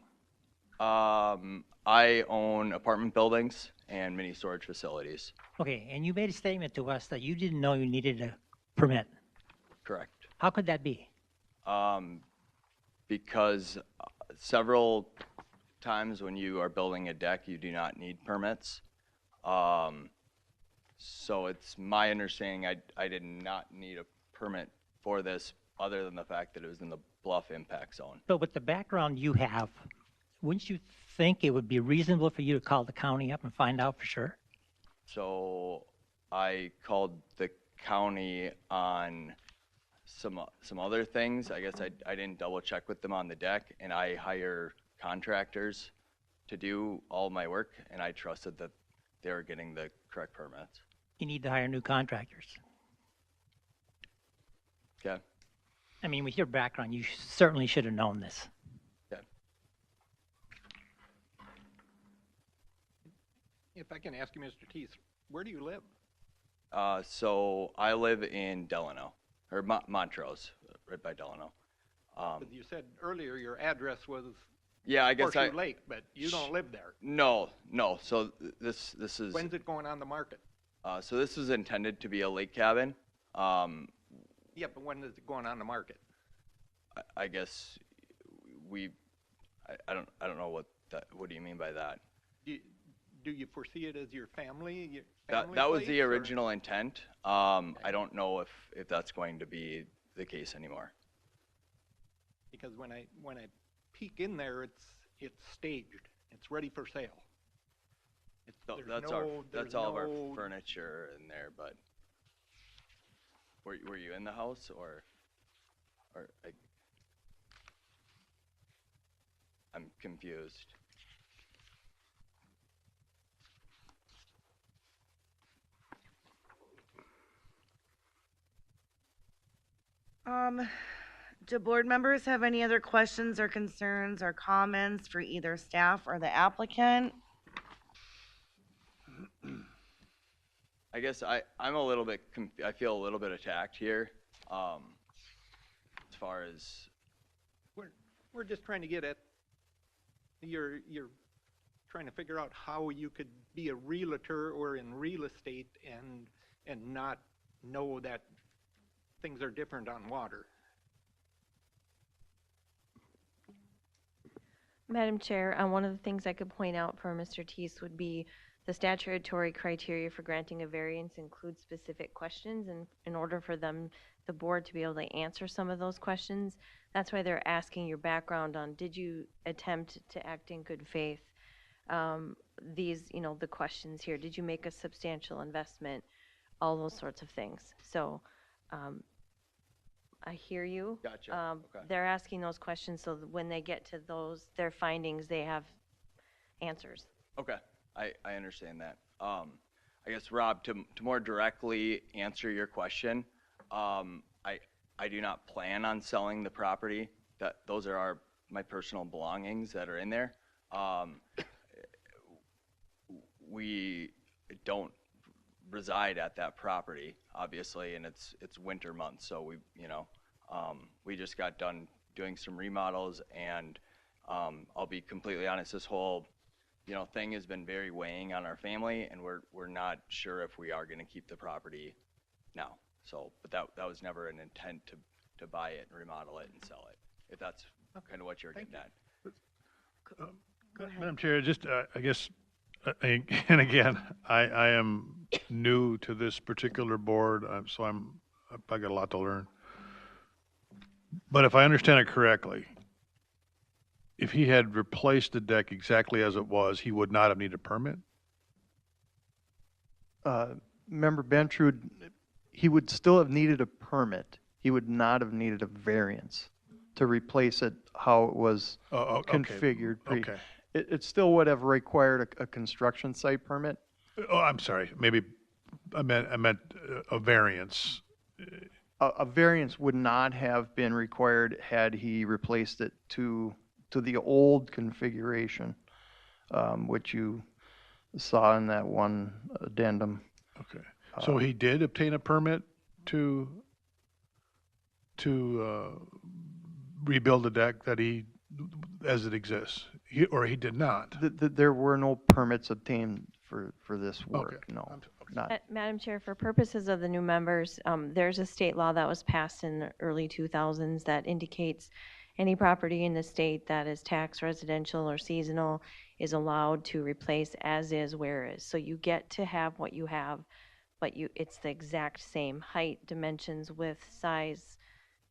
Speaker 16: I own apartment buildings and mini storage facilities.
Speaker 4: Okay, and you made a statement to us that you didn't know you needed a permit.
Speaker 16: Correct.
Speaker 4: How could that be?
Speaker 16: Because several times when you are building a deck, you do not need permits. So it's my understanding I did not need a permit for this, other than the fact that it was in the Bluff impact zone.
Speaker 4: But with the background you have, wouldn't you think it would be reasonable for you to call the county up and find out for sure?
Speaker 16: So I called the county on some other things. I guess I didn't double check with them on the deck, and I hire contractors to do all my work, and I trusted that they were getting the correct permits.
Speaker 4: You need to hire new contractors.
Speaker 16: Okay.
Speaker 4: I mean, with your background, you certainly should have known this.
Speaker 16: Okay.
Speaker 2: If I can ask you, Mr. Teese, where do you live?
Speaker 16: So I live in Delano, or Montrose, right by Delano.
Speaker 2: But you said earlier your address was
Speaker 16: Yeah, I guess
Speaker 2: Horseshoe Lake, but you don't live there.
Speaker 16: No. So this is.
Speaker 2: When's it going on the market?
Speaker 16: So this is intended to be a lake cabin.
Speaker 2: Yeah, but when is it going on the market?
Speaker 16: I guess I don't know what do you mean by that?
Speaker 2: Do you foresee it as your family?
Speaker 16: That was the original intent. I don't know if that's going to be the case anymore.
Speaker 2: Because when I peek in there, it's staged. It's ready for sale.
Speaker 16: That's all of our furniture in there. But were you in the house or I'm confused.
Speaker 1: Do board members have any other questions or concerns or comments for either staff or the applicant?
Speaker 16: I guess I'm a little bit I feel a little bit attacked here, as far as
Speaker 2: we're just trying to get at you're trying to figure out how you could be a realtor or in real estate and not know that things are different on water.
Speaker 5: Madam Chair, one of the things I could point out for Mr. Teese would be the statutory criteria for granting a variance includes specific questions, and in order for the board to be able to answer some of those questions, that's why they're asking your background on, did you attempt to act in good faith? The questions here, did you make a substantial investment? All those sorts of things. So, I hear you.
Speaker 16: Gotcha. Okay.
Speaker 5: They're asking those questions so that when they get to their findings, they have answers.
Speaker 16: Okay, I understand that. I guess, Rob, to more directly answer your question, I do not plan on selling the property. Those are my personal belongings that are in there. We don't reside at that property, obviously, and it's winter months, so we just got done doing some remodels, and I'll be completely honest, this whole thing has been very weighing on our family, and we're not sure if we are going to keep the property now. So, but that was never an intent to buy it and remodel it and sell it, if that's kind of what you're getting at.
Speaker 1: Go ahead.
Speaker 3: Madam Chair, just, I guess, and again, I am new to this particular board, so I got a lot to learn. But if I understand it correctly, if he had replaced the deck exactly as it was, he would not have needed a permit?
Speaker 11: Member Bentrude, he would still have needed a permit. He would not have needed a variance to replace it how it was
Speaker 3: okay.
Speaker 11: configured.
Speaker 3: Okay.
Speaker 11: It still would have required a construction site permit.
Speaker 3: Oh, I'm sorry. Maybe I meant a variance.
Speaker 11: A variance would not have been required had he replaced it to the old configuration, which you saw in that one addendum.
Speaker 3: Okay. So he did obtain a permit to rebuild the deck as it exists, or he did not?
Speaker 11: There were no permits obtained for this work,
Speaker 3: Okay.
Speaker 11: no. Not.
Speaker 5: Madam Chair, for purposes of the new members, there's a state law that was passed in the early 2000s that indicates any property in the state that is tax residential or seasonal is allowed to replace as is, where is. So you get to have what you have, but it's the exact same height, dimensions, width, size,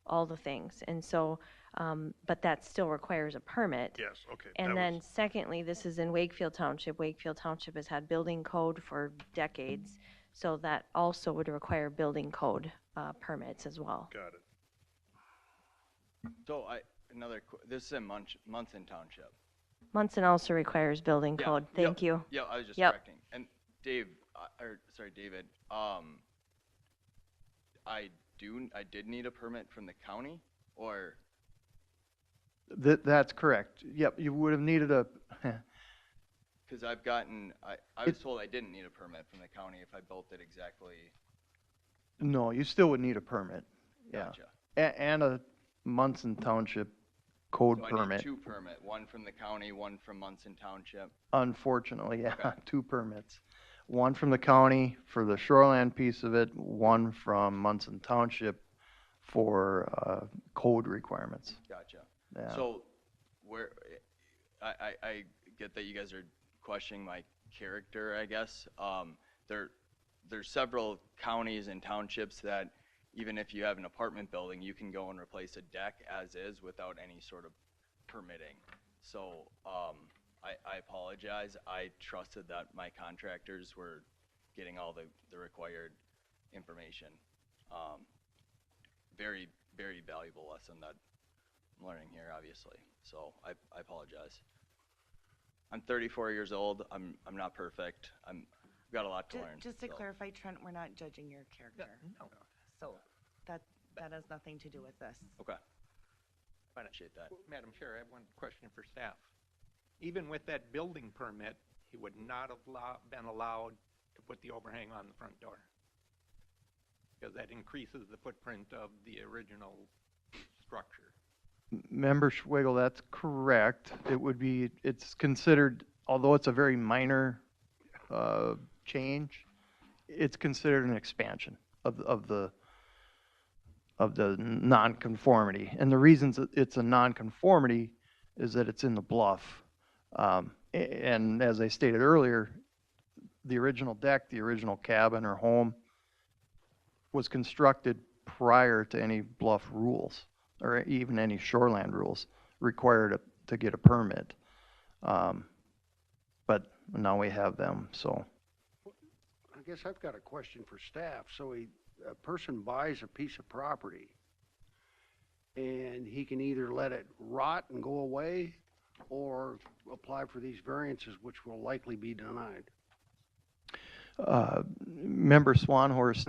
Speaker 5: all the things. And so, but that still requires a permit.
Speaker 3: Yes, okay.
Speaker 5: And then secondly, this is in Wakefield Township. Wakefield Township has had building code for decades, so that also would require building code permits as well.
Speaker 3: Got it.
Speaker 16: So this is in Munson Township.
Speaker 5: Munson also requires building code. Thank you.
Speaker 16: Yeah, I was just correcting. And David, I did need a permit from the county, or?
Speaker 11: That's correct. Yep, you would have needed a.
Speaker 16: Because I was told I didn't need a permit from the county if I built it exactly.
Speaker 11: No, you still would need a permit.
Speaker 16: Gotcha.
Speaker 11: Yeah. And a Munson Township code
Speaker 16: So I
Speaker 11: permit.
Speaker 16: need two permit, one from the county, one from Munson Township.
Speaker 11: Unfortunately, yeah,
Speaker 16: Okay.
Speaker 11: 2 permits. One from the county for the shoreland piece of it, one from Munson Township for code requirements.
Speaker 16: Gotcha.
Speaker 11: Yeah.
Speaker 16: So I get that you guys are questioning my character, I guess. There's several counties and townships that even if you have an apartment building, you can go and replace a deck as is without any sort of permitting. So I apologize. I trusted that my contractors were getting all the required information. Very, very valuable lesson that I'm learning here, obviously. So I apologize. I'm 34 years old. I'm not perfect. I've got a lot to learn.
Speaker 1: Just to clarify, Trent, we're not judging your character.
Speaker 2: No.
Speaker 1: So that has nothing to do with this.
Speaker 16: Okay. Appreciate that.
Speaker 2: Madam Chair, I have one question for staff. Even with that building permit, he would not have been allowed to put the overhang on the front door, because that increases the footprint of the original structure.
Speaker 11: Member Schwegel, that's correct. It's considered, although it's a very minor change, it's considered an expansion of the nonconformity. And the reasons it's a nonconformity is that it's in the bluff. And as I stated earlier, the original deck, the original cabin or home was constructed prior to any bluff rules or even any shoreland rules required to get a permit. But now we have them, so.
Speaker 9: I guess I've got a question for staff. So a person buys a piece of property and he can either let it rot and go away or apply for these variances, which will likely be denied.
Speaker 11: Member Swanhorst,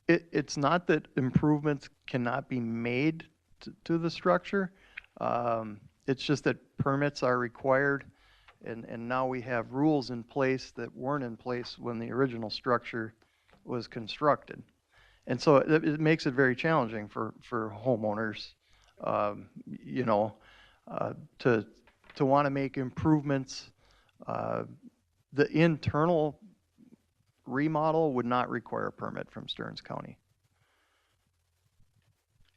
Speaker 11: it's not that improvements cannot be made to the structure. It's just that permits are required, and now we have rules in place that weren't in place when the original structure was constructed. And so it makes it very challenging for homeowners, to want to make improvements. The internal remodel would not require a permit from Stearns County.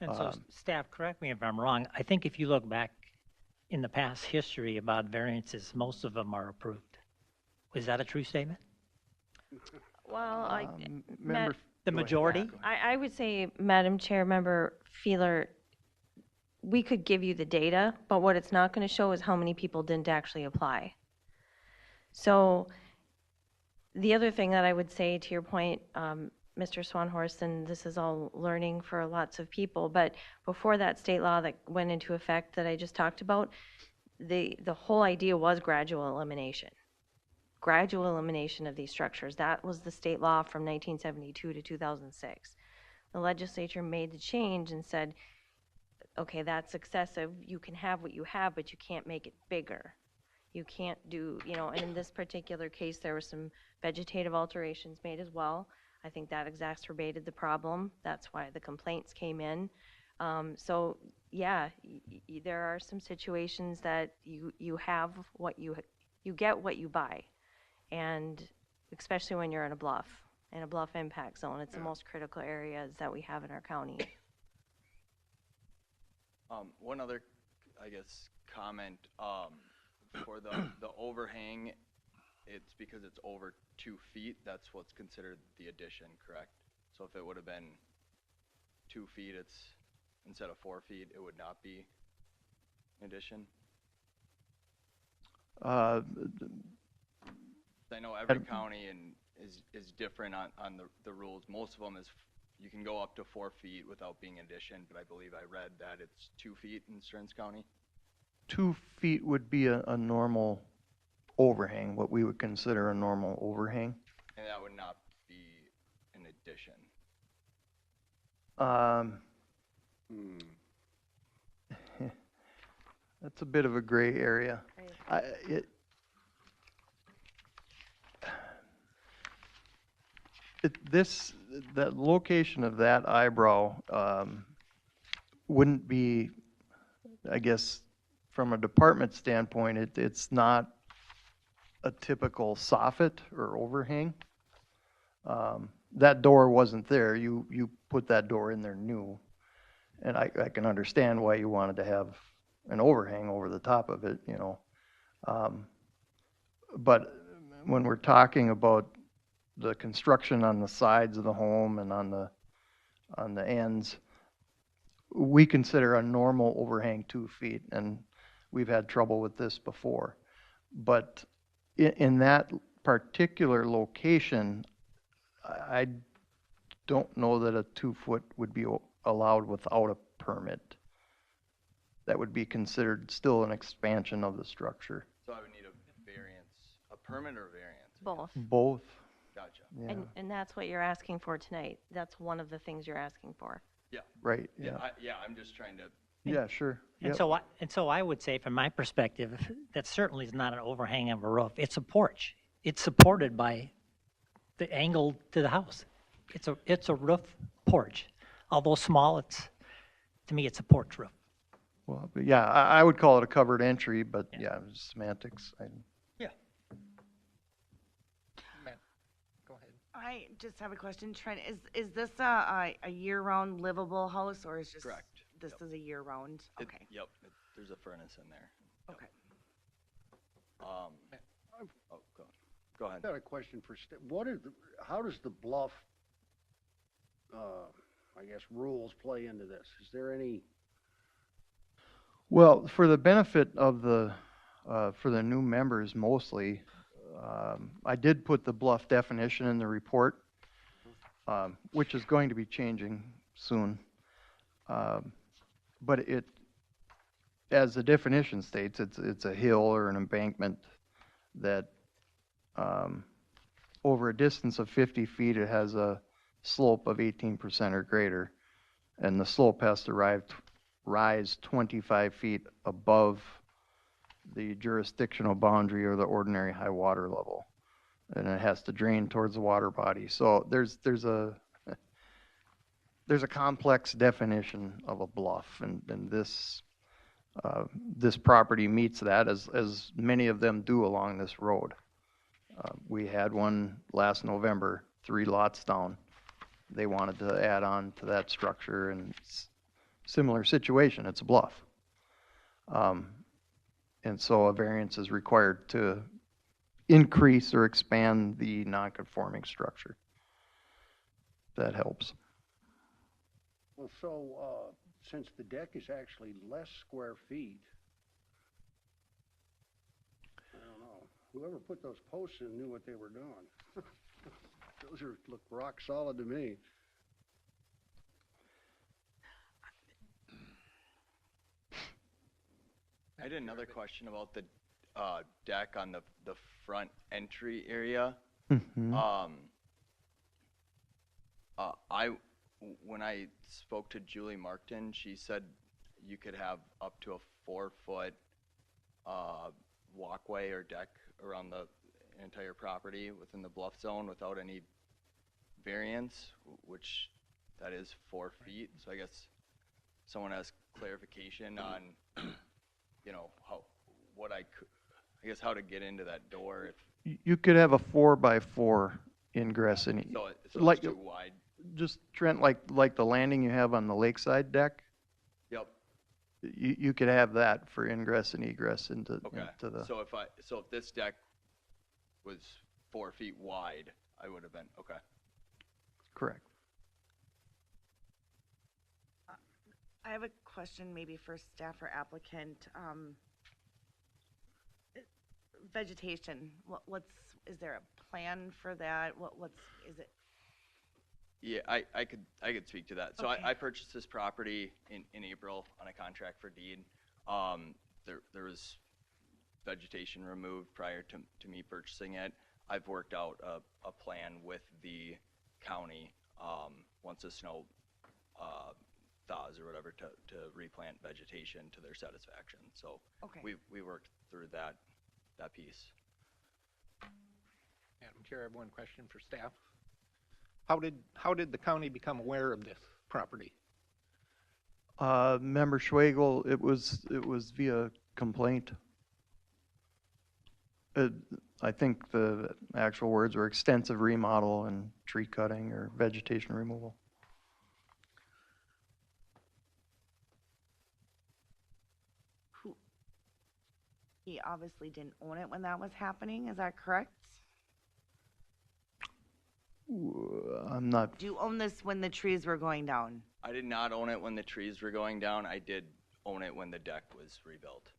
Speaker 4: And so, staff, correct me if I'm wrong, I think if you look back in the past history about variances, most of them are approved. Was that a true statement?
Speaker 5: Well,
Speaker 4: The majority?
Speaker 5: I would say, Madam Chair, Member Feeler, we could give you the data, but what it's not going to show is how many people didn't actually apply. So the other thing that I would say to your point, Mr. Swanhorst, and this is all learning for lots of people, but before that state law that went into effect that I just talked about, the whole idea was gradual elimination. Gradual elimination of these structures. That was the state law from 1972 to 2006. The legislature made the change and said, okay, that's excessive. You can have what you have, but you can't make it bigger. You can't do, and in this particular case, there were some vegetative alterations made as well. I think that exacerbated the problem. That's why the complaints came in. So, yeah, there are some situations that you have what you get what you buy. And especially when you're in a bluff impact zone, it's the most critical areas that we have in our county.
Speaker 16: One other, I guess, comment, for the overhang, it's because it's over 2 feet, that's what's considered the addition, correct? So if it would have been 2 feet, instead of 4 feet, it would not be an addition? I know every county is different on the rules. Most of them is you can go up to 4 feet without being addition, but I believe I read that it's 2 feet in Stearns County.
Speaker 11: 2 feet would be a normal overhang, what we would consider a normal overhang.
Speaker 16: And that would not be an addition.
Speaker 11: That's a bit of a gray area. The location of that eyebrow wouldn't be, I guess, from a department standpoint, it's not a typical soffit or overhang. That door wasn't there. You put that door in there new. And I can understand why you wanted to have an overhang over the top of it, but when we're talking about the construction on the sides of the home and on the ends, we consider a normal overhang 2 feet, and we've had trouble with this before. But in that particular location, I don't know that a 2 foot would be allowed without a permit. That would be considered still an expansion of the structure.
Speaker 16: So I would need a variance, a permit or variance?
Speaker 5: Both.
Speaker 11: Both.
Speaker 16: Gotcha.
Speaker 11: Yeah.
Speaker 5: And that's what you're asking for tonight. That's one of the things you're asking for.
Speaker 16: Yeah.
Speaker 11: Right, yeah.
Speaker 16: I'm just trying to.
Speaker 11: Yeah, sure.
Speaker 4: And
Speaker 11: Yep.
Speaker 4: so I would say, from my perspective, that certainly is not an overhang of a roof. It's a porch. It's supported by the angle to the house. It's a roof porch. Although small, to me, it's a porch roof.
Speaker 11: Well, but yeah, I would call it a covered entry, but yeah, semantics.
Speaker 4: Yeah.
Speaker 2: Go ahead.
Speaker 1: I just have a question, Trent. Is this a year-round livable house, or is just
Speaker 16: Correct.
Speaker 1: This is a year-round? Okay.
Speaker 16: Yep, there's a furnace in there. Yep.
Speaker 1: Okay.
Speaker 16: Go ahead.
Speaker 9: I've got a question for how does the bluff, I guess, rules play into this? Is there any?
Speaker 11: Well, for the benefit of for the new members mostly, I did put the bluff definition in the report, which is going to be changing soon. But as the definition states, it's a hill or an embankment that over a distance of 50 feet, it has a slope of 18% or greater, and the slope has to rise 25 feet above the jurisdictional boundary or the ordinary high water level, and it has to drain towards the water body. So there's a complex definition of a bluff, and this property meets that, as many of them do along this road. We had one last November, 3 lots down. They wanted to add on to that structure, and similar situation, it's a bluff. And so a variance is required to increase or expand the non-conforming structure. That helps.
Speaker 9: Well, so since the deck is actually less square feet, I don't know. Whoever put those posts in knew what they were doing. Those look rock solid to me.
Speaker 16: I had another question about the deck on the front entry area.
Speaker 11: Mhm.
Speaker 16: When I spoke to Julie Markton, she said you could have up to a 4-foot walkway or deck around the entire property within the bluff zone without any variance, which that is 4 feet. So I guess someone has clarification on, you know, how to get into that door if.
Speaker 11: You could have a 4x4 ingress in.
Speaker 16: So it's
Speaker 11: like
Speaker 16: too wide.
Speaker 11: Just Trent, like the landing you have on the lakeside deck.
Speaker 16: Yep.
Speaker 11: You could have that for ingress and egress into the.
Speaker 16: So if this deck was 4 feet wide, I would have been okay.
Speaker 11: Correct.
Speaker 1: I have a question maybe for staff or applicant. Vegetation, is there a plan for that? Is it?
Speaker 16: Yeah, I could speak to that. So
Speaker 1: Okay.
Speaker 16: I purchased this property in April on a contract for deed. There was vegetation removed prior to me purchasing it. I've worked out a plan with the county, once the snow thaws or whatever, to replant vegetation to their satisfaction. So
Speaker 1: Okay.
Speaker 16: we worked through that piece.
Speaker 2: Madam Chair, I have one question for staff. How did the county become aware of this property?
Speaker 11: Member Schwagel, it was via complaint. I think the actual words were extensive remodel and tree cutting or vegetation removal.
Speaker 1: He obviously didn't own it when that was happening, is that correct?
Speaker 11: I'm not.
Speaker 1: Do you own this when the trees were going down?
Speaker 16: I did not own it when the trees were going down. I did own it when the deck was rebuilt.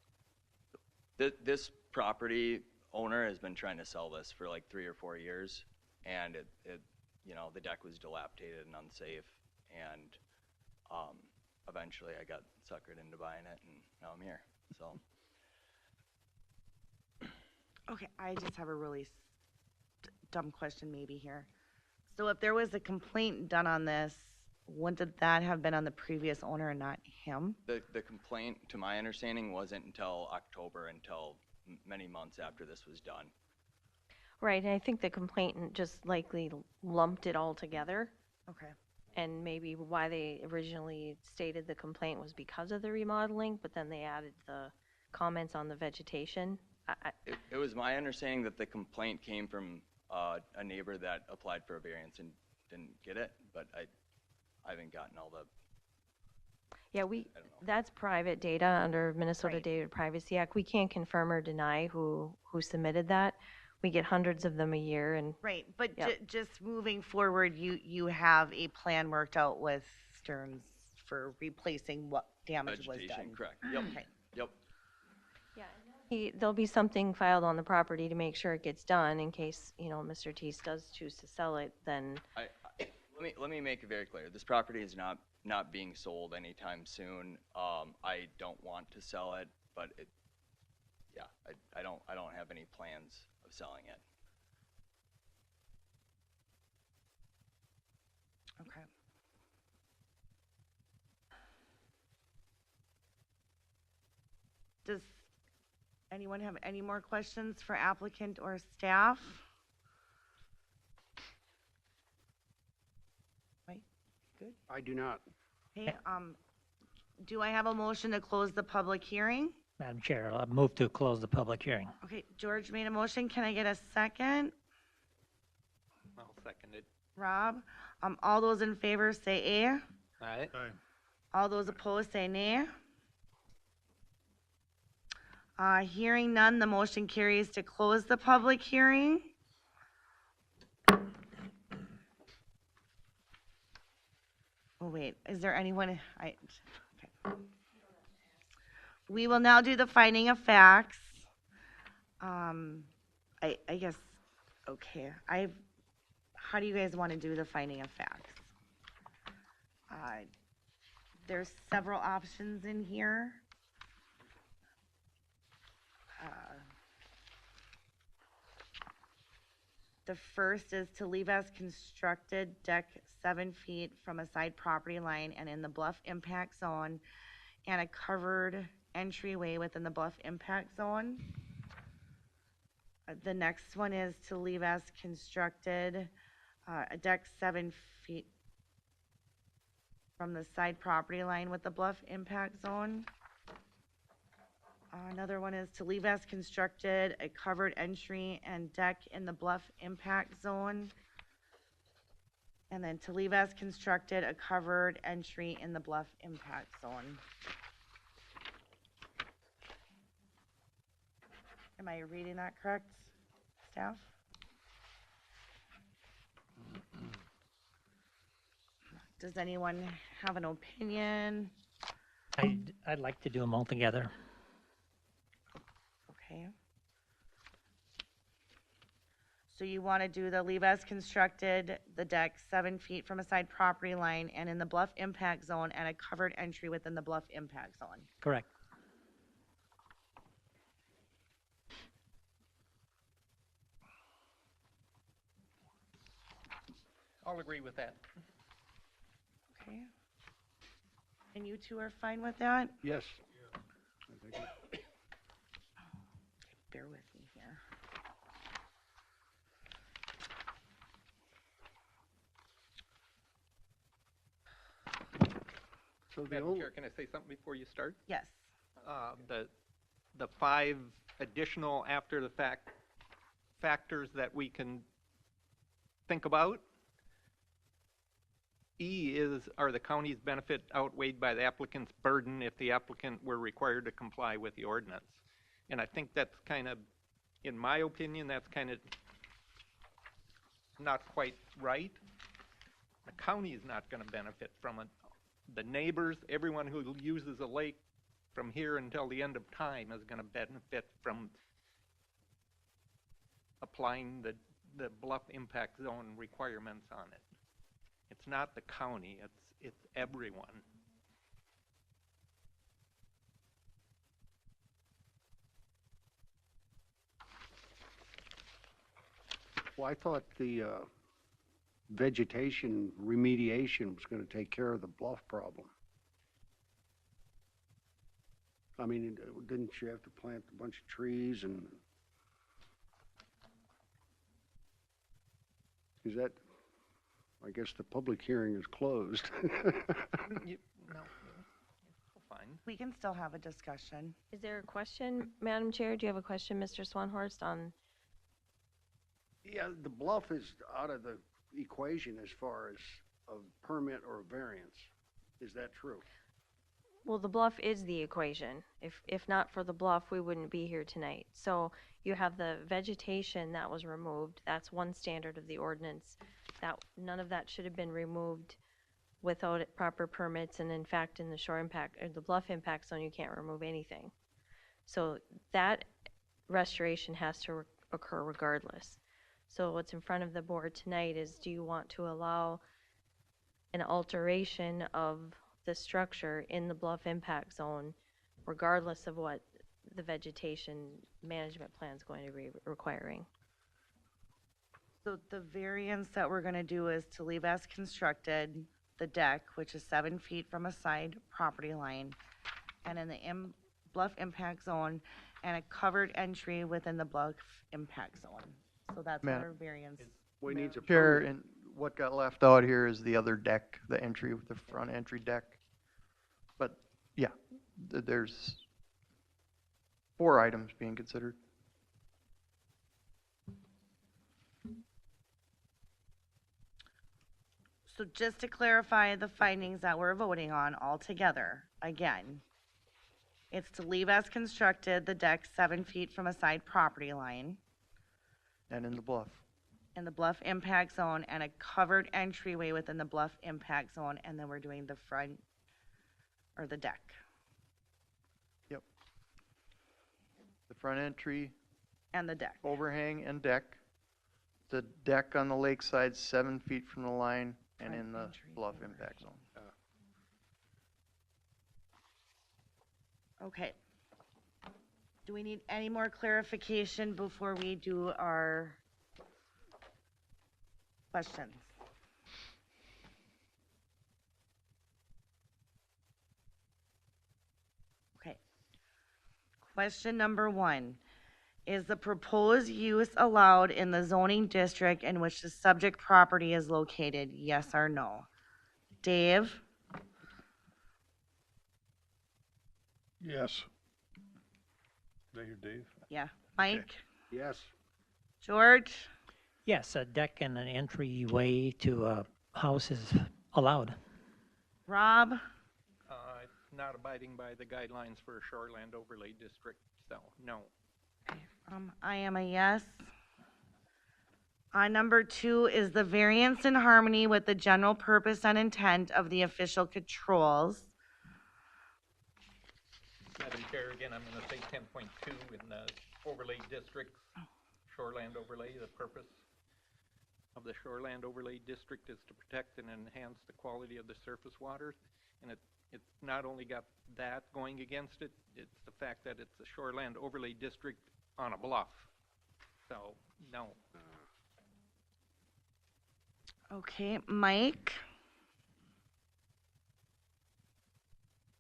Speaker 16: This property owner has been trying to sell this for like 3 or 4 years, and it the deck was dilapidated and unsafe, and eventually I got suckered into buying it, and now I'm here. So.
Speaker 1: Okay, I just have a really dumb question maybe here. So if there was a complaint done on this, wouldn't that have been on the previous owner and not him?
Speaker 16: The complaint, to my understanding, wasn't until October, until many months after this was done.
Speaker 5: Right, and I think the complainant just likely lumped it all together.
Speaker 1: Okay.
Speaker 5: And maybe why they originally stated the complaint was because of the remodeling, but then they added the comments on the vegetation.
Speaker 16: It was my understanding that the complaint came from a neighbor that applied for a variance and didn't get it, but I haven't gotten all the.
Speaker 5: Yeah, that's private data under Minnesota Data Privacy Act. We can't confirm or deny who submitted that. We get hundreds of them a year, and
Speaker 1: right. But just moving forward, you have a plan worked out with Stearns for replacing what damage was done.
Speaker 16: Correct. Yep.
Speaker 1: Okay.
Speaker 16: Yep.
Speaker 5: there'll be something filed on the property to make sure it gets done in case, Mr. Teese does choose to sell it, then.
Speaker 16: Let me make it very clear. This property is not being sold anytime soon. I don't want to sell it, but I don't have any plans of selling it.
Speaker 1: Okay. Does anyone have any more questions for applicant or staff? Right, good.
Speaker 9: I do not.
Speaker 1: Okay, do I have a motion to close the public hearing?
Speaker 4: Madam Chair, I'll move to close the public hearing.
Speaker 1: Okay, George made a motion. Can I get a second?
Speaker 2: I'll second it.
Speaker 1: Rob, all those in favor say aye.
Speaker 2: Aye.
Speaker 3: Aye.
Speaker 1: All those opposed say nay. Hearing none, the motion carries to close the public hearing. Oh, wait, is there anyone, okay. We will now do the finding of facts. I guess, okay, how do you guys want to do the finding of facts? There's several options in here. The first is to leave as constructed deck 7 feet from a side property line and in the bluff impact zone, and a covered entryway within the bluff impact zone. The next one is to leave as constructed a deck 7 feet from the side property line with the bluff impact zone. Another one is to leave as constructed a covered entry and deck in the bluff impact zone. And then to leave as constructed a covered entry in the bluff impact zone. Am I reading that correct, staff? Does anyone have an opinion?
Speaker 4: I'd like to do them all together.
Speaker 1: Okay. So you want to do the leave as constructed, the deck 7 feet from a side property line and in the bluff impact zone, and a covered entry within the bluff impact zone.
Speaker 4: Correct.
Speaker 2: I'll agree with that.
Speaker 1: Okay. And you two are fine with that?
Speaker 9: Yes.
Speaker 1: Bear with me here.
Speaker 9: So the
Speaker 2: Madam
Speaker 9: only,
Speaker 2: Chair, can I say something before you start?
Speaker 1: Yes.
Speaker 2: The 5 additional after the fact factors that we can think about. E are the county's benefit outweighed by the applicant's burden if the applicant were required to comply with the ordinance? And I think that's kind of, in my opinion, that's kind of not quite right. The county is not going to benefit from it. The neighbors, everyone who uses a lake from here until the end of time is going to benefit from applying the bluff impact zone requirements on it. It's not the county, it's everyone.
Speaker 9: well, I thought the vegetation remediation was going to take care of the bluff problem. I mean, didn't you have to plant a bunch of trees and? Is that, I guess the public hearing is closed.
Speaker 2: No, fine.
Speaker 1: We can still have a discussion.
Speaker 5: Is there a question, Madam Chair? Do you have a question, Mr. Swanhorst, on?
Speaker 9: Yeah, the bluff is out of the equation as far as a permit or a variance. Is that true?
Speaker 5: Well, the bluff is the equation. If not for the bluff, we wouldn't be here tonight. So you have the vegetation that was removed. That's one standard of the ordinance. That none of that should have been removed without proper permits. And in fact, in the shore impact or the bluff impact zone, you can't remove anything. So that restoration has to occur regardless. So what's in front of the board tonight is, do you want to allow an alteration of the structure in the bluff impact zone, regardless of what the vegetation management plan is going to be requiring?
Speaker 1: So the variance that we're going to do is to leave as constructed the deck, which is 7 feet from a side property line, and in the bluff impact zone, and a covered entry within the bluff impact zone. So that's what our variance.
Speaker 9: We need a
Speaker 11: Chair,
Speaker 9: permit.
Speaker 11: and what got left out here is the other deck, the entry, the front entry deck. But, yeah, there's 4 items being considered.
Speaker 1: So just to clarify the findings that we're voting on altogether, again, it's to leave as constructed the deck 7 feet from a side property line
Speaker 11: And in the bluff.
Speaker 1: in the bluff impact zone, and a covered entryway within the bluff impact zone, and then we're doing the front or the deck.
Speaker 11: Yep. The front entry,
Speaker 1: And the deck.
Speaker 11: overhang, and deck. the deck on the lakeside 7 feet from the line and in the bluff impact zone.
Speaker 1: Okay. Do we need any more clarification before we do our questions? Okay. Question number 1. Is the proposed use allowed in the zoning district in which the subject property is located? Yes or no? Dave?
Speaker 3: Yes. Did I hear Dave?
Speaker 1: Yeah. Mike?
Speaker 9: Yes.
Speaker 1: George?
Speaker 4: Yes, a deck and an entryway to a house is allowed.
Speaker 1: Rob?
Speaker 2: It's not abiding by the guidelines for a shoreland overlay district, so no.
Speaker 1: I am a yes. Number 2, is the variance in harmony with the general purpose and intent of the official controls?
Speaker 2: Madam Chair, again, I'm going to say 10.2 in the overlay district, shoreland overlay. The purpose of the shoreland overlay district is to protect and enhance the quality of the surface waters. And it's not only got that going against it, it's the fact that it's a shoreland overlay district on a bluff. So, no.
Speaker 1: Okay, Mike?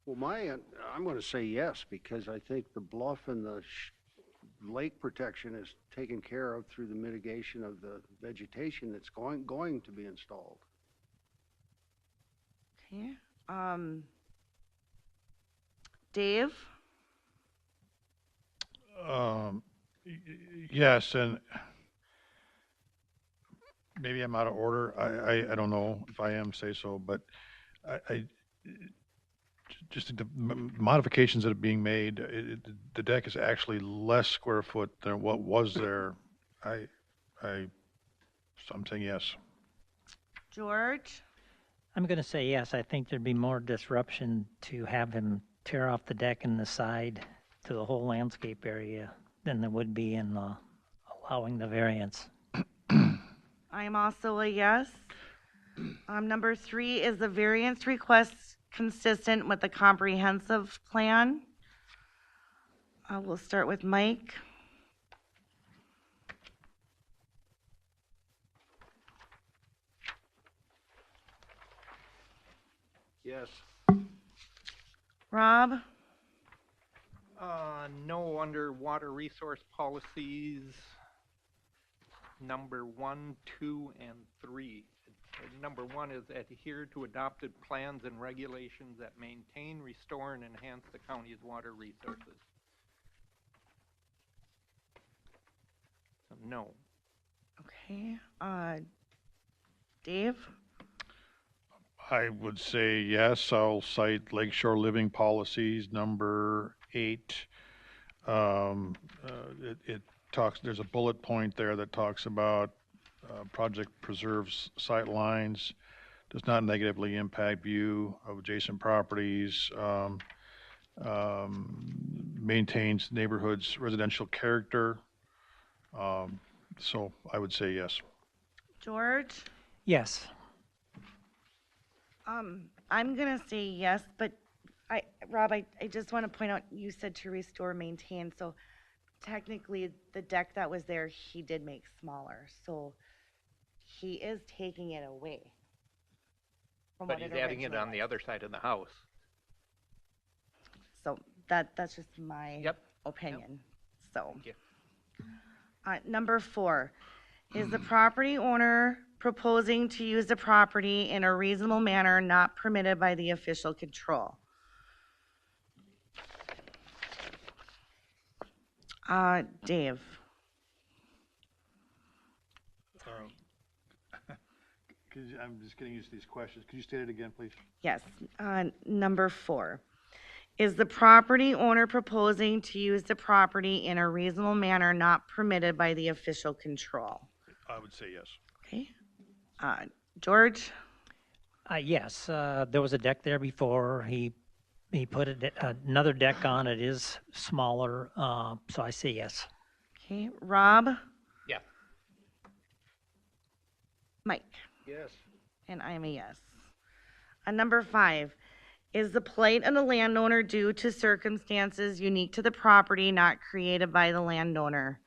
Speaker 9: Well, I'm going to say yes, because I think the bluff and the lake protection is taken care of through the mitigation of the vegetation that's going to be installed.
Speaker 1: Okay. Dave?
Speaker 3: Yes, and maybe I'm out of order. I don't know if I am, say so, but I just think the modifications that are being made, the deck is actually less square foot than what was there. So I'm saying yes.
Speaker 1: George?
Speaker 4: I'm going to say yes. I think there'd be more disruption to have him tear off the deck and the side to the whole landscape area than there would be in allowing the variance.
Speaker 1: I'm also a yes. Number 3, is the variance request consistent with the comprehensive plan? We'll start with Mike.
Speaker 9: Yes.
Speaker 1: Rob?
Speaker 2: No, under water resource policies, number 1, 2, and 3. Number 1 is adhere to adopted plans and regulations that maintain, restore, and enhance the county's water resources. So, no.
Speaker 1: Okay. Dave?
Speaker 3: I would say yes. I'll cite Lakeshore Living Policies, number 8. It talks, there's a bullet point there that talks about project preserves sight lines, does not negatively impact view of adjacent properties, maintains neighborhoods' residential character. So I would say yes.
Speaker 1: George?
Speaker 4: Yes.
Speaker 1: I'm gonna say yes, but Rob, I just want to point out, you said to restore, maintain, so technically the deck that was there, he did make smaller, so he is taking it away.
Speaker 2: But he's adding it on the other side of the house.
Speaker 1: So that's just my opinion, so. Number 4, is the property owner proposing to use the property in a reasonable manner not permitted by the official control? Dave?
Speaker 3: I'm just getting used to these questions. Could you state it again, please?
Speaker 1: Yes. Number 4, is the property owner proposing to use the property in a reasonable manner not permitted by the official control?
Speaker 3: I would say yes.
Speaker 1: Okay. George?
Speaker 4: Yes, there was a deck there before. He put another deck on. It is smaller, so I say yes.
Speaker 1: Okay. Rob?
Speaker 2: Yeah.
Speaker 1: Mike,
Speaker 9: Yes.
Speaker 1: and I'm a yes. Number 5, is the plight of the landowner due to circumstances unique to the property not created by the landowner?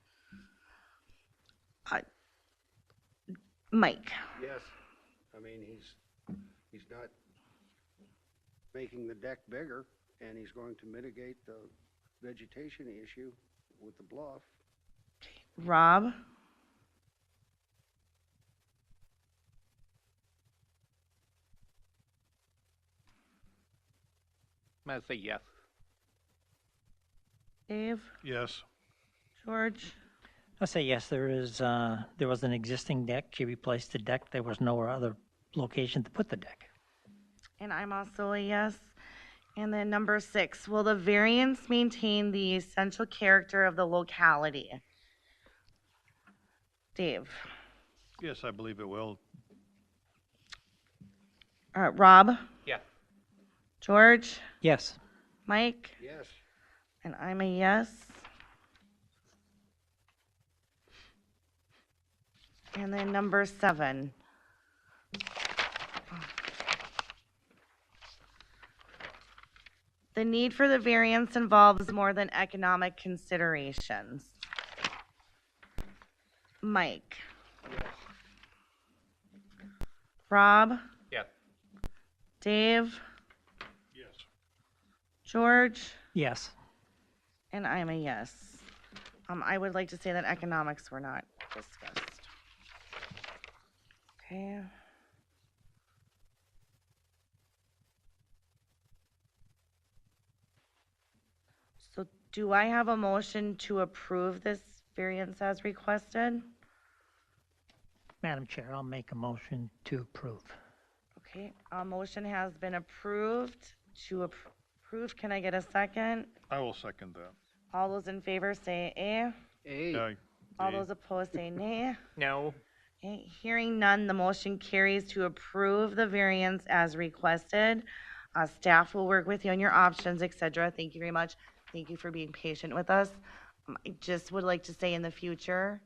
Speaker 1: Mike,
Speaker 9: Yes. I mean, he's not making the deck bigger, and he's going to mitigate the vegetation issue with the bluff.
Speaker 1: Rob,
Speaker 2: I'm gonna say yes.
Speaker 1: Dave,
Speaker 3: Yes.
Speaker 1: George,
Speaker 4: I'll say yes, there was an existing deck. She replaced the deck. There was no other location to put the deck.
Speaker 1: and I'm also a yes. And then number 6, will the variance maintain the essential character of the locality? Dave,
Speaker 3: Yes, I believe it will.
Speaker 1: Rob,
Speaker 2: Yes.
Speaker 1: George,
Speaker 4: Yes.
Speaker 1: Mike,
Speaker 9: Yes.
Speaker 1: and I'm a yes. And then number 7. The need for the variance involves more than economic considerations. Mike. Rob,
Speaker 2: Yes.
Speaker 1: Dave,
Speaker 3: Yes.
Speaker 1: George,
Speaker 4: Yes.
Speaker 1: and I'm a yes. I would like to say that economics were not discussed. Okay. So do I have a motion to approve this variance as requested?
Speaker 4: Madam Chair, I'll make a motion to approve.
Speaker 1: Okay, a motion has been approved to approve. Can I get a second?
Speaker 3: I will second that.
Speaker 1: All those in favor say aye.
Speaker 9: Hey.
Speaker 1: All those opposed say nay.
Speaker 2: No.
Speaker 1: Okay, hearing none, the motion carries to approve the variance as requested. Staff will work with you on your options, et cetera. Thank you very much. Thank you for being patient with us. I just would like to say in the future,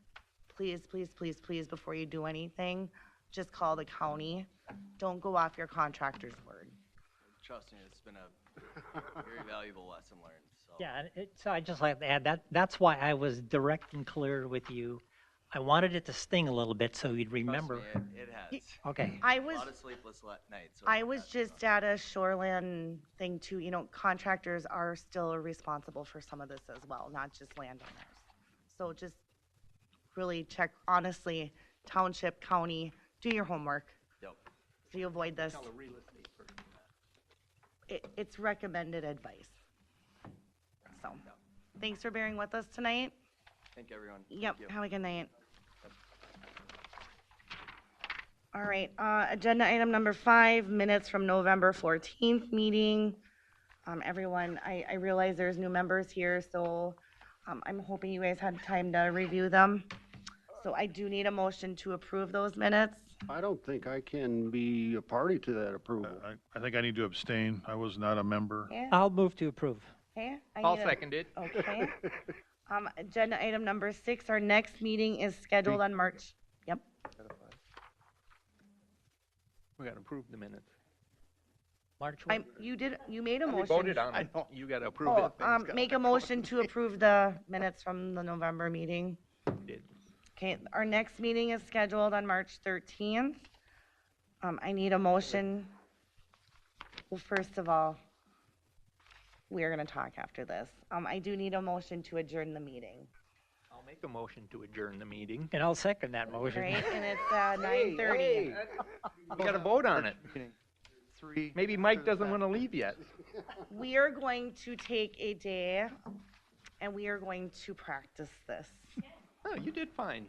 Speaker 1: please, please, please, please, before you do anything, just call the county. Don't go off your contractor's word.
Speaker 16: Trust me, it's been a very valuable lesson learned, so.
Speaker 4: Yeah, and so I'd just like to add that's why I was direct and clear with you. I wanted it to sting a little bit so you'd remember.
Speaker 16: Trust me, it has.
Speaker 4: Okay.
Speaker 1: I
Speaker 16: A
Speaker 1: was,
Speaker 16: lot of sleepless nights.
Speaker 1: I was just at a shoreline thing too. You know, contractors are still responsible for some of this as well, not just landowners. So just really check, honestly, township, county, do your homework.
Speaker 16: Yep.
Speaker 1: So you avoid this.
Speaker 2: Tell a real estate person that.
Speaker 1: It's recommended advice. So, thanks for bearing with us tonight.
Speaker 16: Thank you, everyone.
Speaker 1: Yep,
Speaker 16: Thank you.
Speaker 1: have a good night. All right, agenda item number 5, minutes from November 14th meeting. Everyone, I realize there's new members here, so I'm hoping you guys had time to review them. So I do need a motion to approve those minutes.
Speaker 9: I don't think I can be a party to that approval.
Speaker 3: I think I need to abstain. I was not a member.
Speaker 1: Okay,
Speaker 4: I'll move to approve.
Speaker 1: okay.
Speaker 2: I'll second it.
Speaker 1: Okay. Agenda item number 6, our next meeting is scheduled on March, yep.
Speaker 2: We gotta approve the minutes.
Speaker 4: March what?
Speaker 1: You made a
Speaker 2: We
Speaker 1: motion.
Speaker 2: voted on it. You gotta approve it. Things
Speaker 1: Make a motion to approve the minutes from the November meeting.
Speaker 2: Did.
Speaker 1: Okay, our next meeting is scheduled on March 13th. I need a motion. Well, first of all, we are gonna talk after this. I do need a motion to adjourn the meeting.
Speaker 2: I'll make a motion to adjourn the meeting.
Speaker 4: And I'll second that motion.
Speaker 1: Right, and it's 9:30.
Speaker 2: We gotta vote on it.
Speaker 11: 3.
Speaker 2: Maybe Mike doesn't wanna leave yet.
Speaker 1: We are going to take a day and we are going to practice this.
Speaker 2: Oh, you did fine.